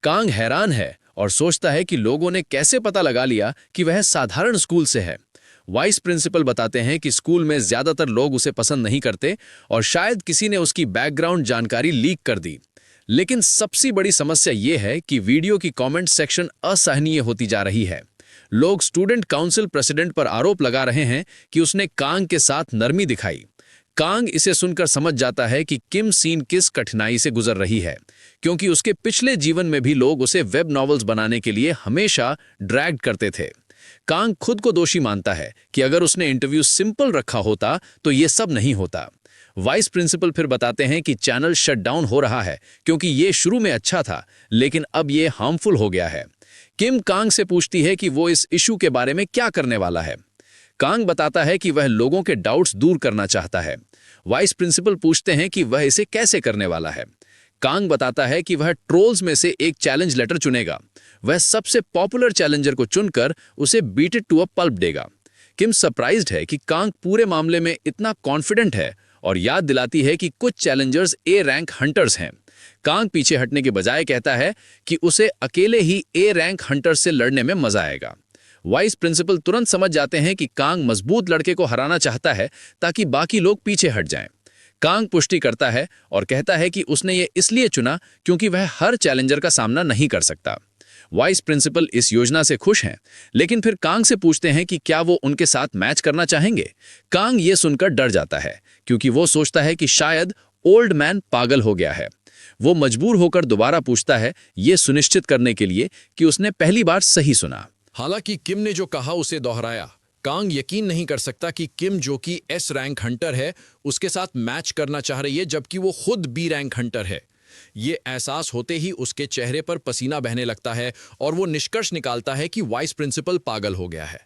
कांग हैरान है और सोचता है कि लोगों ने कैसे पता लगा लिया कि वह साधारण स्कूल से है। वाइस प्रिंसिपल बताते हैं कि स्कूल में ज्यादातर लोग उसे पसंद नहीं करते और शायद किसी ने उसकी बैकग्राउंड जानकारी लीक कर दी। लेकिन सबसे बड़ी समस्या यह है कि वीडियो की कमेंट सेक्शन असहनीय होती जा रही है। लोग स्टूडेंट काउंसिल प्रेसिडेंट पर आरोप लगा रहे हैं कि उसने कांग के साथ नरमी दिखाई। कांग इसे सुनकर समझ जाता है कि किम सीन किस कठिनाई से गुजर रही है, क्योंकि उसके पिछले जीवन में भी लोग उसे वेब नॉवेल्स बनाने के लिए हमेशा ड्रैग करते थे। कांग खुद को दोषी मानता है कि अगर उसने इंटरव्यू सिंपल रखा होता तो ये सब नहीं होता। वाइस प्रिंसिपल फिर बताते हैं कि चैनल शट डाउन हो रहा है, क्योंकि ये शुरू में अच्छा था, लेकिन अब ये हार्मफुल हो गया है। किम कांग से पूछती है कि वो इस इशू के बारे में क्या करने वाला है। कांग बताता है कि वह लोगों के डाउट्स दूर करना चाहता है। वाइस प्रिंसिपल पूछते हैं कि वह इसे कैसे करने वाला है। कांग बताता है कि वह ट्रोल्स में से एक चैलेंज लेटर चुनेगा। वह सबसे पॉपुलर चैलेंजर को चुनकर उसे beat it to a pulp देगा। किम सरप्राइज्ड है कि कांग पूरे मामले में इतना कॉन्फिडेंट है और याद दिलाती है कि कुछ चैलेंजर्स ए रैंक हंटर्स हैं। कांग पीछे हटने के बजाय कहता है कि उसे अकेले ही ए रैंक हंटर्स से लड़ने में मजा आएगा। वाइस प्रिंसिपल तुरंत समझ जाते हैं कि कांग मजबूत लड़के को हराना चाहता है ताकि बाकी लोग पीछे हट जाएं। कांग पुष्टि करता है और कहता है कि उसने ये इसलिए चुना क्योंकि वह हर चैलेंजर का सामना नहीं कर सकता। वाइस प्रिंसिपल इस योजना से खुश हैं, लेकिन फिर कांग से पूछते हैं कि क्या वो उनके साथ मैच करना चाहेंगे। कांग ये सुनकर डर जाता है, क्योंकि वो सोचता है कि शायद ओल्ड मैन पागल हो गया है। वो मजबूर होकर दोबारा पूछता है, ये सुनिश्चित करने के लिए कि उसने पहली बार सही सुना। हालांकि किम ने जो कहा उसे दोहराया। कांग यकीन नहीं कर सकता कि किम, जो कि एस रैंक हंटर है, उसके साथ मैच करना चाह रही है, जबकि वो खुद बी रैंक हंटर है। ये एहसास होते ही उसके चेहरे पर पसीना बहने लगता है और वो निष्कर्ष निकालता है कि वाइस प्रिंसिपल पागल हो गया है।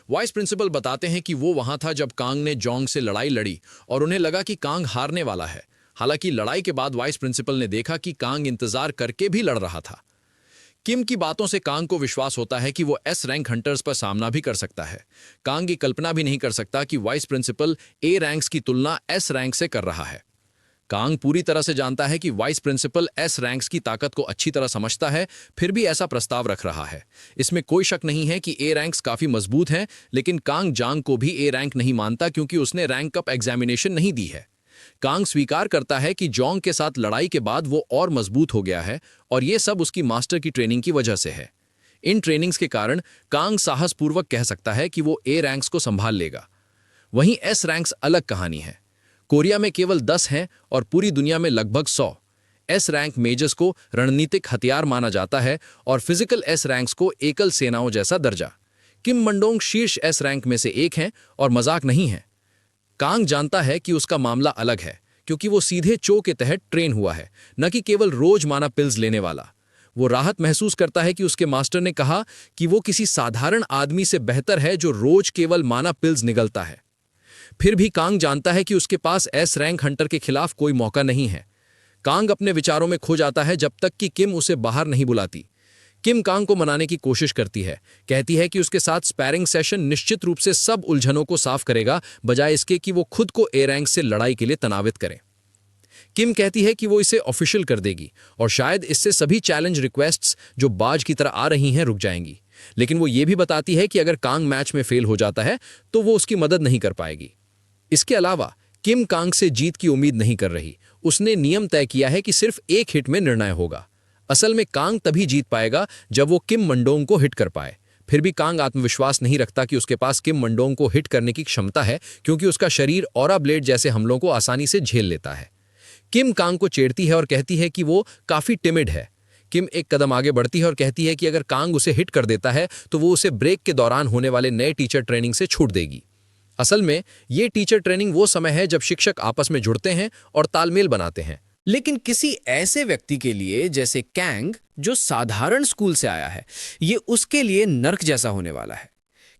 वाइस प्रिंसिपल बताते हैं कि वो वहां था जब कांग ने जोंग से लड़ाई लड़ी और उन्हें लगा कि कांग हारने वाला है। हालांकि लड़ाई के बाद वाइस प्रिंसिपल ने देखा कि कांग इंतजार करके भी लड़ रहा था। किम की बातों से कांग को विश्वास होता है कि वो एस रैंक हंटर्स पर सामना भी कर सकता है। कांग ये कल्पना भी नहीं कर सकता कि वाइस प्रिंसिपल ए रैंक्स की तुलना एस रैंक से कर रहा है। कांग पूरी तरह से जानता है कि वाइस प्रिंसिपल एस रैंक्स की ताकत को अच्छी तरह समझता है, फिर भी ऐसा प्रस्ताव रख रहा है। इसमें कोई शक नहीं है कि ए रैंक्स काफी मजबूत हैं, लेकिन कांग जांग को भी ए रैंक नहीं मानता क्योंकि उसने रैंक अप एग्जामिनेशन नहीं दी है। कांग स्वीकार करता है कि जोंग के साथ लड़ाई के बाद वो और मजबूत हो गया है और ये सब उसकी मास्टर की ट्रेनिंग की वजह से है। इन ट्रेनिंग्स के कारण कांग साहसपूर्वक कह सकता है कि वो ए रैंक्स को संभाल लेगा। वहीं एस रैंक्स अलग कहानी है। कोरिया में केवल 10 हैं और पूरी दुनिया में लगभग 100। एस रैंक मेजर्स को रणनीतिक हथियार माना जाता है और फिजिकल एस रैंक्स को एकल सेनाओं जैसा दर्जा। किम मंडोंग शीर्ष एस रैंक में से एक हैं और मजाक नहीं है। कांग जानता है कि उसका मामला अलग है क्योंकि वो सीधे चो के तहत ट्रेन हुआ है, न कि केवल रोज माना पिल्स लेने वाला। वो राहत महसूस करता है कि उसके मास्टर ने कहा कि वो किसी साधारण आदमी से बेहतर है जो रोज केवल माना पिल्स निगलता है। फिर भी कांग जानता है कि उसके पास एस रैंक हंटर के खिलाफ कोई मौका नहीं है। कांग अपने विचारों में खो जाता है जब तक कि किम उसे बाहर नहीं बुलाती। किम कांग को मनाने की कोशिश करती है, कहती है कि उसके साथ स्पैरिंग सेशन निश्चित रूप से सब उलझनों को साफ करेगा, बजाय इसके कि वो खुद को ए रैंक से लड़ाई के लिए तनावित करे। किम कहती है कि वो इसे ऑफिशियल कर देगी और शायद इससे सभी चैलेंज रिक्वेस्ट्स जो बाज की तरह आ रही हैं रुक जाएंगी। लेकिन वो ये भी बताती है कि अगर कांग मैच में फेल हो जाता है तो वो उसकी मदद नहीं कर पाएगी। इसके अलावा किम कांग से जीत की उम्मीद नहीं कर रही। उसने नियम तय किया है कि सिर्फ एक हिट में निर्णय होगा। असल में कांग तभी जीत पाएगा जब वो किम मंडोंग को हिट कर पाए। फिर भी कांग आत्मविश्वास नहीं रखता कि उसके पास किम मंडोंग को हिट करने की क्षमता है क्योंकि उसका शरीर ऑरा ब्लेड जैसे हमलों को आसानी से झेल लेता है। किम कांग को चेड़ती है और कहती है कि वो काफी टिमिड है। किम एक कदम आगे बढ़ती है और कहती है कि अगर कांग उसे हिट कर देता है तो वो उसे ब्रेक के दौरान होने वाले नए टीचर ट्रेनिंग से छूट देगी। असल में ये टीचर ट्रेनिंग वो समय है जब शिक्षक आपस में जुड़ते हैं और तालमेल बनाते हैं। लेकिन किसी ऐसे व्यक्ति के लिए जैसे कैंग, जो साधारण स्कूल से आया है, ये उसके लिए नर्क जैसा होने वाला है।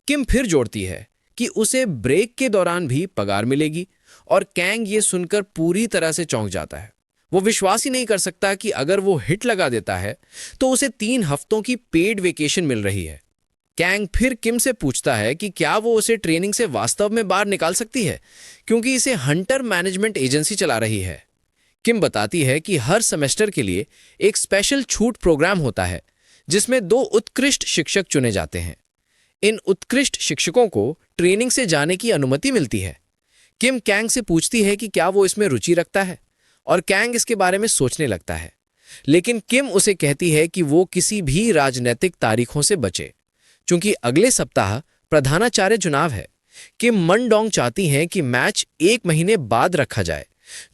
किम फिर जोड़ती है कि उसे ब्रेक के दौरान भी पगार मिलेगी और कैंग ये सुनकर पूरी तरह से चौंक जाता है। वो विश्वास ही नहीं कर सकता कि अगर वो हिट लगा देता है तो उसे 3 हफ्तों की पेड वेकेशन मिल रही है। कैंग फिर किम से पूछता है कि क्या वो उसे ट्रेनिंग से वास्तव में बाहर निकाल सकती है, क्योंकि इसे हंटर मैनेजमेंट एजेंसी चला रही है। किम बताती है कि हर सेमेस्टर के लिए एक स्पेशल छूट प्रोग्राम होता है जिसमें 2 उत्कृष्ट शिक्षक चुने जाते हैं। इन उत्कृष्ट शिक्षकों को ट्रेनिंग से जाने की अनुमति मिलती है। किम कैंग से पूछती है कि क्या वो इसमें रुचि रखता है और कैंग इसके बारे में सोचने लगता है। लेकिन किम उसे कहती है कि वो किसी भी राजनीतिक तारीखों से बचे, क्योंकि अगले सप्ताह प्रधानाचार्य चुनाव है। किम मंडोंग चाहती हैं कि मैच 1 महीने बाद रखा जाए,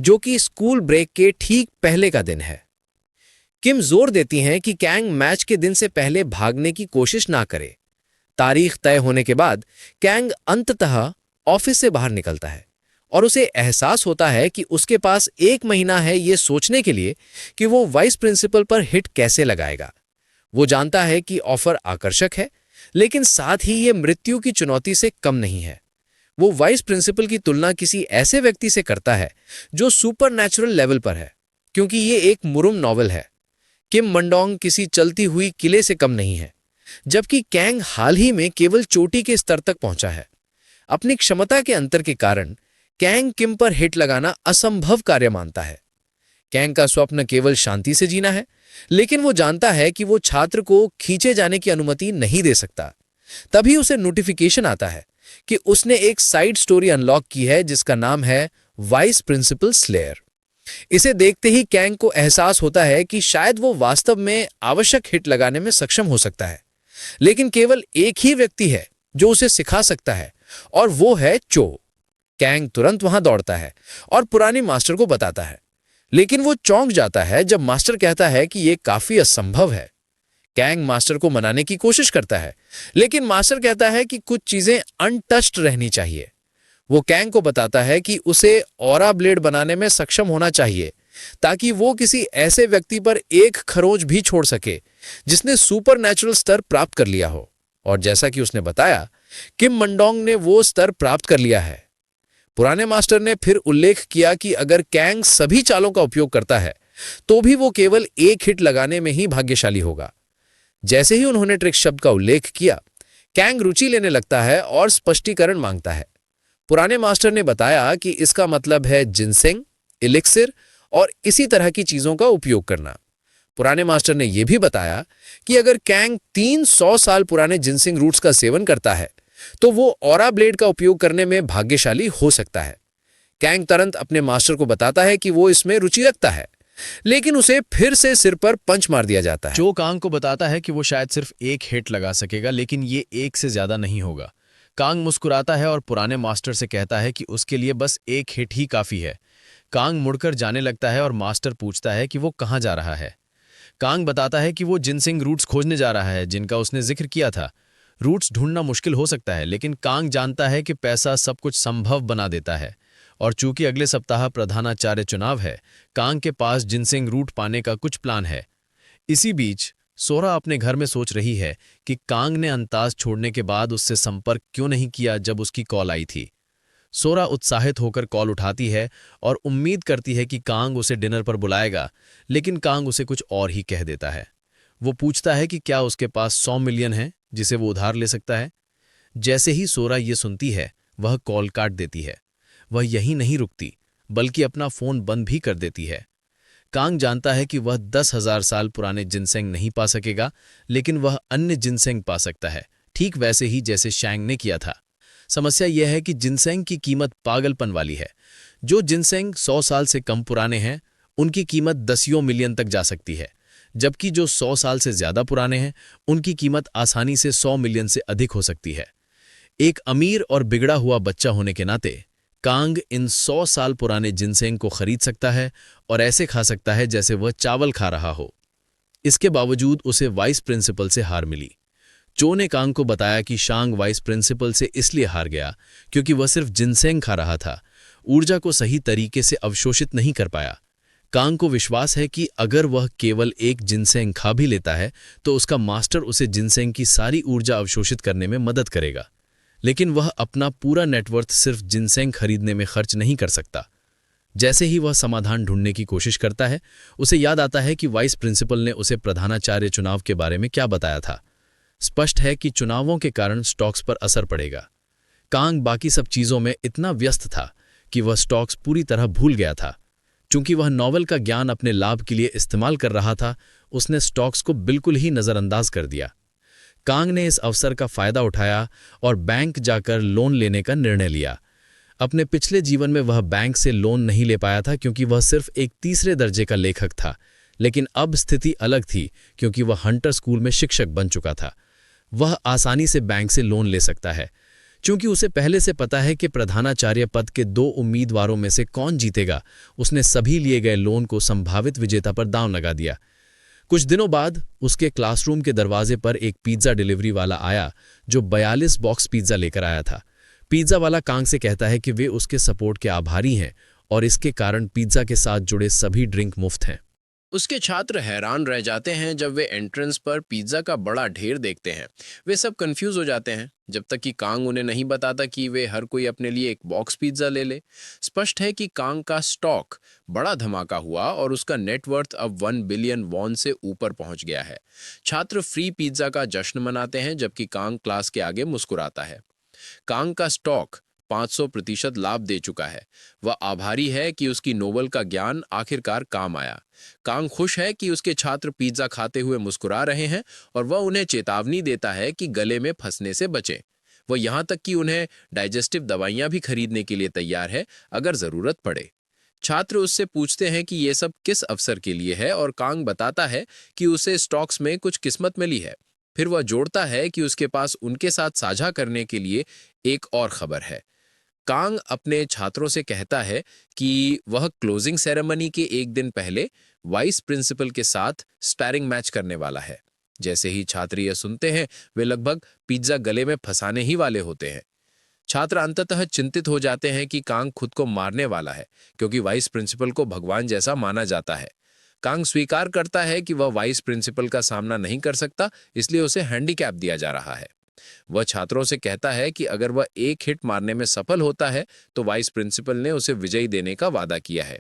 जो कि स्कूल ब्रेक के ठीक पहले का दिन है। किम जोर देती हैं कि कैंग मैच के दिन से पहले भागने की कोशिश ना करे। तारीख तय होने के बाद कैंग अंततः ऑफिस से बाहर निकलता है और उसे एहसास होता है कि उसके पास 1 महीना है ये सोचने के लिए कि वो वाइस प्रिंसिपल पर हिट कैसे लगाएगा। वो जानता है कि ऑफर आकर्षक है, लेकिन साथ ही ये मृत्यु की चुनौती से कम नहीं है। वो वाइस प्रिंसिपल की तुलना किसी ऐसे व्यक्ति से करता है जो सुपरनैचुरल लेवल पर है, क्योंकि ये एक मुरुम नॉवल है। किम मंडोंग किसी चलती हुई किले से कम नहीं है, जबकि कैंग हाल ही में केवल चोटी के स्तर तक पहुंचा है। अपनी क्षमता के अंतर के कारण कैंग किम पर हिट लगाना असंभव कार्य मानता है। कैंग का स्वप्न केवल शांति से जीना है, लेकिन वो जानता है कि वो छात्र को खींचे जाने की अनुमति नहीं दे सकता। तभी उसे नोटिफिकेशन आता है कि उसने एक साइड स्टोरी अनलॉक की है जिसका नाम है वाइस प्रिंसिपल स्लेयर। इसे देखते ही कैंग को एहसास होता है कि शायद वो वास्तव में आवश्यक हिट लगाने में सक्षम हो सकता है, लेकिन केवल एक ही व्यक्ति है जो उसे सिखा सकता है, और वो है चो। कैंग तुरंत वहां दौड़ता है और पुरानी मास्टर को बताता है, लेकिन वो चौंक जाता है जब मास्टर कहता है कि यह काफी असंभव है। कैंग मास्टर को मनाने की कोशिश करता है, लेकिन मास्टर कहता है कि कुछ चीजें अनटच्ड रहनी चाहिए। वो कैंग को बताता है कि उसे ऑरा ब्लेड बनाने में सक्षम होना चाहिए ताकि वो किसी ऐसे व्यक्ति पर एक खरोंच भी छोड़ सके जिसने सुपरनैचुरल स्तर प्राप्त कर लिया हो। और जैसा कि उसने बताया, किम मंडोंग ने वो स्तर प्राप्त कर लिया है। पुराने मास्टर ने फिर उल्लेख किया कि अगर कैंग सभी चालों का उपयोग करता है तो भी वो केवल एक हिट लगाने में ही भाग्यशाली होगा। जैसे ही उन्होंने ट्रिक शब्द का उल्लेख किया, कैंग रुचि लेने लगता है और स्पष्टीकरण मांगता है। पुराने मास्टर ने बताया कि इसका मतलब है जिनसेंग, इलिक्सिर और इसी तरह की चीजों का उपयोग करना। पुराने मास्टर ने यह भी बताया कि अगर कैंग 300 साल पुराने जिनसेंग रूट्स का सेवन करता है तो वो ऑरा ब्लेड का उपयोग करने में भाग्यशाली हो सकता है। कैंग तुरंत अपने मास्टर को बताता है कि वो इसमें रुचि रखता है, लेकिन उसे फिर से सिर पर पंच मार दिया जाता है। जो कांग को बताता है कि वो शायद सिर्फ एक हिट लगा सकेगा, लेकिन ये एक से ज्यादा नहीं होगा। कांग मुस्कुराता है और पुराने मास्टर से कहता है कि उसके लिए बस एक हिट ही काफी है। कांग मुड़कर जाने लगता है और मास्टर पूछता है कि वो कहाँ जा रहा है। कांग बताता है कि वो जिनसेंग रूट्स खोजने जा रहा है जिनका उसने जिक्र किया था। रूट्स ढूंढना मुश्किल हो सकता है, लेकिन कांग जानता है कि पैसा सब कुछ संभव बना देता है। और चूंकि अगले सप्ताह प्रधानाचार्य चुनाव है, कांग के पास जिनसेंग रूट पाने का कुछ प्लान है। इसी बीच सोरा अपने घर में सोच रही है कि कांग ने अंताज छोड़ने के बाद उससे संपर्क क्यों नहीं किया जब उसकी कॉल आई थी। सोरा उत्साहित होकर कॉल उठाती है और उम्मीद करती है कि कांग उसे डिनर पर बुलाएगा, लेकिन कांग उसे कुछ और ही कह देता है। वो पूछता है कि क्या उसके पास 100 मिलियन है जिसे वो उधार ले सकता है। जैसे ही सोरा ये सुनती है, वह कॉल काट देती है। वह यहीं नहीं रुकती, बल्कि अपना फोन बंद भी कर देती है। कांग जानता है कि वह 10,000 साल पुराने जिनसेंग नहीं पा सकेगा, लेकिन वह अन्य जिनसेंग पा सकता है, ठीक वैसे ही जैसे शैंग ने किया था। समस्या यह है कि जिनसेंग की कीमत पागलपन वाली है। जो जिनसेंग 100 साल से कम पुराने हैं, उनकी कीमत दसियों मिलियन तक जा सकती है, जबकि जो 100 साल से ज्यादा पुराने हैं, उनकी कीमत आसानी से 100 मिलियन से अधिक हो सकती है। एक अमीर और बिगड़ा हुआ बच्चा होने के नाते कांग इन 100 साल पुराने जिनसेंग को खरीद सकता है और ऐसे खा सकता है जैसे वह चावल खा रहा हो। इसके बावजूद उसे वाइस प्रिंसिपल से हार मिली। चो ने कांग को बताया कि शांग वाइस प्रिंसिपल से इसलिए हार गया क्योंकि वह सिर्फ जिनसेंग खा रहा था, ऊर्जा को सही तरीके से अवशोषित नहीं कर पाया। कांग को विश्वास है कि अगर वह केवल एक जिनसेंग खा भी लेता है तो उसका मास्टर उसे जिनसेंग की सारी ऊर्जा अवशोषित करने में मदद करेगा, लेकिन वह अपना पूरा नेटवर्थ सिर्फ जिनसेंग खरीदने में खर्च नहीं कर सकता। जैसे ही वह समाधान ढूंढने की कोशिश करता है, उसे याद आता है कि वाइस प्रिंसिपल ने उसे प्रधानाचार्य चुनाव के बारे में क्या बताया था। स्पष्ट है कि चुनावों के कारण स्टॉक्स पर असर पड़ेगा। कांग बाकी सब चीजों में इतना व्यस्त था कि वह स्टॉक्स पूरी तरह भूल गया था। चूंकि वह नॉवल का ज्ञान अपने लाभ के लिए इस्तेमाल कर रहा था, उसने स्टॉक्स को बिल्कुल ही नजरअंदाज कर दिया। कांग ने इस अवसर का फायदा उठाया और बैंक जाकर लोन लेने का निर्णय लिया। अपने पिछले जीवन में वह बैंक से लोन नहीं ले पाया था क्योंकि वह सिर्फ एक तीसरे दर्जे का लेखक था, लेकिन अब स्थिति अलग थी क्योंकि वह हंटर स्कूल में शिक्षक बन चुका था। वह आसानी से बैंक से लोन ले सकता है। चूंकि उसे पहले से पता है कि प्रधानाचार्य पद के 2 उम्मीदवारों में से कौन जीतेगा, उसने सभी लिए गए लोन को संभावित विजेता पर दांव लगा दिया। कुछ दिनों बाद उसके क्लासरूम के दरवाजे पर एक पिज्जा डिलीवरी वाला आया जो 42 बॉक्स पिज्जा लेकर आया था। पिज्जा वाला कांग से कहता है कि वे उसके सपोर्ट के आभारी हैं और इसके कारण पिज्जा के साथ जुड़े सभी ड्रिंक मुफ्त हैं। उसके छात्र हैरान रह जाते हैं जब वे एंट्रेंस पर पिज्जा का बड़ा ढेर देखते हैं। वे सब कंफ्यूज हो जाते हैं जब तक कि कांग उन्हें नहीं बताता कि वे हर कोई अपने लिए एक बॉक्स पिज्जा ले ले। स्पष्ट है कि कांग का स्टॉक बड़ा धमाका हुआ और उसका नेटवर्थ अब 1 बिलियन वॉन से ऊपर पहुंच गया है। छात्र फ्री पिज्जा का जश्न मनाते हैं जबकि कांग क्लास के आगे मुस्कुराता है। कांग का स्टॉक 500% लाभ दे चुका है। वह आभारी है कि उसकी नोवेल का ज्ञान आखिरकार काम आया। कांग खुश है कि उसके छात्र पिज्जा खाते हुए मुस्कुरा रहे हैं और वह उन्हें चेतावनी देता है कि गले में फंसने से बचें। वह यहाँ तक कि उन्हें डाइजेस्टिव दवाइयाँ भी खरीदने के लिए तैयार है अगर जरूरत पड़े। छात्र उससे पूछते हैं कि ये सब किस अवसर के लिए है और कांग बताता है कि उसे स्टॉक्स में कुछ किस्मत मिली है। फिर वह जोड़ता है कि उसके पास उनके साथ साझा करने के लिए एक और खबर है। कांग अपने छात्रों से कहता है कि वह क्लोजिंग सेरेमनी के एक दिन पहले वाइस प्रिंसिपल के साथ स्पैरिंग मैच करने वाला है। जैसे ही छात्र यह सुनते हैं, वे लगभग पिज्जा गले में फंसाने ही वाले होते हैं। छात्र अंततः चिंतित हो जाते हैं कि कांग खुद को मारने वाला है क्योंकि वाइस प्रिंसिपल को भगवान जैसा माना जाता है। कांग स्वीकार करता है कि वह वाइस प्रिंसिपल का सामना नहीं कर सकता, इसलिए उसे हैंडीकैप दिया जा रहा है। वह छात्रों से कहता है कि अगर वह एक हिट मारने में सफल होता है तो वाइस प्रिंसिपल ने उसे विजयी देने का वादा किया है।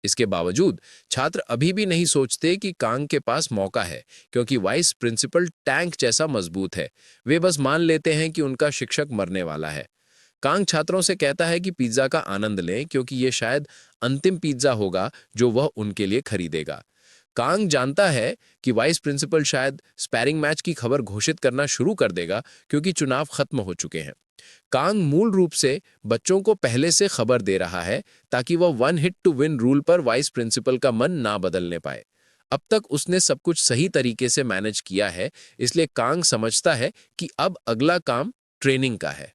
इसके बावजूद छात्र अभी भी नहीं सोचते कि कांग के पास मौका है, क्योंकि वाइस प्रिंसिपल टैंक जैसा मजबूत है। वे बस मान लेते हैं कि उनका शिक्षक मरने वाला है। कांग छात्रों से कहता है कि पिज्जा का आनंद लें, क्योंकि ये शायद अंतिम पिज्जा होगा जो वह उनके लिए खरीदेगा। कांग जानता है कि वाइस प्रिंसिपल शायद स्पैरिंग मैच की खबर घोषित करना शुरू कर देगा, क्योंकि चुनाव खत्म हो चुके हैं। कांग मूल रूप से बच्चों को पहले से खबर दे रहा है ताकि वह one hit to win rule पर वाइस प्रिंसिपल का मन ना बदलने पाए। अब तक उसने सब कुछ सही तरीके से मैनेज किया है, इसलिए कांग समझता है कि अब अगला काम ट्रेनिंग का है।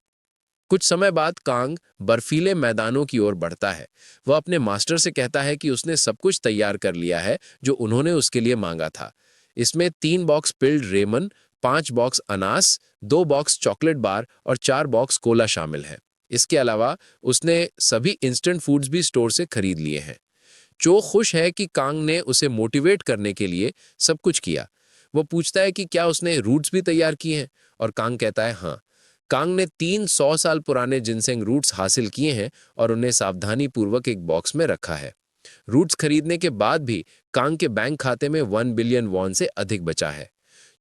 कुछ समय बाद कांग बर्फीले मैदानों की ओर बढ़ता है। वह अपने मास्टर से कहता है कि उसने सब कुछ तैयार कर लिया है जो उन्होंने उसके लिए मांगा था। इसमें 3 बॉक्स पिल्ड रेमन, 5 बॉक्स अनास, 2 बॉक्स चॉकलेट बार और 4 बॉक्स कोला शामिल है। इसके अलावा उसने सभी इंस्टेंट फूड्स भी स्टोर से खरीद लिए हैं। चो खुश है कि कांग ने उसे मोटिवेट करने के लिए सब कुछ किया। वो पूछता है कि क्या उसने रूट्स भी तैयार किए हैं, और कांग कहता है हाँ। कांग ने 300 साल पुराने जिनसेंग रूट्स हासिल किए हैं और उन्हें सावधानी पूर्वक एक बॉक्स में रखा है। रूट्स खरीदने के बाद भी कांग के बैंक खाते में 1 बिलियन वॉन से अधिक बचा है।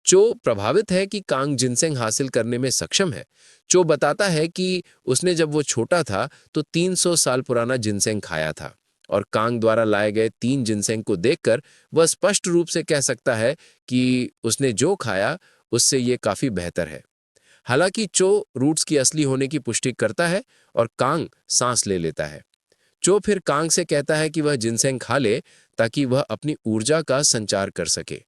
चो प्रभावित है कि कांग जिनसेंग हासिल करने में सक्षम है। चो बताता है कि उसने जब वो छोटा था तो 300 साल पुराना जिनसेंग खाया था, और कांग द्वारा लाए गए 3 जिनसेंग को देखकर वह स्पष्ट रूप से कह सकता है कि उसने जो खाया उससे ये काफी बेहतर है। हालांकि चो रूट्स की असली होने की पुष्टि करता है और कांग सांस ले लेता है। चो फिर कांग से कहता है कि वह जिनसेंग खा ले ताकि वह अपनी ऊर्जा का संचार कर सके।